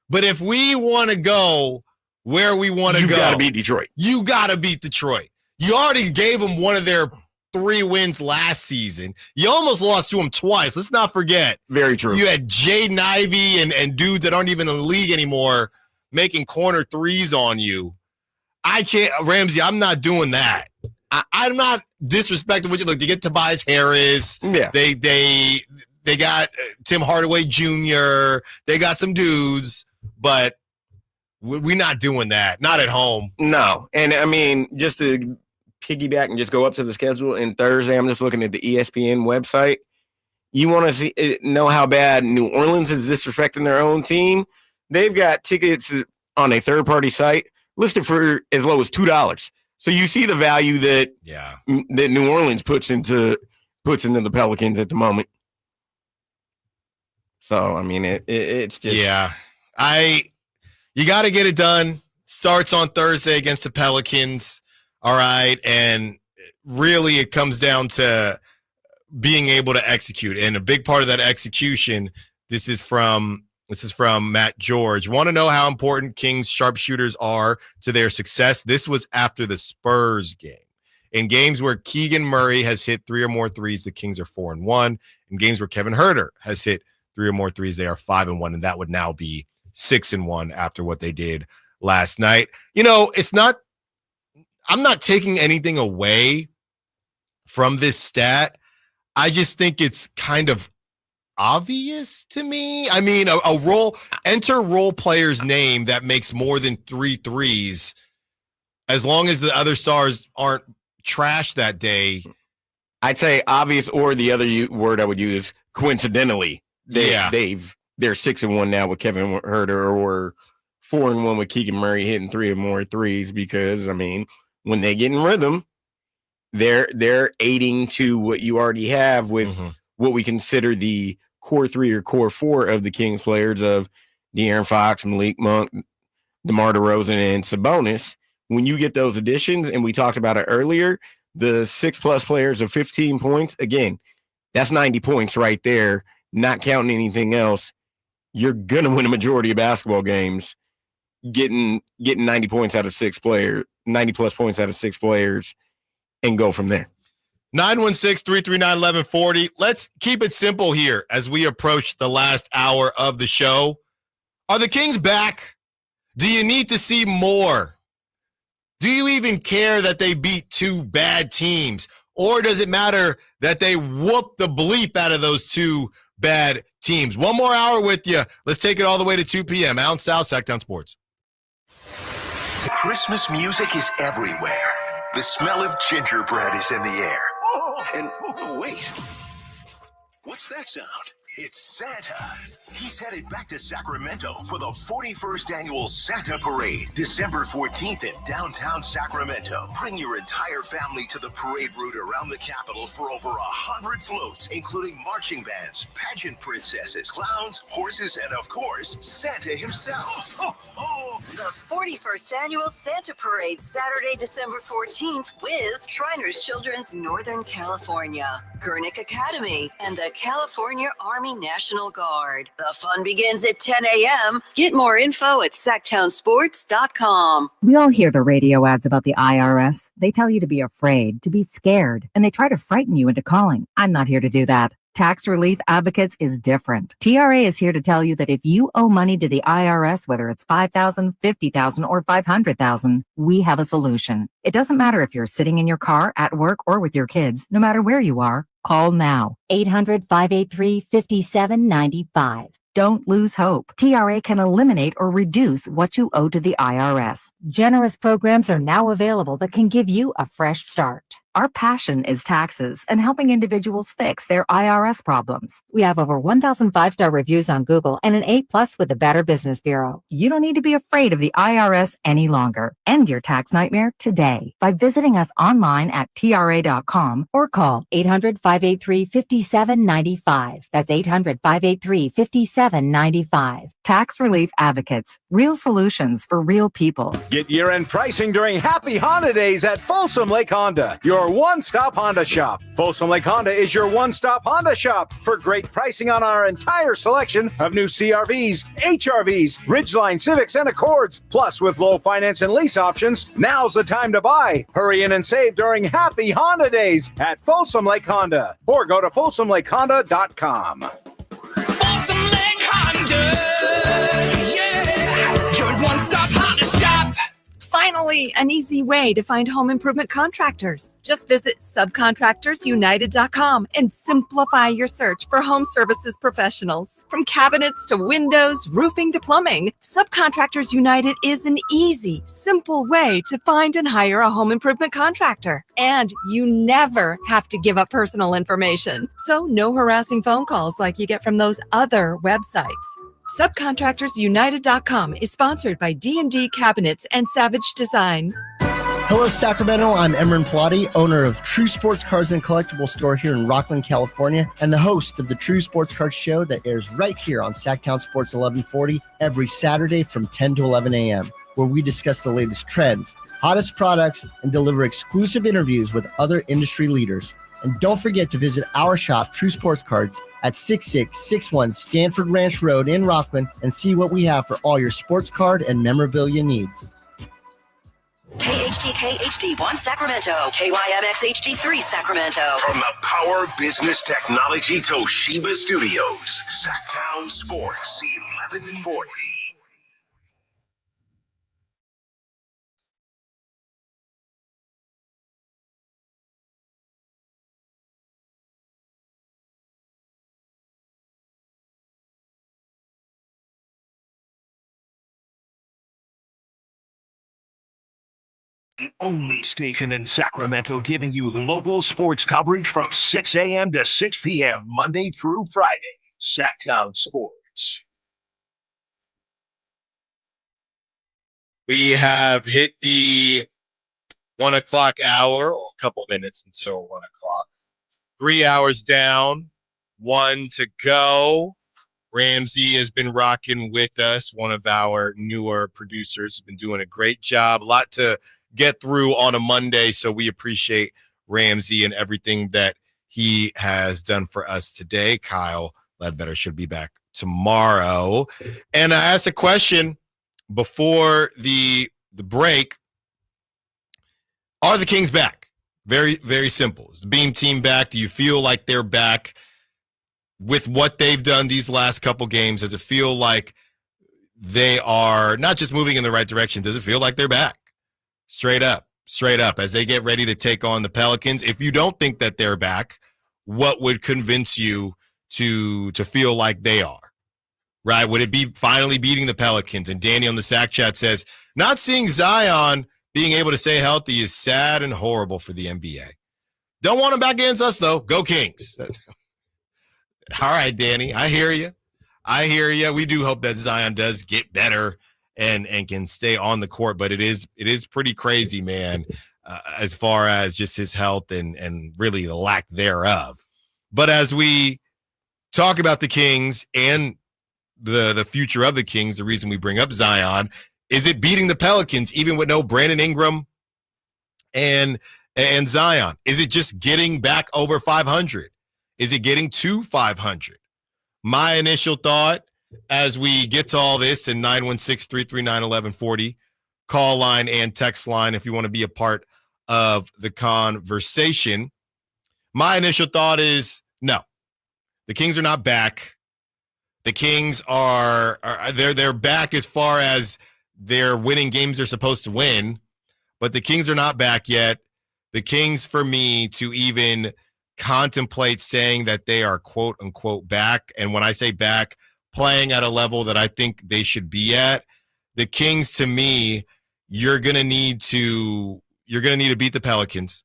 But if we want to go where we want to go, you got to beat Detroit. You got to beat Detroit. You already gave them one of their 3 wins last season. You almost lost to them twice. Let's not forget. Very true. You had Jaden Ivey and dudes that aren't even in the league anymore making corner threes on you. I can't, Ramsey, I'm not doing that. I'm not disrespecting what you look. You get Tobias Harris. Yeah. They got Tim Hardaway Jr. They got some dudes, but we're not doing that. Know at home. No. And I mean, just to piggyback and just go up to the schedule, and Thursday I'm just looking at the ESPN website. You want to know how bad New Orleans is disrespecting their own team? They've got tickets on a third-party site listed for as low as $2. So you see the value that New Orleans puts into the Pelicans at the moment. So I mean, it's just you got to get it done. Starts on Thursday against the Pelicans. All right. And really it comes down to being able to execute. And a big part of that execution, this is from Matt George. Want to know how important Kings sharpshooters are to their success? This was after the Spurs game. In games where Keegan Murray has hit 3 or more threes, the Kings are 4-1. In games where Kevin Huerter has hit 3 or more threes, they are 5-1. And that would now be 6-1 after what they did last night. I'm not taking anything away from this stat. I just think it's kind of obvious to me. I mean, enter role player's name that makes more than 3 threes, as long as the other stars aren't trash that day. I'd say obvious, or the other word I would use, coincidentally. They're 6-1 now with Kevin Huerter, or 4-1 with Keegan Murray hitting 3 or more threes, because I mean, when they get in rhythm, they're aiding to what you already have with what we consider the core 3 or core 4 of the Kings players of De'Aaron Fox, Malik Monk, DeMar DeRozan, and Sabonis. When you get those additions, and we talked about it earlier, the 6+ players of 15 points, again, that's 90 points right there, not counting anything else. You're going to win a majority of basketball games getting 90 points out of 6 players, 90 plus points out of 6 players, and go from there. 916-339-1140. Let's keep it simple here as we approach the last hour of the show. Are the Kings back? Do you need to see more Do you even care that they beat two bad teams? Or does it matter that they whoop the bleep out of those two bad teams? One more hour with you. Let's take it all the way to 2 p.m. Allen Stiles, Sacktown Sports. Christmas music is everywhere. The smell of gingerbread is in the air. And wait, what's that sound? It's Santa. He's headed back to Sacramento for the 41st annual Santa Parade, December 14th in downtown Sacramento. Bring your entire family to the parade route around the Capitol for over 100 floats, including marching bands, pageant princesses, clowns, horses, and of course, Santa himself. The 41st annual Santa Parade, Saturday, December 14th with Shriners Children's Northern California, Gurnick Academy, and the California Army National Guard. The fun begins at 10 a.m. Get more info at sacktownsports.com. We all hear the radio ads about the IRS. They tell you to be afraid, to be scared, and they try to frighten you into calling. I'm not here to do that. Tax Relief Advocates is different. TRA is here to tell you that if you owe money to the IRS, whether it's $5,000, $50,000, or $500,000, we have a solution. It doesn't matter if you're sitting in your car, at work, or with your kids. No matter where you are, call now. 800-583-5795. Don't lose hope. TRA can eliminate or reduce what you owe to the IRS. Generous programs are now available that can give you a fresh start. Our passion is taxes and helping individuals fix their IRS problems. We have over 1,000 5-star reviews on Google and an A+ with the Better Business Bureau. You don't need to be afraid of the IRS any longer. End your tax nightmare today by visiting us online at TRA.com or call 800-583-5795. That's 800-583-5795. Tax Relief Advocates. Real solutions for real people. Get year-end pricing during Happy Honda Days at Folsom Lake Honda, your one-stop Honda shop. Folsom Lake Honda is your one-stop Honda shop for great pricing on our entire selection of new CRVs, HRVs, Ridgeline Civics, and Accords. Plus, with low finance and lease options, now's the time to buy. Hurry in and save during Happy Honda Days at Folsom Lake Honda, or go to folsomlakehonda.com. Folsom Lake Honda, yeah, your one-stop Honda shop. Finally, an easy way to find home improvement contractors. Just visit subcontractorsunited.com and simplify your search for home services professionals. From cabinets to windows, roofing to plumbing, Subcontractors United is an easy, simple way to find and hire a home improvement contractor. And you never have to give up personal information. So no harassing phone calls like you get from those other websites. SubcontractorsUnited.com is sponsored by D&D Cabinets and Savage Design. Hello, Sacramento. I'm Emran Pilati, owner of True Sports Cards and Collectible Store here in Rockland, California, and the host of the True Sports Cards Show that airs right here on Sacktown Sports 1140 every Saturday from 10 to 11 a.m., where we discuss the latest trends, hottest products, and deliver exclusive interviews with other industry leaders. And don't forget to visit our shop, True Sports Cards, at 6661 Stanford Ranch Road in Rockland and see what we have for all your sports card and memorabilia needs. KHTK HD1 Sacramento, KYMX HD3 Sacramento. From the Power Business Technology Toshiba Studios, Sacktown Sports 1140. The only station in Sacramento giving you local sports coverage from 6 a.m. to 6 p.m. Monday through Friday. Sacktown Sports. We have hit the 1 o'clock hour, a couple minutes until 1 o'clock. 3 hours down, 1 to go. Ramsey has been rocking with us, one of our newer producers. Has been doing a great job. A lot to get through on a Monday, so we appreciate Ramsey and everything that he has done for us today. Kyle Ledbetter should be back tomorrow. And I asked a question before the break. Are the Kings back? Very, very simple. Is the Beam team back? Do you feel like they're back with what they've done these last couple games? Does it feel like they are not just moving in the right direction? Does it feel like they're back? Straight up, as they get ready to take on the Pelicans. If you don't think that they're back, what would convince you to feel like they are? Right? Would it be finally beating the Pelicans? And Danny on the Sack Chat says, not seeing Zion being able to stay healthy is sad and horrible for the NBA. Don't want him back against us, though. Go Kings. All right, Danny, I hear you. We do hope that Zion does get better and can stay on the court, but it is pretty crazy, man, as far as just his health and really the lack thereof. But as we talk about the Kings and the future of the Kings, the reason we bring up Zion, is it beating the Pelicans even with no Brandon Ingram and Zion? Is it just getting back over 500? Is it getting to 500? My initial thought as we get to all this in 916-339-1140, call line and text line if you want to be a part of the conversation. My initial thought is no. The Kings are not back. The Kings are they're back as far as they're winning games they're supposed to win, but the Kings are not back yet. The Kings, for me, to even contemplate saying that they are quote unquote back, and when I say back, playing at a level that I think they should be at, the Kings, to me, you're gonna need to beat the Pelicans.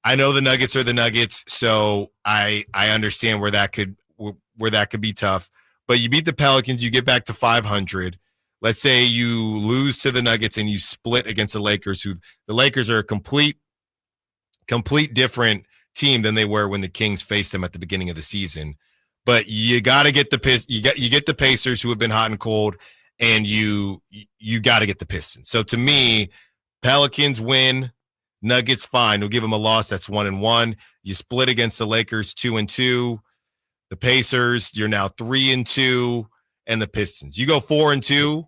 I know the Nuggets are the Nuggets, so I understand where that could be tough. But you beat the Pelicans, you get back to 500. Let's say you lose to the Nuggets and you split against the Lakers, who the Lakers are a complete different team than they were when the Kings faced them at the beginning of the season. But you got to get you get the Pacers, who have been hot and cold, and you got to get the Pistons. So to me, Pelicans win, Nuggets fine. We'll give them a loss. That's 1-1. You split against the Lakers 2-2. The Pacers, you're now 3-2, and the Pistons. You go 4-2,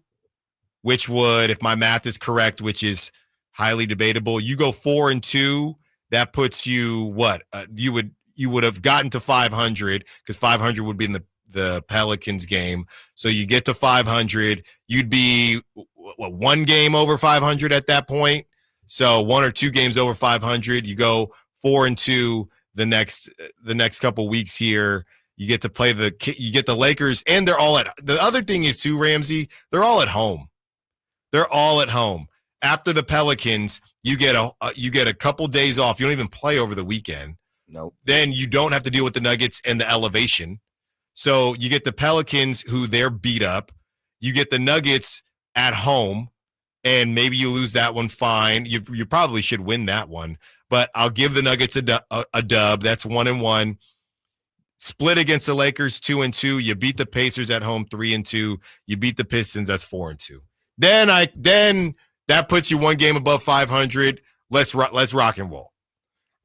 which would, if my math is correct, which is highly debatable, you go 4-2. That puts you what? You would have gotten to 500 because 500 would be in the Pelicans game. So you get to 500. You'd be one game over 500 at that point. So 1 or 2 games over 500. You go 4-2 the next couple weeks here. You get to play the Lakers, and they're all at. The other thing is too, Ramsey, they're all at home. They're all at home. After the Pelicans, you get a couple days off. You don't even play over the weekend. Nope. Then you don't have to deal with the Nuggets and the elevation. So you get the Pelicans, who they're beat up. You get the Nuggets at home, and maybe you lose that one. Fine. You probably should win that one. But I'll give the Nuggets a dub. That's 1-1. Split against the Lakers 2-2. You beat the Pacers at home 3-2. You beat the Pistons. That's 4-2. Then that puts you one game above 500. Let's rock and roll.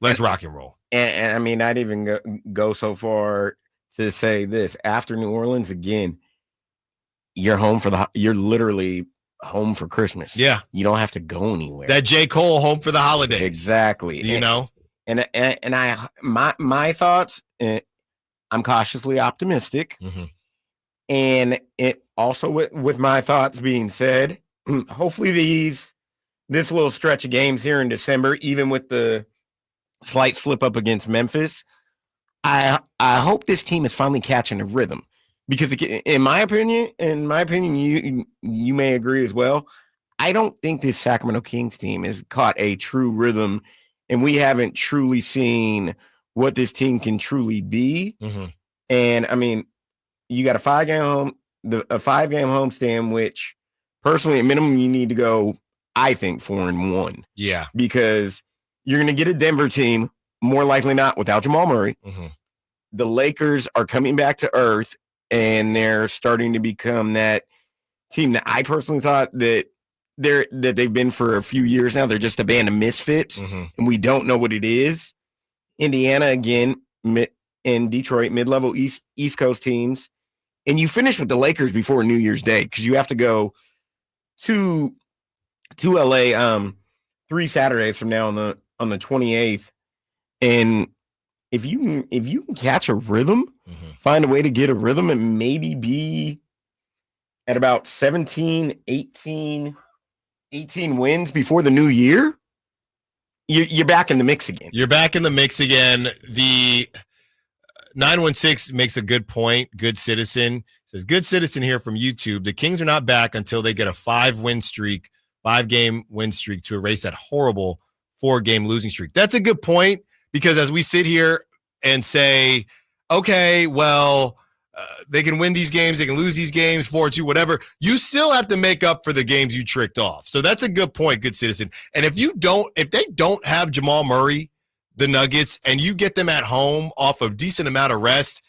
Let's rock and roll. And I mean, I'd even go so far to say this: after New Orleans, again, you're literally home for Christmas. Yeah, you don't have to go anywhere. That J. Cole home for the holidays. Exactly. You know. And my thoughts. I'm cautiously optimistic, and it also with my thoughts being said, hopefully this little stretch of games here in December, even with the slight slip up against Memphis, I hope this team is finally catching a rhythm, because in my opinion, you may agree as well. I don't think this Sacramento Kings team has caught a true rhythm, and we haven't truly seen what this team can truly be. And I mean, you got a 5-game homestand, which personally at minimum you need to go, I think, 4-1. Yeah, because you're going to get a Denver team, more likely not, without Jamal Murray. The Lakers are coming back to earth, and they're starting to become that team that I personally thought that they've been for a few years now. They're just a band of misfits, and we don't know what it is. Indiana, again, and Detroit, mid-level East Coast teams. And you finish with the Lakers before New Year's Day, because you have to go to LA 3 Saturdays from now on the 28th. And if you can catch a rhythm, find a way to get a rhythm, and maybe be at about 17, 18, 18 wins before the new year, you're back in the mix again. You're back in the mix again. The 916 makes a good point. Good Citizen says, good citizen here from YouTube. The Kings are not back until they get a 5-game win streak to erase that horrible 4-game losing streak. That's a good point, because as we sit here and say, okay, well, they can win these games, they can lose these games, 4-2, whatever, you still have to make up for the games you tricked off. So that's a good point, good citizen. And if they don't have Jamal Murray, the Nuggets, and you get them at home off a decent amount of rest,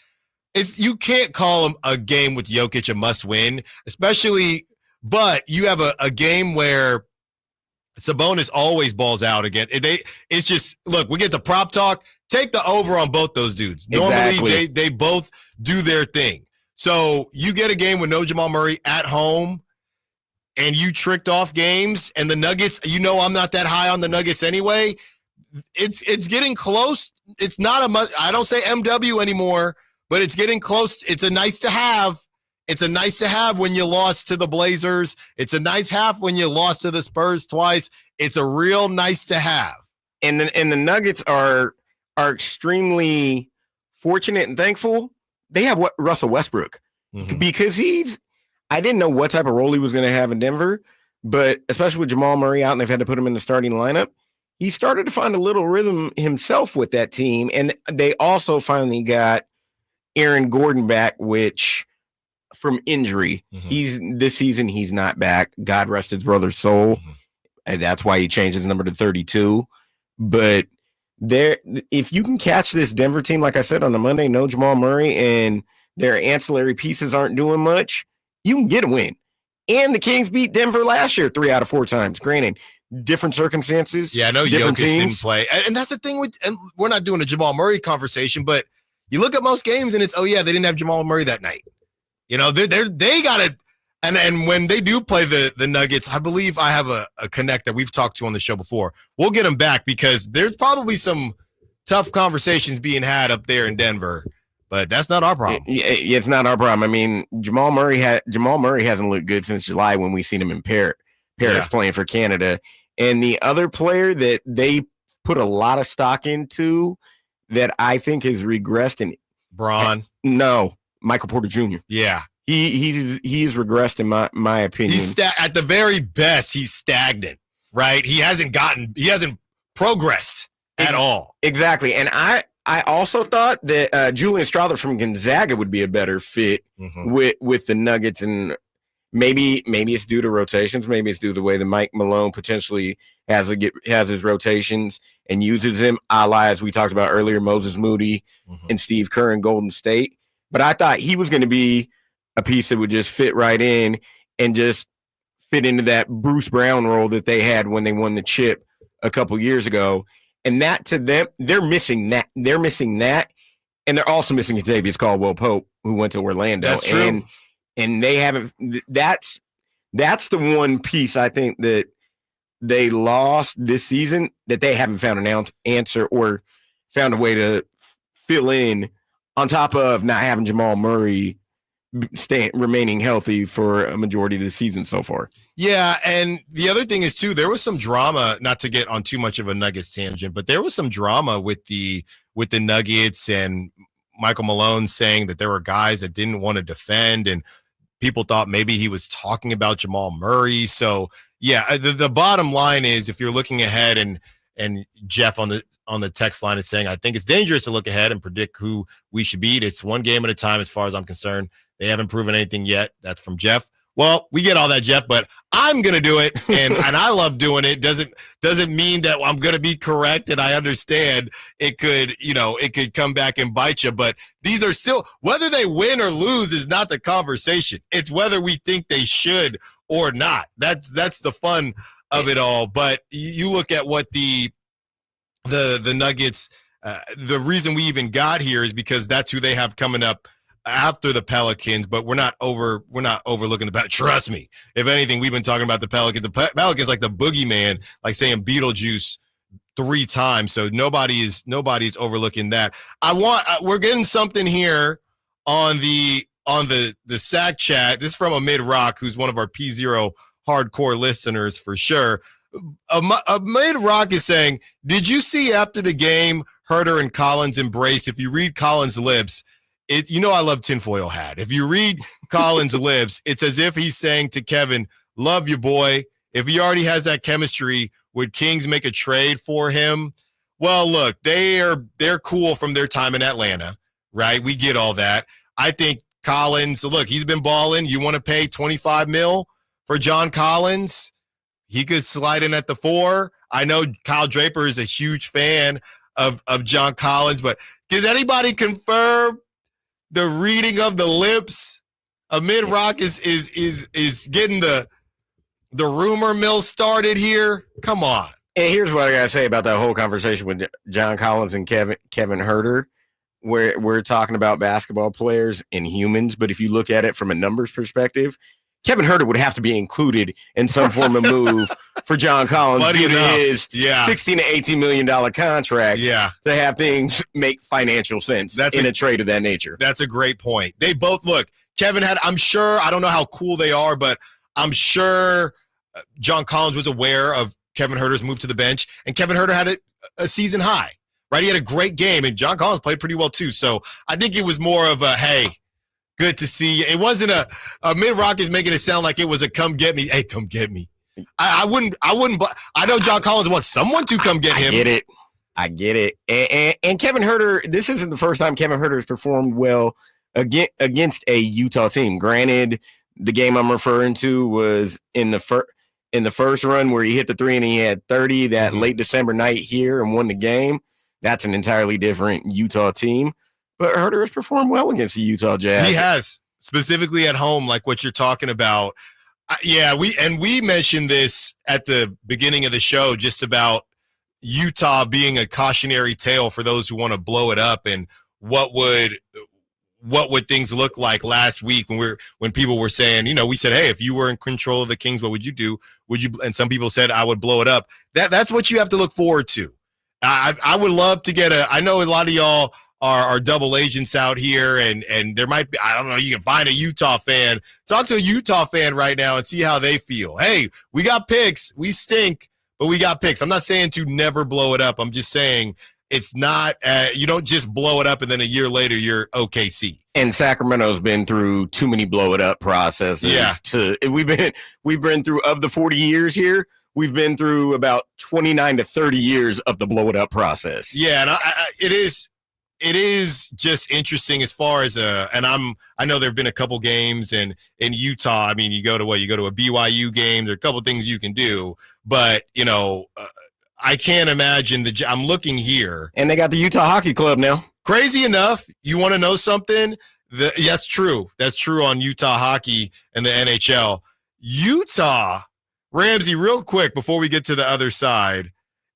you can't call them a game with Jokic a must win, especially, but you have a game where Sabonis always balls out again. It's just, look, we get the prop talk. Take the over on both those dudes. Normally, Exactly. they both do their thing. So you get a game with no Jamal Murray at home, and you tricked off games, and the Nuggets, I'm not that high on the Nuggets anyway. It's getting close. It's not I don't say MW anymore, but it's getting close. It's a nice to have. It's a nice to have when you lost to the Blazers. It's a nice have when you lost to the Spurs twice. It's a real nice to have. And the Nuggets are extremely fortunate and thankful. They have Russell Westbrook, because I didn't know what type of role he was going to have in Denver, but especially with Jamal Murray out and they've had to put him in the starting lineup, he started to find a little rhythm himself with that team. And they also finally got Aaron Gordon back, which from injury, this season he's not back. God rest his brother's soul. And that's why he changed his number to 32. But if you can catch this Denver team, like I said on the Monday, no Jamal Murray and their ancillary pieces aren't doing much, you can get a win. And the Kings beat Denver last year 3 out of 4 times. Granted, different circumstances. Yeah, I know Jokic didn't play. And that's the thing and we're not doing a Jamal Murray conversation, but you look at most games and it's, oh yeah, they didn't have Jamal Murray that night. They got it. And when they do play the Nuggets, I believe I have a connect that we've talked to on the show before. We'll get them back because there's probably some tough conversations being had up there in Denver, but that's not our problem. It's not our problem. I mean, Jamal Murray hasn't looked good since July when we seen him in Paris playing for Canada. And the other player that they put a lot of stock into that I think has regressed in Braun. No, Michael Porter Jr. Yeah. He's regressed in my opinion. He's at the very best, he's stagnant, right? He hasn't progressed at all. Exactly. And I also thought that Julian Strawther from Gonzaga would be a better fit with the Nuggets, and maybe it's due to rotations, maybe it's due to the way that Mike Malone potentially has his rotations and uses him, a la, as we talked about earlier, Moses Moody and Steve Kerr in Golden State. But I thought he was going to be a piece that would just fit right in and just fit into that Bruce Brown role that they had when they won the chip a couple years ago. And that, to them, they're missing that. They're missing that. And they're also missing Kentavious Caldwell-Pope, who went to Orlando. That's true. And they haven't – that's the one piece I think that they lost this season that they haven't found an answer or found a way to fill in, on top of not having Jamal Murray remaining healthy for a majority of the season so far. Yeah, and the other thing is, too, there was some drama, not to get on too much of a Nuggets tangent, but there was some drama with the Nuggets and Michael Malone saying that there were guys that didn't want to defend, and people thought maybe he was talking about Jamal Murray. So, yeah, the bottom line is, if you're looking ahead, and Jeff on the text line is saying, I think it's dangerous to look ahead and predict who we should beat. It's one game at a time as far as I'm concerned. They haven't proven anything yet. That's from Jeff. Well, we get all that, Jeff, but I'm going to do it, and I love doing it. Doesn't mean that I'm going to be correct, and I understand it could come back and bite you, but these are still, whether they win or lose is not the conversation. It's whether we think they should or not. That's the fun of it all. But you look at what the Nuggets, the reason we even got here is because that's who they have coming up after the Pelicans, but we're not overlooking the Pelicans. Trust me. If anything, we've been talking about the Pelicans. The Pelicans like the boogeyman, like saying Beetlejuice 3 times. So nobody's overlooking that. We're getting something here on the SAC chat. This is from Amid Rock, who's one of our P0 hardcore listeners for sure. Mid Rock is saying, did you see after the game Huerter and Collins embraced? If you read Collins' lips, I love tinfoil hat. If you read Collins' lips, it's as if he's saying to Kevin, love you, boy. If he already has that chemistry, would Kings make a trade for him? Well, look, they're cool from their time in Atlanta, right? We get all that. I think Collins, look, he's been balling. You want to pay $25 million for John Collins? He could slide in at the 4. I know Kyle Draper is a huge fan of John Collins, but does anybody confirm the reading of the lips? Mid Rock is getting the rumor mill started here. Come on. And here's what I gotta say about that whole conversation with John Collins and Kevin Huerter, where we're talking about basketball players and humans, but if you look at it from a numbers perspective, Kevin Huerter would have to be included in some form of move for John Collins due to his $16 to $18 million contract to have things make financial sense in a trade of that nature. That's a great point. They both look. Kevin I'm sure, I don't know how cool they are, but I'm sure John Collins was aware of Kevin Huerter's move to the bench, and Kevin Huerter had a season high, right? He had a great game, and John Collins played pretty well too. So I think it was more of a, hey, good to see you. It wasn't a Mid Rock is making it sound like it was a come get me. Hey, come get me. I wouldn't. I know John Collins wants someone to come get him. I get it. And Kevin Huerter, this isn't the first time Kevin Huerter has performed well against a Utah team. Granted, the game I'm referring to was in the first run where he hit the 3 and he had 30 that late December night here and won the game. That's an entirely different Utah team. But Huerter has performed well against the Utah Jazz. He has, specifically at home, like what you're talking about. We mentioned this at the beginning of the show, just about Utah being a cautionary tale for those who want to blow it up, and what would things look like last week when people were saying, we said, hey, if you were in control of the Kings, what would you do? And some people said I would blow it up. That's what you have to look forward to. I would love to get I know a lot of y'all are double agents out here, and there might be, I don't know, you can find a Utah fan. Talk to a Utah fan right now and see how they feel. Hey, we got picks. We stink, but we got picks. I'm not saying to never blow it up. I'm just saying it's not, you don't just blow it up and then a year later you're OKC. And Sacramento's been through too many blow it up processes. We've been through, of the 40 years here, we've been through about 29 to 30 years of the blow it up process. Yeah, and it is just interesting as far as and I know there've been a couple games in Utah. I mean, you go to a BYU game, there are a couple things you can do, but I can't imagine I'm looking here. And they got the Utah Hockey Club now. Crazy enough, you want to know something? That's true. That's true on Utah hockey and the NHL. Utah, Ramsey, real quick before we get to the other side,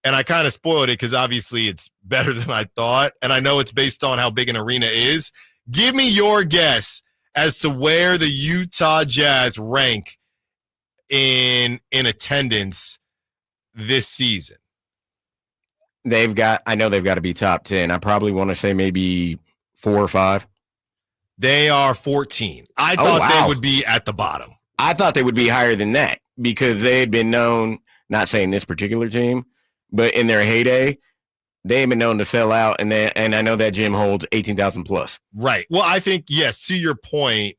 and I kind of spoiled it because obviously it's better than I thought, and I know it's based on how big an arena is. Give me your guess as to where the Utah Jazz rank in attendance this season. I know they've got to be top 10. I probably want to say maybe 4 or 5. They are 14. I thought they would be at the bottom. I thought they would be higher than that because they had been known, not saying this particular team, but in their heyday, they had been known to sell out, and I know that gym holds 18,000 plus. Right. Well, I think, yes, to your point,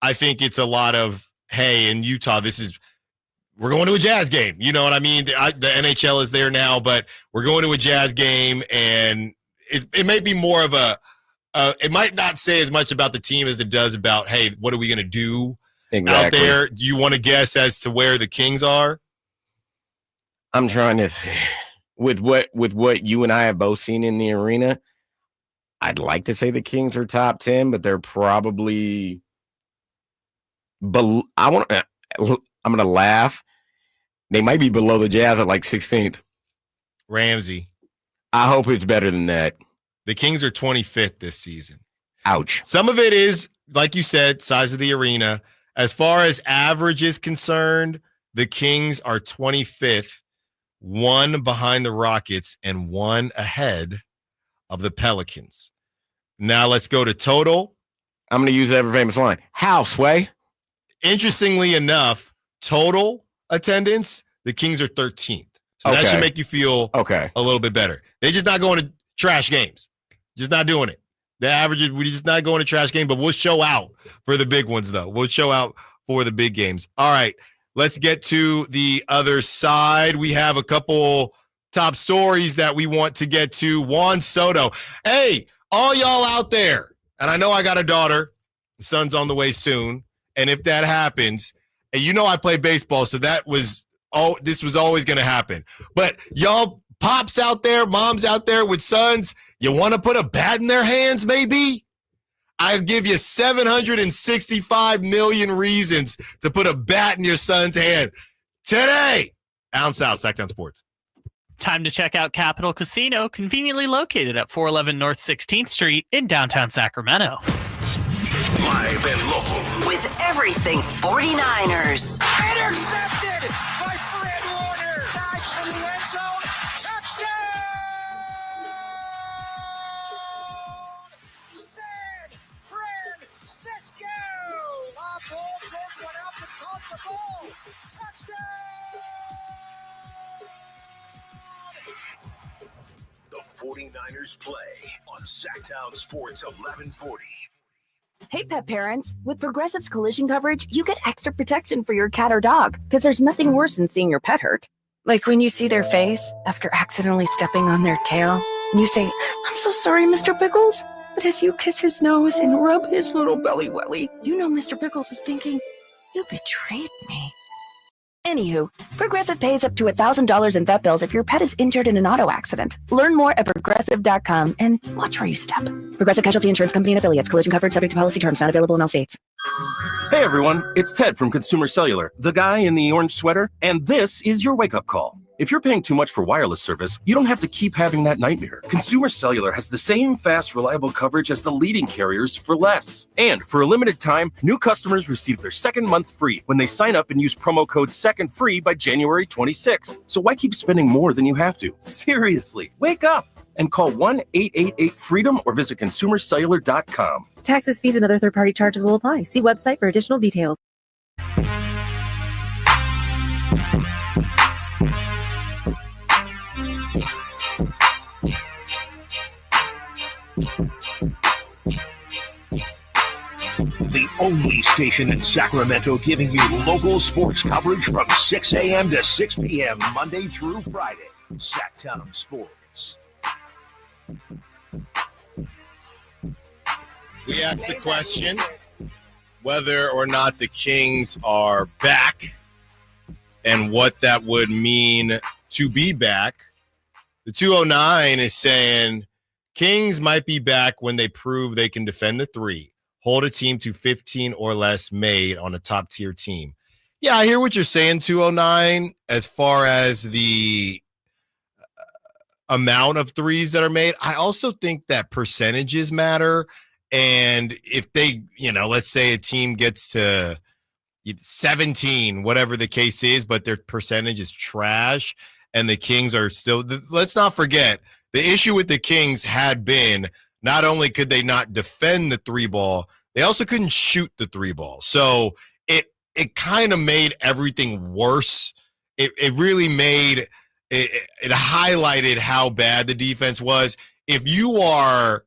I think it's a lot of, hey, in Utah, we're going to a Jazz game. You know what I mean? The NHL is there now, but we're going to a Jazz game, and it may be more of it might not say as much about the team as it does about, hey, what are we going to do out there? Do you want to guess as to where the Kings are? I'm trying to, with what you and I have both seen in the arena, I'd like to say the Kings are top 10, but they're probably I'm going to laugh. They might be below the Jazz at like 16th. Ramsey. I hope it's better than that. The Kings are 25th this season. Ouch. Some of it is, like you said, size of the arena. As far as average is concerned, the Kings are 25th, 1 behind the Rockets and 1 ahead of the Pelicans. Now let's go to total. I'm going to use the ever famous line. How, Sway? Interestingly enough, total, attendance, the Kings are 13th. So that should make you feel a little bit better. They're just not going to trash games. Just not doing it. The average, we're just not going to trash games, but we'll show out for the big ones, though. We'll show out for the big games. All right, let's get to the other side. We have a couple top stories that we want to get to. Juan Soto. Hey, all y'all out there, and I know I got a daughter. The son's on the way soon. And if that happens, and you know I play baseball, so this was always going to happen. But y'all pops out there, moms out there with sons, you want to put a bat in their hands, maybe? I'll give you 765 million reasons to put a bat in your son's hand today. Allen Stiles, Sacktown Sports. Time to check out Capital Casino, conveniently located at 411 North 16th Street in downtown Sacramento. Live and local. With everything 49ers. Intercepted by Fred Warner. Dives for the end zone. Touchdown! San Francisco! Bob Bolger went up and caught the ball. Touchdown! The 49ers play on Sacktown Sports 1140. Hey, pet parents. With Progressive's collision coverage, you get extra protection for your cat or dog, because there's nothing worse than seeing your pet hurt. Like when you see their face after accidentally stepping on their tail, and you say, "I'm so sorry, Mr. Pickles." But as you kiss his nose and rub his little belly welly, you know Mr. Pickles is thinking, "You betrayed me." Anywho, Progressive pays up to $1,000 in vet bills if your pet is injured in an auto accident. Learn more at Progressive.com and watch where you step. Progressive Casualty Insurance Company and Affiliates. Collision coverage subject to policy terms. Not available in all states. Hey everyone, it's Ted from Consumer Cellular, the guy in the orange sweater, and this is your wake-up call. If you're paying too much for wireless service, you don't have to keep having that nightmare. Consumer Cellular has the same fast, reliable coverage as the leading carriers for less. And for a limited time, new customers receive their second month free when they sign up and use promo code SECONDFREE by January 26th. So why keep spending more than you have to? Seriously, wake up and call 1-888-FREEDOM or visit consumercellular.com. Taxes, fees, and other third-party charges will apply. See website for additional details. The only station in Sacramento giving you local sports coverage from 6 a.m. to 6 p.m. Monday through Friday. Sacktown Sports. We asked the question whether or not the Kings are back and what that would mean to be back. The 209 is saying Kings might be back when they prove they can defend the three, hold a team to 15 or less made on a top-tier team. Yeah, I hear what you're saying, 209, as far as the amount of threes that are made. I also think that percentages matter. And if they, let's say a team gets to 17, whatever the case is, but their percentage is trash and the Kings are still, let's not forget, the issue with the Kings had been not only could they not defend the three ball, they also couldn't shoot the three ball. So it kind of made everything worse. It really made, it highlighted how bad the defense was. If you are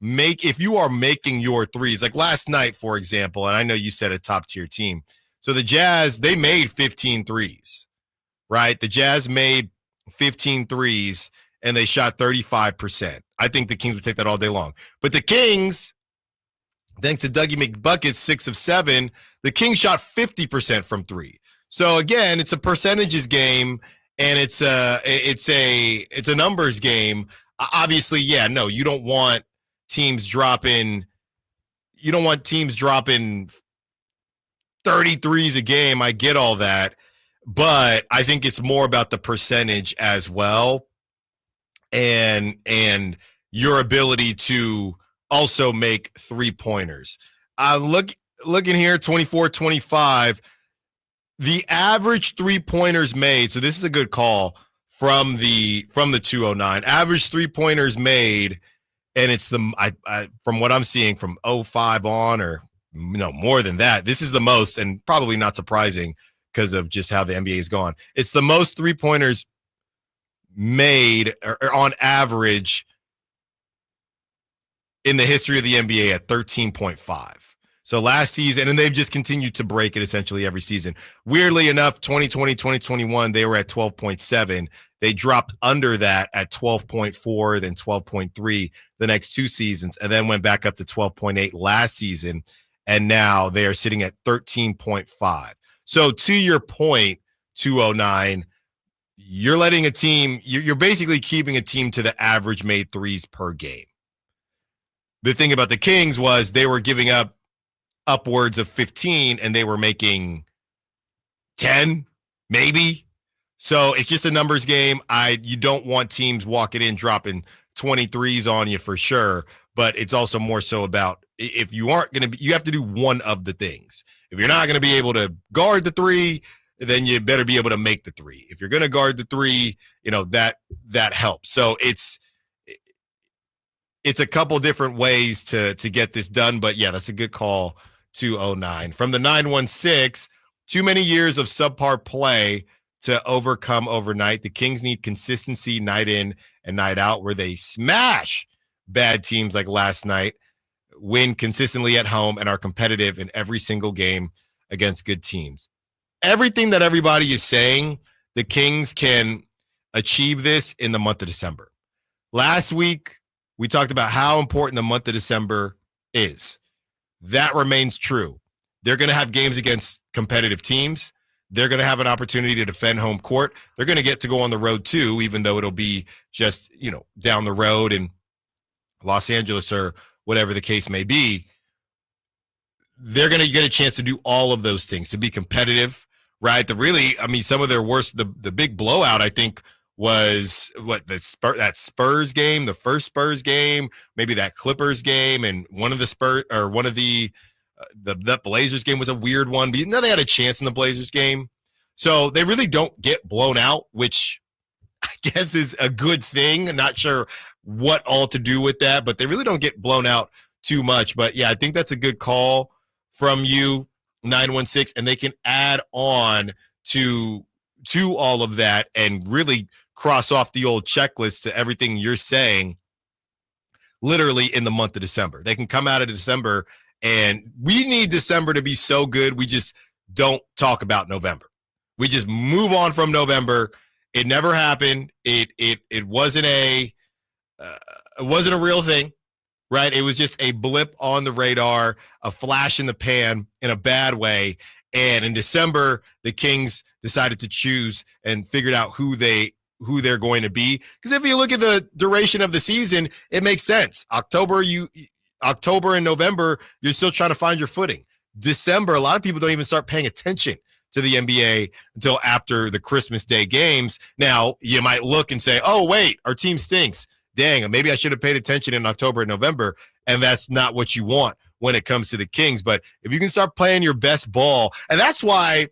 making your threes, like last night, for example, and I know you said a top tier team. So the Jazz, they made 15 threes, right? The Jazz made 15 threes and they shot 35%. I think the Kings would take that all day long. But the Kings, thanks to Dougie McBucket, 6 of 7, the Kings shot 50% from three. So again, it's a percentages game and it's a numbers game. Obviously, yeah, no, you don't want teams dropping 33s a game. I get all that, but I think it's more about the percentage as well and your ability to also make 3-pointers. Looking here, 24-25, the average 3-pointers made. So this is a good call from the 209. Average 3-pointers made. And it's from what I'm seeing from 05 on or more than that, this is the most, and probably not surprising, because of just how the NBA is gone. It's the most three-pointers made or on average in the history of the NBA at 13.5. So last season, and they've just continued to break it essentially every season. Weirdly enough, 2020, 2021, they were at 12.7. They dropped under that at 12.4, then 12.3 the next two seasons, and then went back up to 12.8 last season. And now they are sitting at 13.5. So to your point, 209, you're letting a team, you're basically keeping a team to the average made threes per game. The thing about the Kings was they were giving up upwards of 15 and they were making 10, maybe. So it's just a numbers game. You don't want teams walking in, dropping 23s on you for sure. But it's also more so about if you aren't going to be, you have to do one of the things. If you're not going to be able to guard the three, then you better be able to make the three. If you're going to guard the three, that helps. So it's a couple different ways to get this done. But yeah, that's a good call, 209. From the 916, too many years of subpar play to overcome overnight. The Kings need consistency night in and night out where they smash bad teams like last night, win consistently at home, and are competitive in every single game against good teams. Everything that everybody is saying, the Kings can achieve this in the month of December. Last week, we talked about how important the month of December is. That remains true. They're going to have games against competitive teams. They're going to have an opportunity to defend home court. They're going to get to go on the road too, even though it'll be just, down the road in Los Angeles or whatever the case may be. They're going to get a chance to do all of those things, to be competitive, right? Some of their worst, the big blowout, I think, was that Spurs game, the first Spurs game, maybe that Clippers game, and one of the Blazers game was a weird one. But they had a chance in the Blazers game. So they really don't get blown out, which I guess is a good thing. I'm not sure what all to do with that, but they really don't get blown out too much. But yeah, I think that's a good call from you, 916, and they can add on to all of that and really cross off the old checklist to everything you're saying literally in the month of December. They can come out of December, and we need December to be so good we just don't talk about November. We just move on from November. It never happened. It wasn't a real thing, right? It was just a blip on the radar, a flash in the pan in a bad way. And in December, the Kings decided to choose and figured out who they're going to be. Because if you look at the duration of the season, it makes sense. October and November, you're still trying to find your footing. December, a lot of people don't even start paying attention to the NBA until after the Christmas Day games. Now, you might look and say, oh, wait, our team stinks. Dang, maybe I should have paid attention in October and November. And that's not what you want when it comes to the Kings. But if you can start playing your best ball, and that's why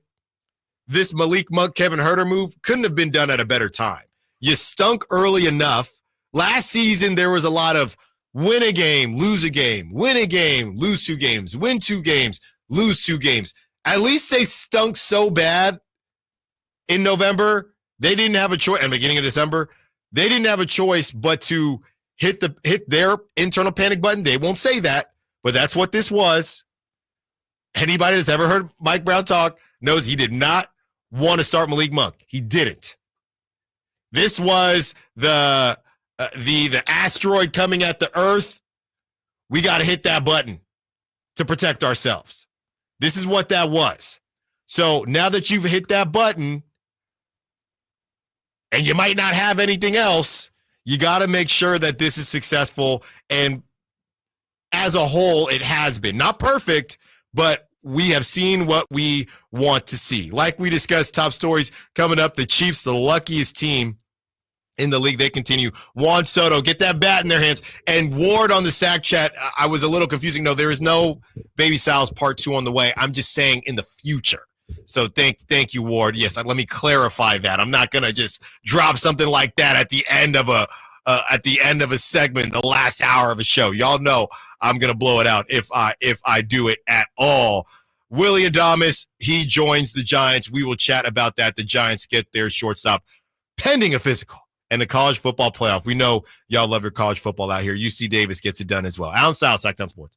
this Malik Monk, Kevin Huerter move couldn't have been done at a better time. You stunk early enough. Last season, there was a lot of win a game, lose a game, win a game, lose 2 games, win 2 games, lose 2 games. At least they stunk so bad in November, they didn't have a choice. At the beginning of December, they didn't have a choice but to hit their internal panic button. They won't say that, but that's what this was. Anybody that's ever heard Mike Brown talk knows he did not want to start Malik Monk. He didn't. This was the asteroid coming at the Earth. We got to hit that button to protect ourselves. This is what that was. So now that you've hit that button and you might not have anything else, you got to make sure that this is successful. And as a whole, it has been. Not perfect, but we have seen what we want to see. Like we discussed, top stories coming up. The Chiefs, the luckiest team in the league. They continue. Juan Soto, get that bat in their hands. And Ward on the sack chat, I was a little confusing. No, there is no Baby Sal's part 2 on the way. I'm just saying in the future. So thank you, Ward. Yes, let me clarify that. I'm not going to just drop something like that at the end of a segment, the last hour of a show. Y'all know I'm going to blow it out if I do it at all. Willie Adames, he joins the Giants. We will chat about that. The Giants get their shortstop pending a physical. And the college football playoff. We know y'all love your college football out here. UC Davis gets it done as well. Allen Stiles, Sacktown Sports.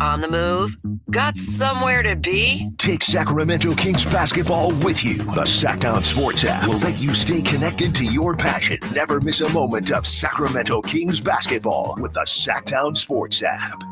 On the move? Got somewhere to be? Take Sacramento Kings basketball with you. The Sacktown Sports app will let you stay connected to your passion. Never miss a moment of Sacramento Kings basketball with the Sacktown Sports app.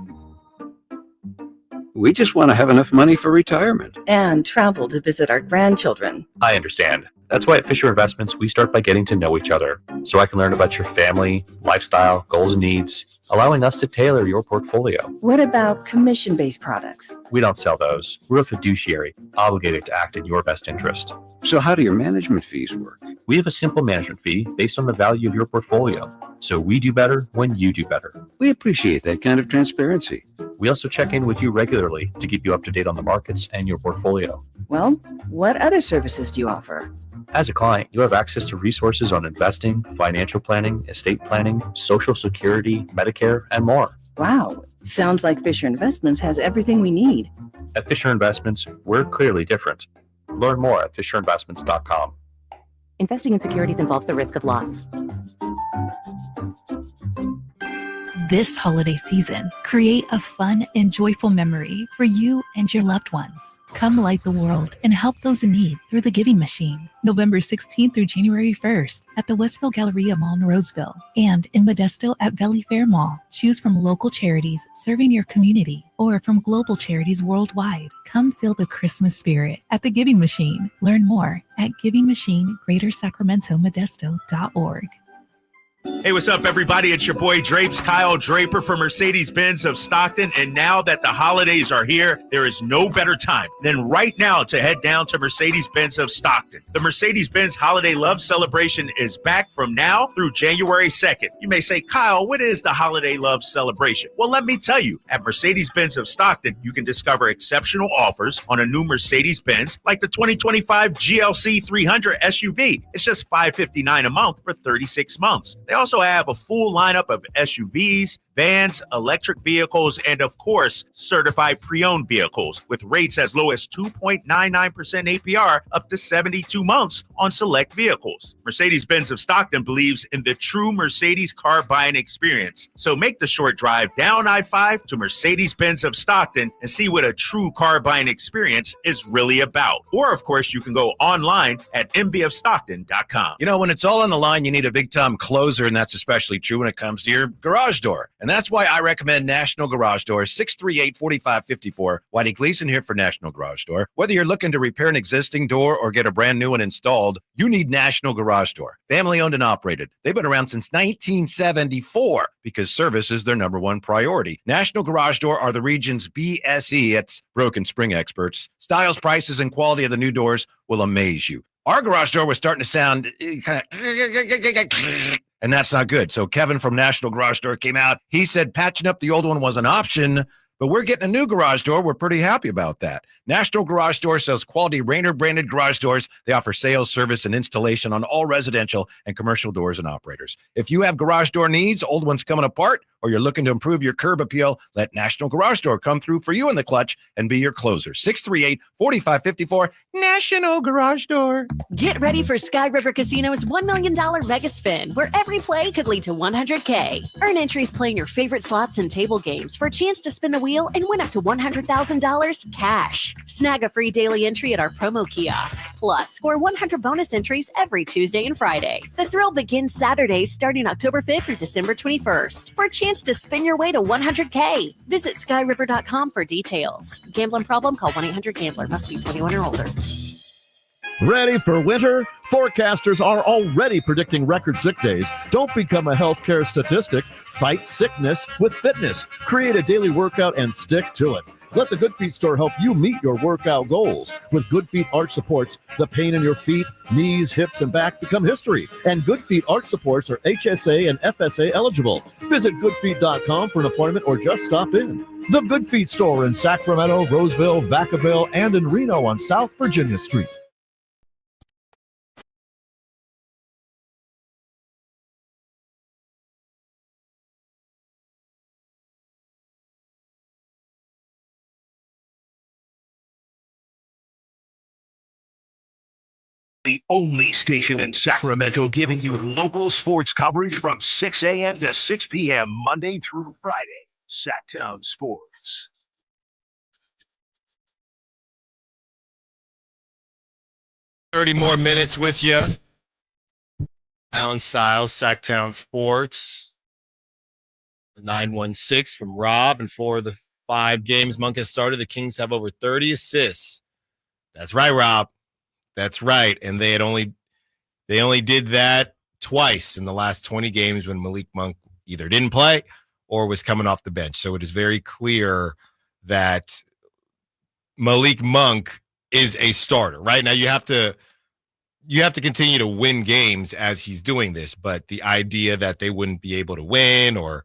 We just want to have enough money for retirement. And travel to visit our grandchildren. I understand. That's why at Fisher Investments, we start by getting to know each other so I can learn about your family, lifestyle, goals, and needs, allowing us to tailor your portfolio. What about commission-based products? We don't sell those. We're a fiduciary, obligated to act in your best interest. So how do your management fees work? We have a simple management fee based on the value of your portfolio. So we do better when you do better. We appreciate that kind of transparency. We also check in with you regularly to keep you up to date on the markets and your portfolio. Well, what other services do you offer? As a client, you have access to resources on investing, financial planning, estate planning, Social Security, Medicare, and more. Wow, sounds like Fisher Investments has everything we need. At Fisher Investments, we're clearly different. Learn more at FisherInvestments.com. Investing in securities involves the risk of loss. This holiday season, create a fun and joyful memory for you and your loved ones. Come light the world and help those in need through the Giving Machine, November 16th through January 1st at the Westfield Galleria Mall in Roseville and in Modesto at Valley Fair Mall. Choose from local charities serving your community or from global charities worldwide. Come feel the Christmas spirit at the Giving Machine. Learn more at givingmachine.greatersacramentomodesto.org. Hey, what's up, everybody? It's your boy Drapes, Kyle Draper from Mercedes-Benz of Stockton. And now that the holidays are here, there is no better time than right now to head down to Mercedes-Benz of Stockton. The Mercedes-Benz Holiday Love Celebration is back from now through January 2nd. You may say, Kyle, what is the Holiday Love Celebration? Well, let me tell you. At Mercedes-Benz of Stockton, you can discover exceptional offers on a new Mercedes-Benz like the 2025 GLC 300 SUV. It's just $559 a month for 36 months. They also have a full lineup of SUVs, vans, electric vehicles, and of course, certified pre-owned vehicles with rates as low as 2.99% APR up to 72 months on select vehicles. Mercedes-Benz of Stockton believes in the true Mercedes car buying experience. So make the short drive down I-5 to Mercedes-Benz of Stockton and see what a true car buying experience is really about. Or of course, you can go online at mbfstockton.com. You know, when it's all on the line, you need a big-time closer, and that's especially true when it comes to your garage door. And that's why I recommend National Garage Door, 638-4554. Whitey Gleason here for National Garage Door. Whether you're looking to repair an existing door or get a brand new one installed, you need National Garage Door. Family owned and operated. They've been around since 1974 because service is their number one priority. National Garage Door are the region's BSE, it's broken spring experts. Styles, prices, and quality of the new doors will amaze you. Our garage door was starting to sound kind of, and that's not good. So Kevin from National Garage Door came out. He said patching up the old one was an option, but we're getting a new garage door. We're pretty happy about that. National Garage Door sells quality Rainer branded garage doors. They offer sales, service, and installation on all residential and commercial doors and operators. If you have garage door needs, old ones coming apart, or you're looking to improve your curb appeal, let National Garage Door come through for you in the clutch and be your closer. 638-4554, National Garage Door. Get ready for Sky River Casino's $1 million Mega Spin, where every play could lead to $100K. Earn entries playing your favorite slots and table games for a chance to spin the wheel and win up to $100,000 cash. Snag a free daily entry at our promo kiosk. Plus, score 100 bonus entries every Tuesday and Friday. The thrill begins Saturdays starting October 5th through December 21st for a chance to spin your way to $100K. Visit skyriver.com for details. Gambling problem? Call 1-800-GAMBLER. Must be 21 or older. Ready for winter? Forecasters are already predicting record sick days. Don't become a healthcare statistic. Fight sickness with fitness. Create a daily workout and stick to it. Let the Good Feet store help you meet your workout goals. With Good Feet Arch Supports, the pain in your feet, knees, hips, and back become history. And Good Feet Arch Supports are HSA and FSA eligible. Visit goodfeet.com for an appointment or just stop in. The Good Feet store in Sacramento, Roseville, Vacaville, and in Reno on South Virginia Street. The only station in Sacramento giving you local sports coverage from 6 a.m. to 6 p.m. Monday through Friday. Sacktown Sports. $30 more minutes with you. Allen Stiles, Sacktown Sports. 916 from Rob. And for the 5 games Monk has started, the Kings have over 30 assists. That's right, Rob. That's right. And they only did that twice in the last 20 games when Malik Monk either didn't play or was coming off the bench. So it is very clear that Malik Monk is a starter. Right now, you have to continue to win games as he's doing this. But the idea that they wouldn't be able to win, or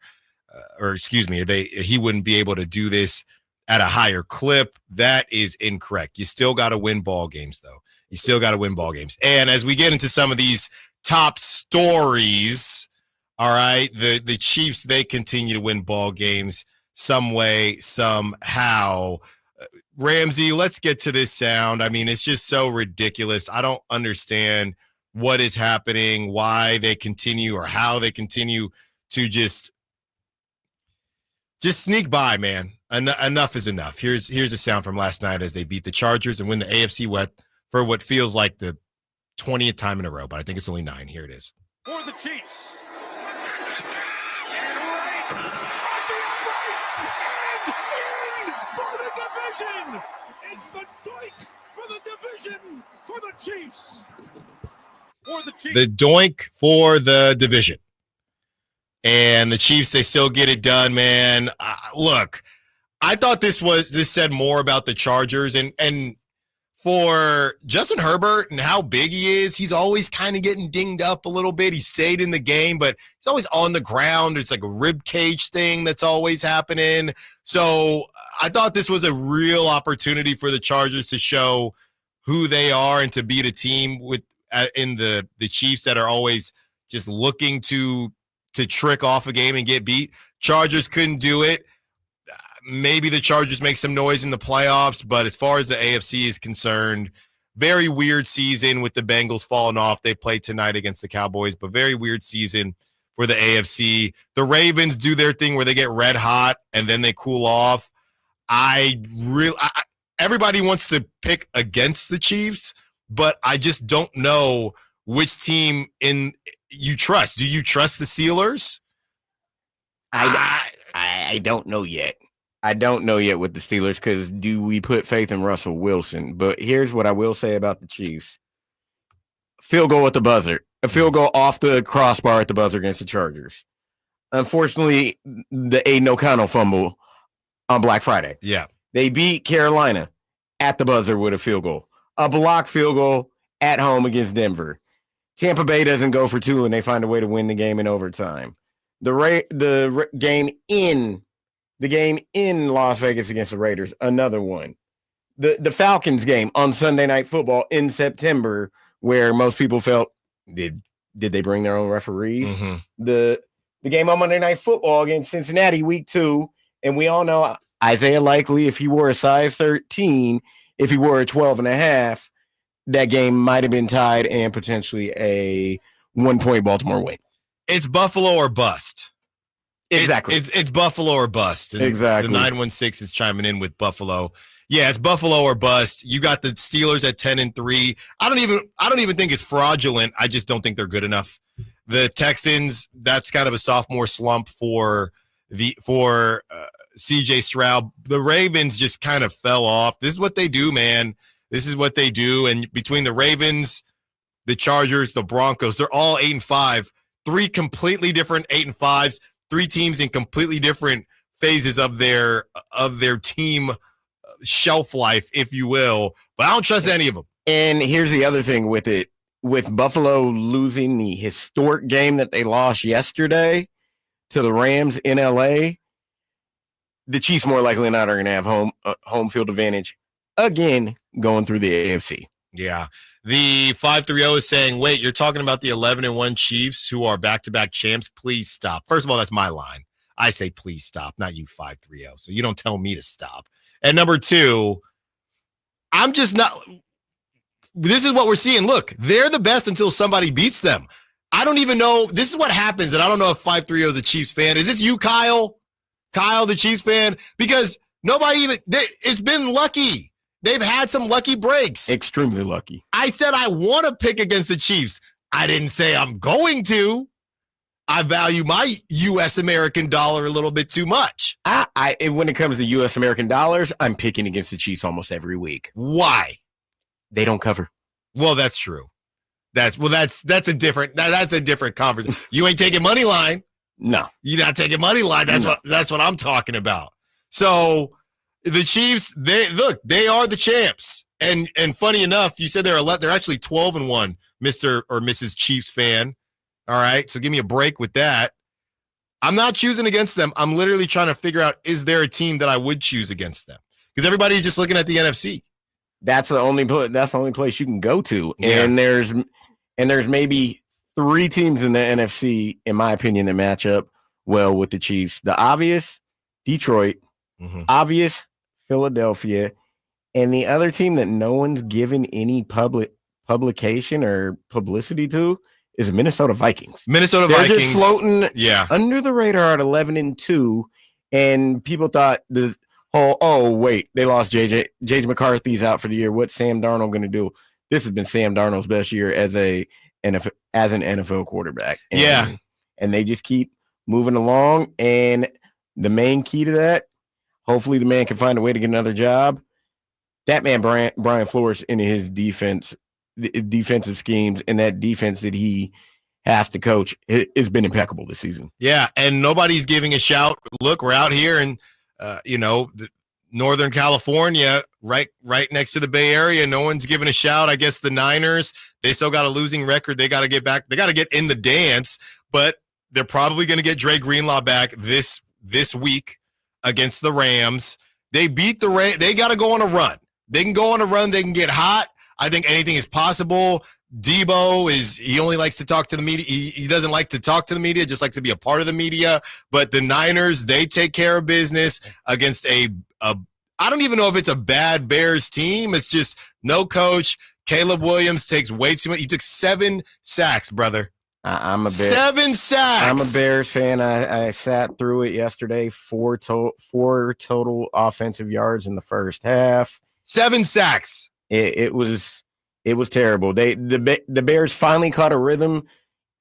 excuse me, he wouldn't be able to do this at a higher clip, that is incorrect. You still got to win ball games, though. You still got to win ball games. And as we get into some of these top stories, all right, the Chiefs, they continue to win ball games some way, somehow. Ramsey, let's get to this sound. I mean, it's just so ridiculous. I don't understand what is happening, why they continue, or how they continue to just sneak by, man. Enough is enough. Here's a sound from last night as they beat the Chargers and win the AFC West for what feels like the 20th time in a row, but I think it's only 9. Here it is. For the Chiefs. It's the doink for the division for the Chiefs. The doink for the division. And the Chiefs, they still get it done, man. Look, I thought this said more about the Chargers and for Justin Herbert and how big he is, he's always kind of getting dinged up a little bit. He stayed in the game, but he's always on the ground. It's like a rib cage thing that's always happening. So I thought this was a real opportunity for the Chargers to show who they are and to beat a team in the Chiefs that are always just looking to trick off a game and get beat. Chargers couldn't do it. Maybe the Chargers make some noise in the playoffs, but as far as the AFC is concerned, very weird season with the Bengals falling off. They play tonight against the Cowboys, but very weird season for the AFC. The Ravens do their thing where they get red hot and then they cool off. Everybody wants to pick against the Chiefs, but I just don't know which team you trust. Do you trust the Steelers? I don't know yet. I don't know yet with the Steelers because do we put faith in Russell Wilson? But here's what I will say about the Chiefs. Field goal at the buzzer. A field goal off the crossbar at the buzzer against the Chargers. Unfortunately, the Aiden O'Connell fumble on Black Friday. Yeah. They beat Carolina at the buzzer with a field goal. A blocked field goal at home against Denver. Tampa Bay doesn't go for 2, and they find a way to win the game in overtime. The game in Las Vegas against the Raiders, another one. The Falcons game on Sunday Night Football in September, where most people felt, did they bring their own referees? Mm-hmm. The game on Monday Night Football against Cincinnati week 2, and we all know Isaiah Likely, if he wore a size 13, if he wore a 12.5, that game might have been tied and potentially a 1-point Baltimore win. It's Buffalo or bust. Exactly. It's Buffalo or bust. And exactly. The 916 is chiming in with Buffalo. Yeah, it's Buffalo or bust. You got the Steelers at 10-3. I don't even think it's fraudulent. I just don't think they're good enough. The Texans, that's kind of a sophomore slump for CJ Stroud. The Ravens just kind of fell off. This is what they do, man. This is what they do. And between the Ravens, the Chargers, the Broncos, they're all 8-5. 3 completely different 8-5s. 3 teams in completely different phases of their team shelf life, if you will. But I don't trust any of them. And here's the other thing with it. With Buffalo losing the historic game that they lost yesterday to the Rams in LA, the Chiefs more likely than not are going to have home field advantage again going through the AFC. Yeah. The 530 is saying, wait, you're talking about the 11-1 Chiefs who are back-to-back champs? Please stop. First of all, that's my line. I say please stop, not you 530. So you don't tell me to stop. And number 2, I'm just not – this is what we're seeing. Look, they're the best until somebody beats them. I don't even know. This is what happens, and I don't know if 530 is a Chiefs fan. Is this you, Kyle? Kyle, the Chiefs fan? Because nobody even – it's been lucky. They've had some lucky breaks. Extremely lucky. I said I want to pick against the Chiefs. I didn't say I'm going to. I value my U.S. American dollar a little bit too much. When it comes to U.S. American dollars, I'm picking against the Chiefs almost every week. Why? They don't cover. Well, that's true. That's a different conversation. You ain't taking money line. No, you're not taking money line. That's what I'm talking about. So the Chiefs, they are the champs. And funny enough, you said they're actually 12-1, Mr. or Mrs. Chiefs fan. All right, so give me a break with that. I'm not choosing against them. I'm literally trying to figure out, is there a team that I would choose against them? Because everybody's just looking at the NFC. That's the only place you can go to. Yeah. And there's maybe 3 teams in the NFC, in my opinion, that match up well with the Chiefs. The obvious, Detroit, obvious, Philadelphia, and the other team that no one's given any publication or publicity to is the Minnesota Vikings. They're just floating under the radar at 11-2, and people thought wait, they lost JJ McCarthy's out for the year. What's Sam Darnold going to do? This has been Sam Darnold's best year as an NFL quarterback. And they just keep moving along. And the main key to that, hopefully the man can find a way to get another job. That man, Brian Flores, in his defensive schemes and that defense that he has to coach, it's been impeccable this season. Yeah, and nobody's giving a shout. Look, we're out here in, Northern California, right next to the Bay Area. No one's giving a shout. I guess the Niners, they still got a losing record. They got to get back. They got to get in the dance, but they're probably going to get Dre Greenlaw back this week against the Rams. They beat the Rams. They got to go on a run. They can go on a run. They can get hot. I think anything is possible. Debo he only likes to talk to the media. He doesn't like to talk to the media, just likes to be a part of the media. But the Niners, they take care of business against I don't even know if it's a bad Bears team. It's just no coach. Caleb Williams takes way too much. He took 7 sacks, brother. I'm a Bear. 7 sacks. I'm a Bears fan. I sat through it yesterday. 4 total offensive yards in the first half. 7 sacks. It was terrible. The Bears finally caught a rhythm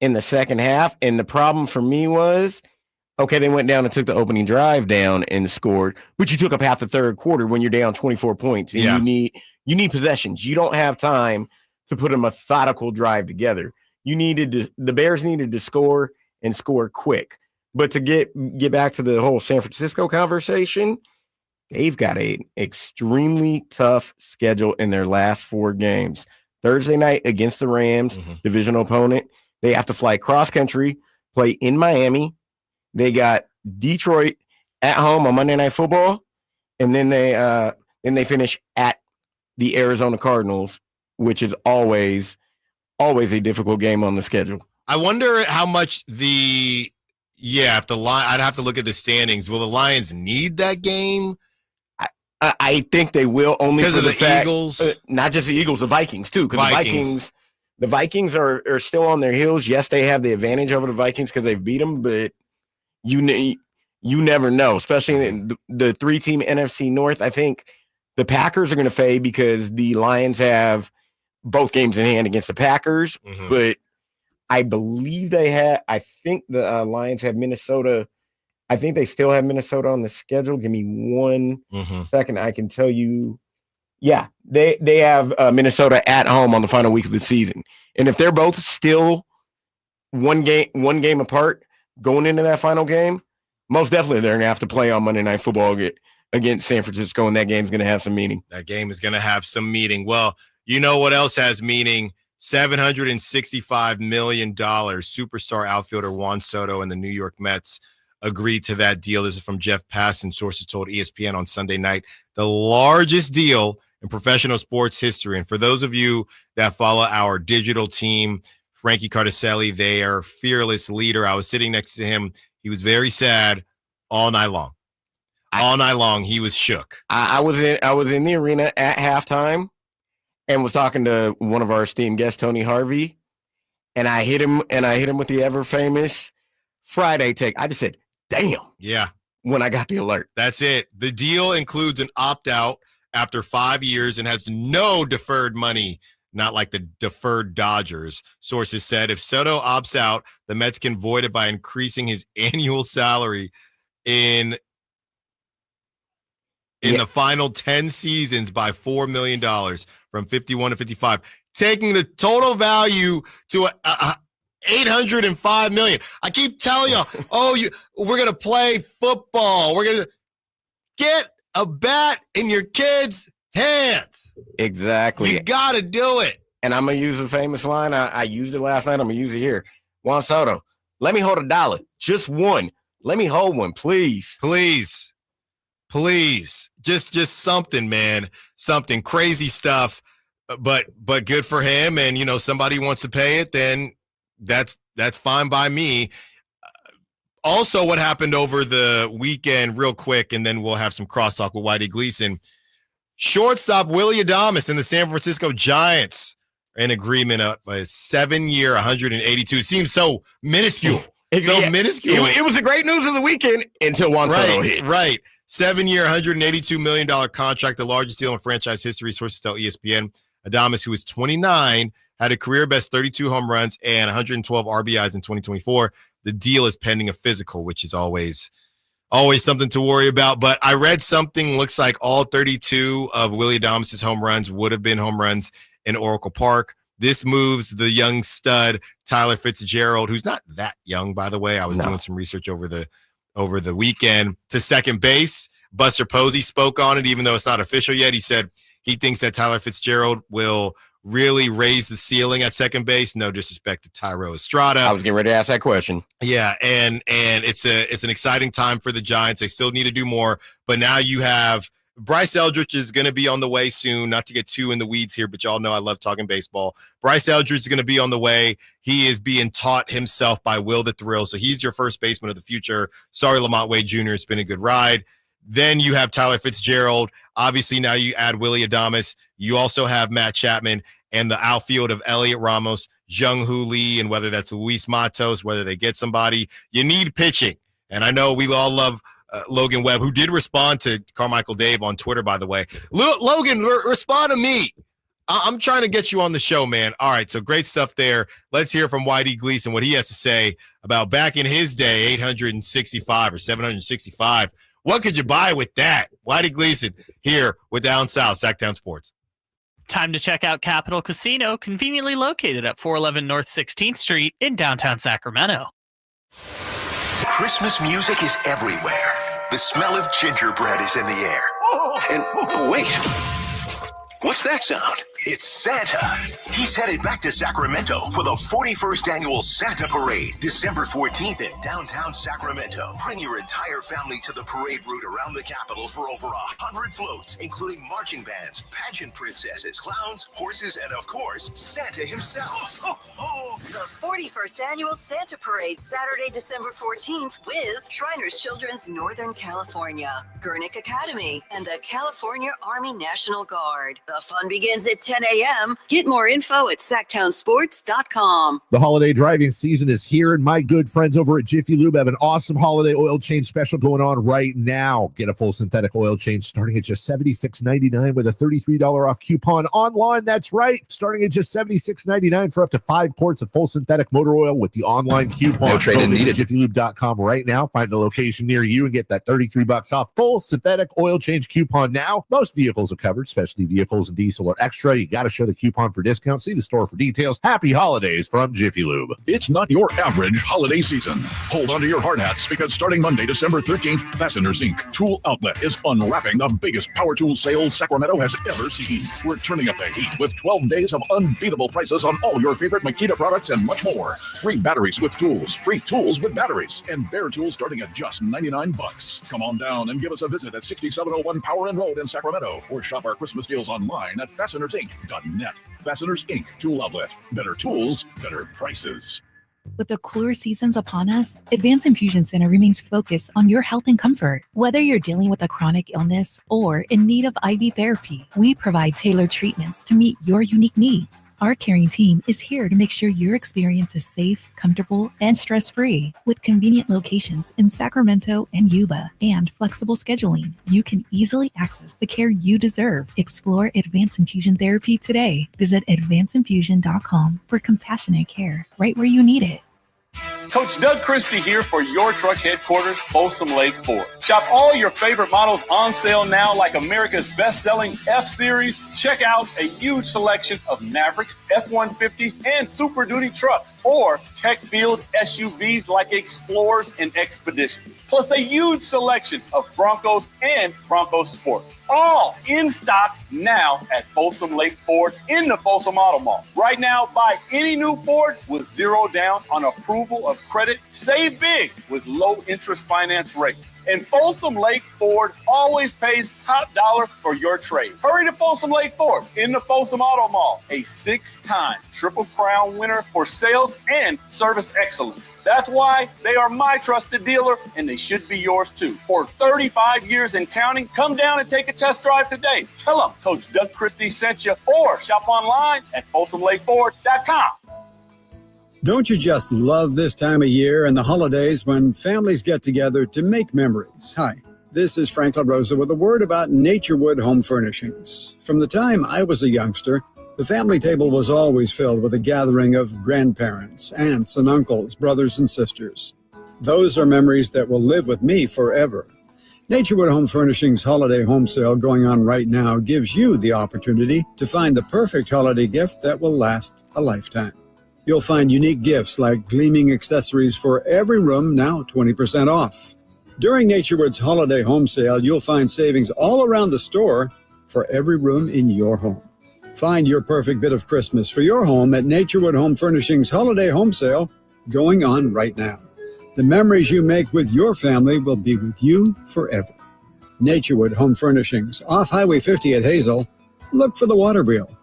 in the second half, and the problem for me was, okay, they went down and took the opening drive down and scored, but you took up half the third quarter when you're down 24 points. And you need possessions. You don't have time to put a methodical drive together. The Bears needed to score and score quick. But to get back to the whole San Francisco conversation, they've got an extremely tough schedule in their last 4 games. Thursday night against the Rams, divisional opponent. They have to fly cross country, play in Miami. They got Detroit at home on Monday Night Football, and then they finish at the Arizona Cardinals, which is always a difficult game on the schedule. I wonder how much I'd have to look at the standings. Will the Lions need that game? I think they will, only because for of the fact, Eagles. Not just the Eagles, the Vikings too. Because the Vikings are still on their heels. Yes, they have the advantage over the Vikings because they've beat them, but you never know. Especially in the 3-team NFC North. I think the Packers are going to fade because the Lions have both games in hand against the Packers. But I believe I think the Lions have Minnesota. I think they still have Minnesota on the schedule. Give me 1 second. I can tell you. Yeah, they have Minnesota at home on the final week of the season. And if they're both still one game apart going into that final game, most definitely they're going to have to play on Monday Night Football against San Francisco, and that game's going to have some meaning. That game is going to have some meaning. Well, you know what else has meaning? $765 million. Superstar outfielder Juan Soto and the New York Mets agreed to that deal. This is from Jeff Passan. Sources told ESPN on Sunday night. The largest deal in professional sports history. And for those of you that follow our digital team, Frankie Cardicelli, their fearless leader, I was sitting next to him. He was very sad all night long. All night long, he was shook. I was in the arena at halftime, and was talking to one of our esteemed guests, Tony Harvey, and I hit him with the ever famous Friday take. I just said, damn. Yeah. When I got the alert. That's it. The deal includes an opt-out after 5 years and has no deferred money, not like the deferred Dodgers. Sources said if Soto opts out, the Mets can void it by increasing his annual salary in the final 10 seasons by $4 million from 51 to 55, taking the total value to $805 million. I keep telling y'all, we're going to play football. We're going to get a bat in your kids' hands. Exactly. You got to do it. And I'm going to use a famous line. I used it last night. I'm going to use it here. Juan Soto, let me hold $1. Just one. Let me hold one, please. Please. Just something, man. Something crazy stuff, but good for him. And, somebody wants to pay it, then that's fine by me. Also, what happened over the weekend, real quick, and then we'll have some crosstalk with Whitey Gleason. Shortstop Willie Adames and the San Francisco Giants are in agreement of a 7-year, $182. It seems so minuscule. Minuscule. It was the great news of the weekend until Juan Soto hit. Right. 7-year, $182 million contract, the largest deal in franchise history, sources tell ESPN. Adames, who is 29, had a career-best 32 home runs and 112 RBIs in 2024. The deal is pending a physical, which is always something to worry about. But I read something, looks like all 32 of Willie Adames' home runs would have been home runs in Oracle Park. This moves the young stud Tyler Fitzgerald, who's not that young, by the way. I was doing some research over the weekend, to second base. Buster Posey spoke on it, even though it's not official yet. He said he thinks that Tyler Fitzgerald will really raise the ceiling at second base. No disrespect to Tyro Estrada. I was getting ready to ask that question. Yeah, and it's an exciting time for the Giants. They still need to do more, but now you have Bryce Eldridge is going to be on the way soon. Not to get too in the weeds here, but y'all know I love talking baseball. Bryce Eldridge is going to be on the way. He is being taught himself by Will the Thrill, so he's your first baseman of the future. Sorry, Lamont Wade Jr. It's been a good ride. Then you have Tyler Fitzgerald. Obviously, now you add Willie Adames. You also have Matt Chapman and the outfield of Elliot Ramos, Jung-Hoo Lee, and whether that's Luis Matos, whether they get somebody. You need pitching. And I know we all love Logan Webb, who did respond to Carmichael Dave on Twitter, by the way. Logan, respond to me. I'm trying to get you on the show, man. All right, so great stuff there. Let's hear from Whitey Gleason, what he has to say about back in his day, 865 or 765. What could you buy with that? Whitey Gleason here with Down South, Sacktown Sports. Time to check out Capital Casino, conveniently located at 411 North 16th Street in downtown Sacramento. Christmas music is everywhere. The smell of gingerbread is in the air. And wait, what's that sound? It's Santa. He's headed back to Sacramento for the 41st Annual Santa Parade, December 14th in downtown Sacramento. Bring your entire family to the parade route around the Capitol for over 100 floats, including marching bands, pageant princesses, clowns, horses, and of course, Santa himself. The 41st Annual Santa Parade, Saturday, December 14th with Shriners Children's Northern California, Gurnick Academy, and the California Army National Guard. The fun begins at 10 a.m. Get more info at sacktownsports.com. The holiday driving season is here, and my good friends over at Jiffy Lube have an awesome holiday oil change special going on right now. Get a full synthetic oil change starting at just $76.99 with a $33 off coupon online. That's right, starting at just $76.99 for up to 5 quarts of full synthetic motor oil with the online coupon. No trade-in needed. JiffyLube.com right now. Find a location near you and get that $33 off full synthetic oil change coupon now. Most vehicles are covered, especially vehicles and diesel are extra. You got to show the coupon for discount. See the store for details. Happy holidays from Jiffy Lube. It's not your average holiday season. Hold on to your hard hats because starting Monday, December 13th, Fasteners Inc. Tool Outlet is unwrapping the biggest power tool sale Sacramento has ever seen. We're turning up the heat with 12 days of unbeatable prices on all your favorite Makita products and much more. Free batteries with tools, free tools with batteries, and bare tools starting at just $99. Come on down and give us a visit at 6701 Power and Road in Sacramento, or shop our Christmas deals online at fastenersinc.net. Fasteners Inc. Tool Outlet. Better tools, better prices. With the cooler seasons upon us, Advanced Infusion Center remains focused on your health and comfort. Whether you're dealing with a chronic illness or in need of IV therapy, we provide tailored treatments to meet your unique needs. Our caring team is here to make sure your experience is safe, comfortable, and stress-free. With convenient locations in Sacramento and Yuba and flexible scheduling, you can easily access the care you deserve. Explore Advanced Infusion Therapy today. Visit advancedinfusion.com for compassionate care right where you need it. Coach Doug Christie here for your truck headquarters, Folsom Lake Ford. Shop all your favorite models on sale now, like America's best-selling F-Series. Check out a huge selection of Mavericks, F-150s, and Super Duty trucks, or tech-filled SUVs like Explorers and Expeditions. Plus a huge selection of Broncos and Bronco Sports. All in stock now at Folsom Lake Ford in the Folsom Auto Mall. Right now, buy any new Ford with zero down on approval of credit. Save big with low interest finance rates. And Folsom Lake Ford always pays top dollar for your trade. Hurry to Folsom Lake Ford in the Folsom Auto Mall, a 6-time Triple Crown winner for sales and service excellence. That's why they are my trusted dealer, and they should be yours too. For 35 years and counting, come down and take a test drive today. Tell them Coach Doug Christie sent you, or shop online at FolsomLakeFord.com. Don't you just love this time of year and the holidays when families get together to make memories? Hi, this is Frank LaRosa with a word about Naturewood Home Furnishings. From the time I was a youngster, the family table was always filled with a gathering of grandparents, aunts and uncles, brothers and sisters. Those are memories that will live with me forever. Naturewood Home Furnishings Holiday Home Sale going on right now gives you the opportunity to find the perfect holiday gift that will last a lifetime. You'll find unique gifts like gleaming accessories for every room, now 20% off. During Naturewood's Holiday Home Sale, you'll find savings all around the store for every room in your home. Find your perfect bit of Christmas for your home at Naturewood Home Furnishings Holiday Home Sale going on right now. The memories you make with your family will be with you forever. Naturewood Home Furnishings, off Highway 50 at Hazel. Look for the water wheel.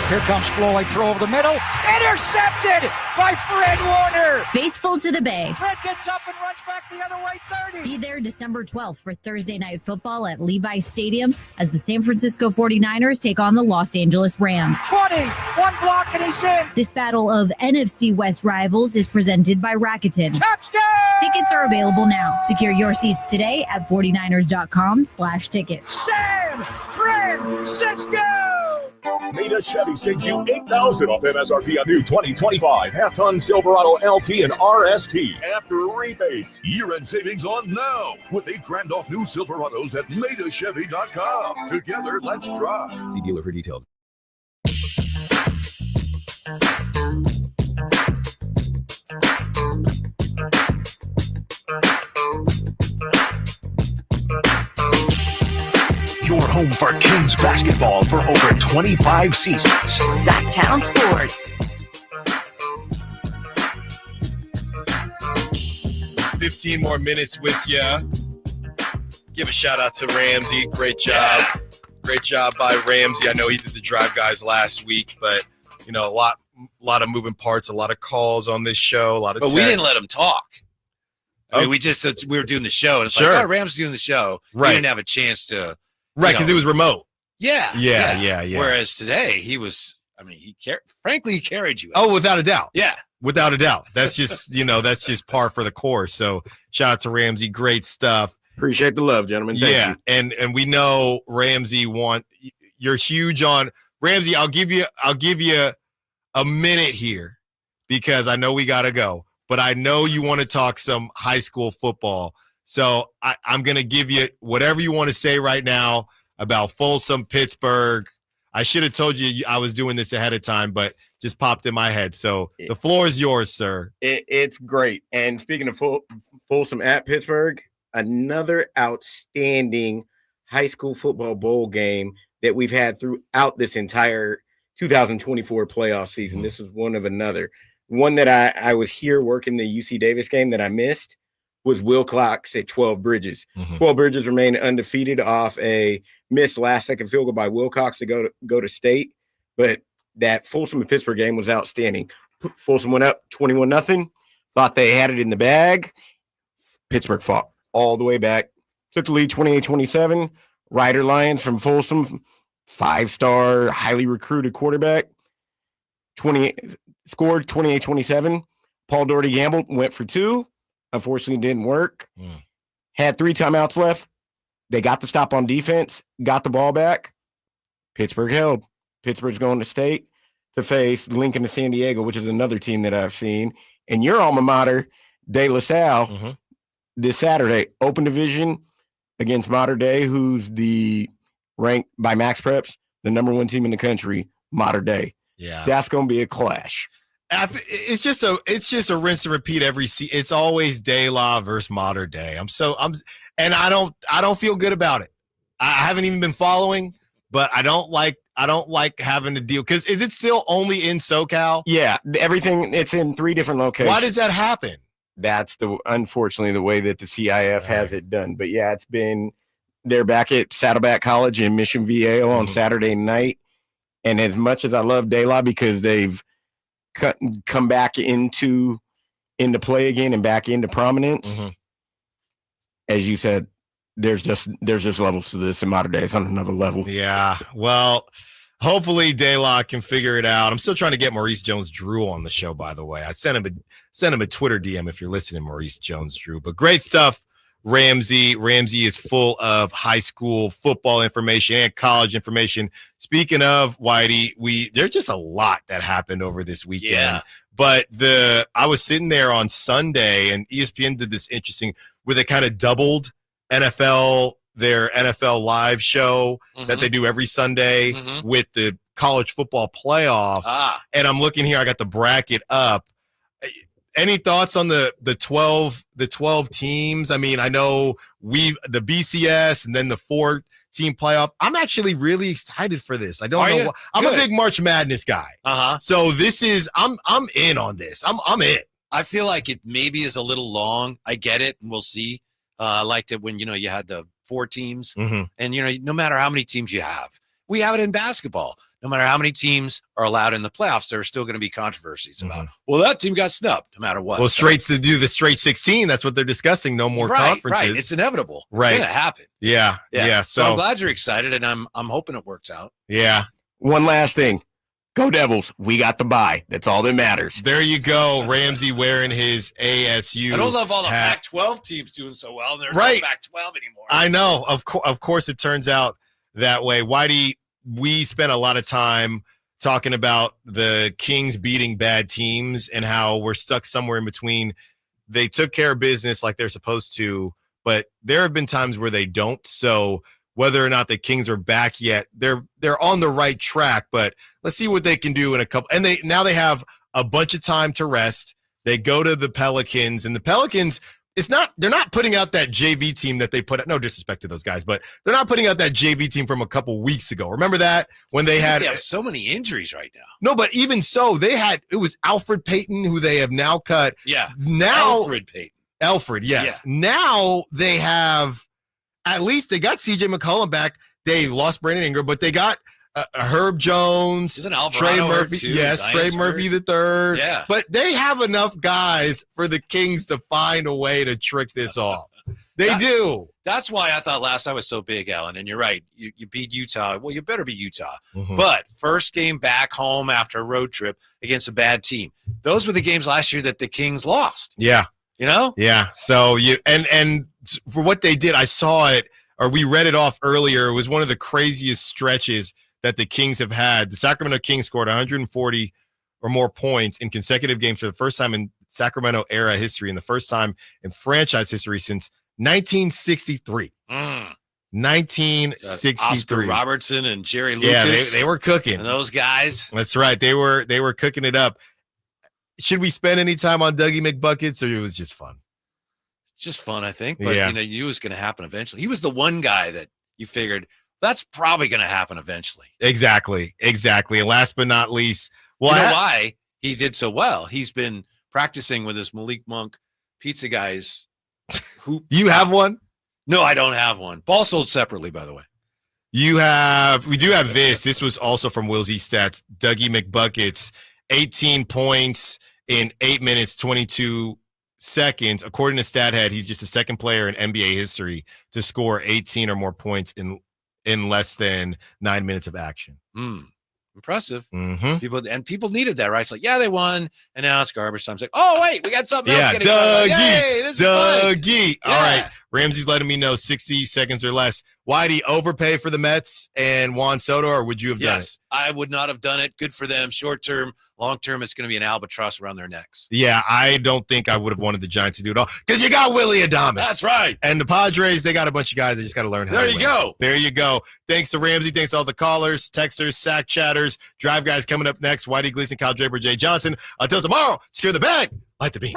Here comes Floyd, throw over the middle. Intercepted by Fred Warner. Faithful to the Bay. Fred gets up and runs back the other way, 30. Be there December 12th for Thursday Night Football at Levi Stadium as the San Francisco 49ers take on the Los Angeles Rams. 20, one block and he's in. This battle of NFC West rivals is presented by Rakuten. Touchdown! Tickets are available now. Secure your seats today at 49ers.com/tickets. San Francisco! Meta Chevy sends you $8,000 off MSRP on new 2025 half-ton Silverado LT and RST after rebates. Year-end savings on now with $8,000 off new Silverados at MetaChevy.com. Together, let's drive. See dealer for details. Your home for Kings basketball for over 25 seasons. Sacktown Sports. 15 more minutes with you. Give a shout out to Ramsey. Great job. Great job by Ramsey. I know he did the drive guys last week, but you know, a lot of moving parts, a lot of calls on this show, a lot of But texts. we didn't let him talk. I mean, we were doing the show, and it's like, oh, Ramsey's doing the show. Right. We didn't have a chance to. Right, because it was remote. Yeah. Whereas today, he was, I mean, he carried you. Oh, without a doubt. Yeah. Without a doubt. That's just, that's just par for the course. So shout out to Ramsey. Great stuff. Appreciate the love, gentlemen. Thank you. And we know Ramsey you're huge on Ramsey. I'll give you a minute here because I know we got to go, but I know you want to talk some high school football. So I'm going to give you whatever you want to say right now about Folsom, Pittsburgh. I should have told you I was doing this ahead of time, but just popped in my head. So the floor is yours, sir. It's great. And speaking of Folsom at Pittsburgh, another outstanding high school football bowl game that we've had throughout this entire 2024 playoff season. This is one of another. One that I was here working the UC Davis game that I missed was Wilcox at 12 Bridges. 12 Bridges remained undefeated off a missed last-second field goal by Wilcox to go to state. But that Folsom and Pittsburgh game was outstanding. Folsom went up 21-0. Thought they had it in the bag. Pittsburgh fought all the way back. Took the lead 28-27. Ryder Lyons from Folsom, 5-star, highly recruited quarterback. Scored 28-27. Paul Doherty gambled, went for 2. Unfortunately, didn't work. Had 3 timeouts left. They got the stop on defense, got the ball back. Pittsburgh held. Pittsburgh's going to state to face Lincoln of San Diego, which is another team that I've seen. And your alma mater, De La Salle, this Saturday, open division against Mater Dei, who's the ranked by Max Preps, the number 1 team in the country, Mater Dei. Yeah. That's going to be a clash. It's just a rinse and repeat every season. It's always De La versus Mater Dei. And I don't feel good about it. I haven't even been following, but I don't like having to deal, because is it still only in SoCal? Yeah, everything, it's in 3 different locations. Why does that happen? That's unfortunately the way that the CIF has it done. But yeah, they're back at Saddleback College in Mission Viejo on Saturday night. And as much as I love De La because they've come back into play again and back into prominence, as you said, there's just levels to this, and Mater Dei is on another level. Yeah, well, hopefully De La can figure it out. I'm still trying to get Maurice Jones-Drew on the show, by the way. I sent him a Twitter DM if you're listening, Maurice Jones-Drew. But great stuff, Ramsey. Ramsey is full of high school football information and college information. Speaking of, Whitey, there's just a lot that happened over this weekend. Yeah. But I was sitting there on Sunday, and ESPN did this interesting where they kind of doubled their NFL live show that they do every Sunday with the college football playoff. And I'm looking here, I got the bracket up. Any thoughts on the 12 teams? I mean, I know the BCS and then the 4-team playoff. I'm actually really excited for this. I don't know. I'm a big March Madness guy. So this is I'm in on this. I'm in. I feel like it maybe is a little long. I get it, and we'll see. I liked it when, you had the 4 teams, and, no matter how many teams you have, we have it in basketball. No matter how many teams are allowed in the playoffs, there are still going to be controversies about, well, that team got snubbed no matter what. Well, to do the straight 16, that's what they're discussing. No more conferences. Right. It's inevitable. Right. It's going to happen. Yeah. So I'm glad you're excited, and I'm hoping it works out. Yeah. One last thing. Go Devils. We got the bye. That's all that matters. There you go. Ramsey wearing his ASU. I don't love all the Pac-12 teams doing so well. There's no Pac-12 anymore. I know. Of course, it turns out that way. Whitey, we spent a lot of time talking about the Kings beating bad teams and how we're stuck somewhere in between. They took care of business like they're supposed to, but there have been times where they don't. So whether or not the Kings are back yet, they're on the right track, but let's see what they can do in a couple. And they have a bunch of time to rest. They go to the Pelicans, and the Pelicans, they're not putting out that JV team that they put out. No disrespect to those guys, but they're not putting out that JV team from a couple weeks ago. Remember that when they have so many injuries right now. No, but even so, it was Alfred Payton, who they have now cut. Yeah. Now Alfred Payton. Alfred, yes. Yeah. Now they have. At least they got C.J. McCollum back. They lost Brandon Ingram, but they got Herb Jones, Trey Murphy. Trey Murphy the third. Yeah. But they have enough guys for the Kings to find a way to trick this off. They do. That's why I thought last night was so big, Allen. And you're right. You beat Utah. Well, you better be Utah. But first game back home after a road trip against a bad team. Those were the games last year that the Kings lost. Yeah. Yeah. So and for what they did, I saw it, or we read it off earlier. It was one of the craziest stretches that the Kings have had. The Sacramento Kings scored 140 or more points in consecutive games for the first time in Sacramento era history, and the first time in franchise history since 1963. 1963. Oscar Robertson and Jerry Lucas. Yeah, they were cooking. And those guys. That's right. They were cooking it up. Should we spend any time on Dougie McBuckets, or it was just fun? It's just fun, I think. But, you knew it was going to happen eventually. He was the one guy that you figured that's probably going to happen eventually. Exactly. And last but not least, you know why he did so well? He's been practicing with his Malik Monk pizza guys. You have one? No, I don't have one. Ball sold separately, by the way. We do have this. This was also from Will's Stats. Dougie McBuckets 18 points in 8 minutes, 22 seconds. According to StatHead, he's just the second player in NBA history to score 18 or more points in less than 9 minutes of action. Impressive. Mm-hmm. People needed that, right? It's like, yeah, they won, and now it's garbage time. It's like, oh, wait, we got something else. Dougie. Hey, this is fun. Dougie. Yeah. All right. Ramsey's letting me know 60 seconds or less. Why do you overpay for the Mets and Juan Soto, or would you have done it? Yes, I would not have done it. Good for them. Short term, long term, it's going to be an albatross around their necks. Yeah, I don't think I would have wanted the Giants to do it all because you got Willie Adames. That's right. And the Padres, they got a bunch of guys. They just got to learn how There to you win. go. There you go. Thanks to Ramsey. Thanks to all the callers, texters, sack chatters, drive guys coming up next. Whitey Gleason, Kyle Draper, Jay Johnson. Until tomorrow, secure the bag. Light the beam.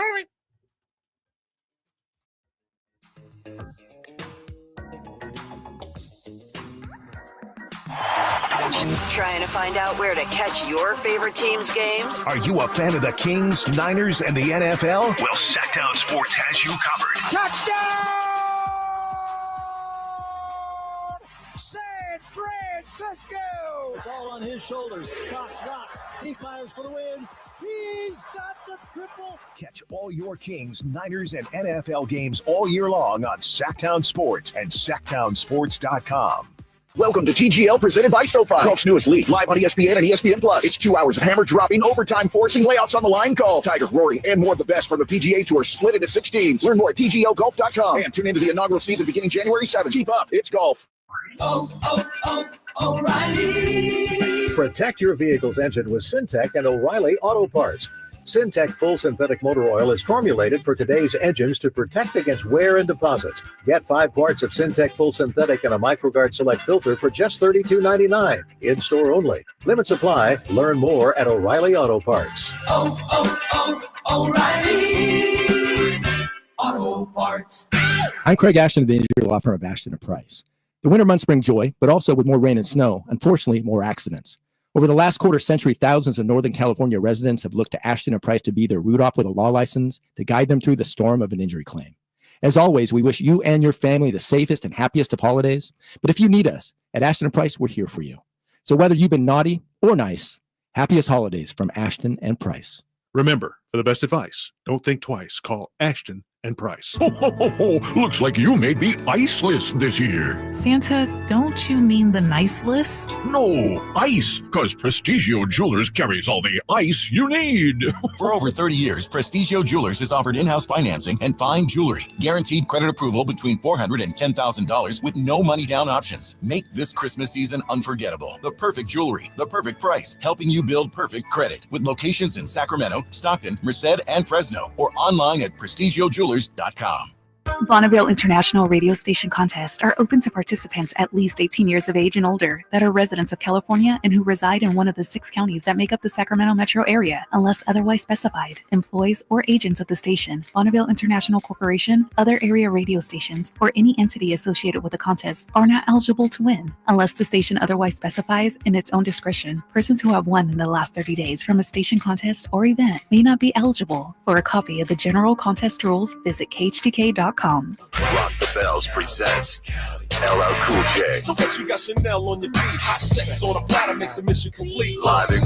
Trying to find out where to catch your favorite team's games? Are you a fan of the Kings, Niners, and the NFL? Well, Sacktown Sports has you covered. Touchdown! San Francisco! It's all on his shoulders. Cox rocks. He fires for the win. He's got the triple. Catch all your Kings, Niners, and NFL games all year long on Sacktown Sports and SacktownSports.com. Welcome to TGL presented by SoFi. Golf's newest league, live on ESPN and ESPN Plus. It's 2 hours of hammer-dropping, overtime forcing, layouts on the line. Call Tiger, Rory, and more of the best from the PGA Tour split into 6 teams. Learn more at TGLGolf.com and tune into the inaugural season beginning January 7th. Keep up. It's golf. O'Reilly. Protect your vehicle's engine with Syntec and O'Reilly Auto Parts. Syntec Full Synthetic Motor Oil is formulated for today's engines to protect against wear and deposits. Get 5 quarts of Syntec Full Synthetic and a MicroGuard Select filter for just $32.99. In-store only. Limit supply. Learn more at O'Reilly Auto Parts. O'Reilly Auto Parts. I'm Craig Ashton of the injury law firm of Ashton & Price. The winter months bring joy, but also with more rain and snow, unfortunately, more accidents. Over the last quarter century, thousands of Northern California residents have looked to Ashton & Price to be their root op with a law license to guide them through the storm of an injury claim. As always, we wish you and your family the safest and happiest of holidays. But if you need us, at Ashton & Price, we're here for you. So whether you've been naughty or nice, happiest holidays from Ashton & Price. Remember, for the best advice, don't think twice. Call Ashton & Price. Ho, ho, ho, ho. Looks like you made the ice list this year. Santa, don't you mean the nice list? No, ice, because Prestigio Jewelers carries all the ice you need. For over 30 years, Prestigio Jewelers has offered in-house financing and fine jewelry. Guaranteed credit approval between $400 and $10,000 with no money down options. Make this Christmas season unforgettable. The perfect jewelry, the perfect price, helping you build perfect credit. With locations in Sacramento, Stockton, Merced, and Fresno, or online at prestigiojewelers.com. Bonneville International Radio Station contests are open to participants at least 18 years of age and older that are residents of California and who reside in one of the 6 counties that make up the Sacramento metro area, unless otherwise specified. Employees or agents of the station, Bonneville International Corporation, other area radio stations, or any entity associated with the contest are not eligible to win. Unless the station otherwise specifies in its own discretion, persons who have won in the last 30 days from a station contest or event may not be eligible. For a copy of the general contest rules, visit khdk.com. Rock the Bells presents LL Cool J. So what you got Chanel on your feet? Hot sex on a platter makes the mission complete. Live in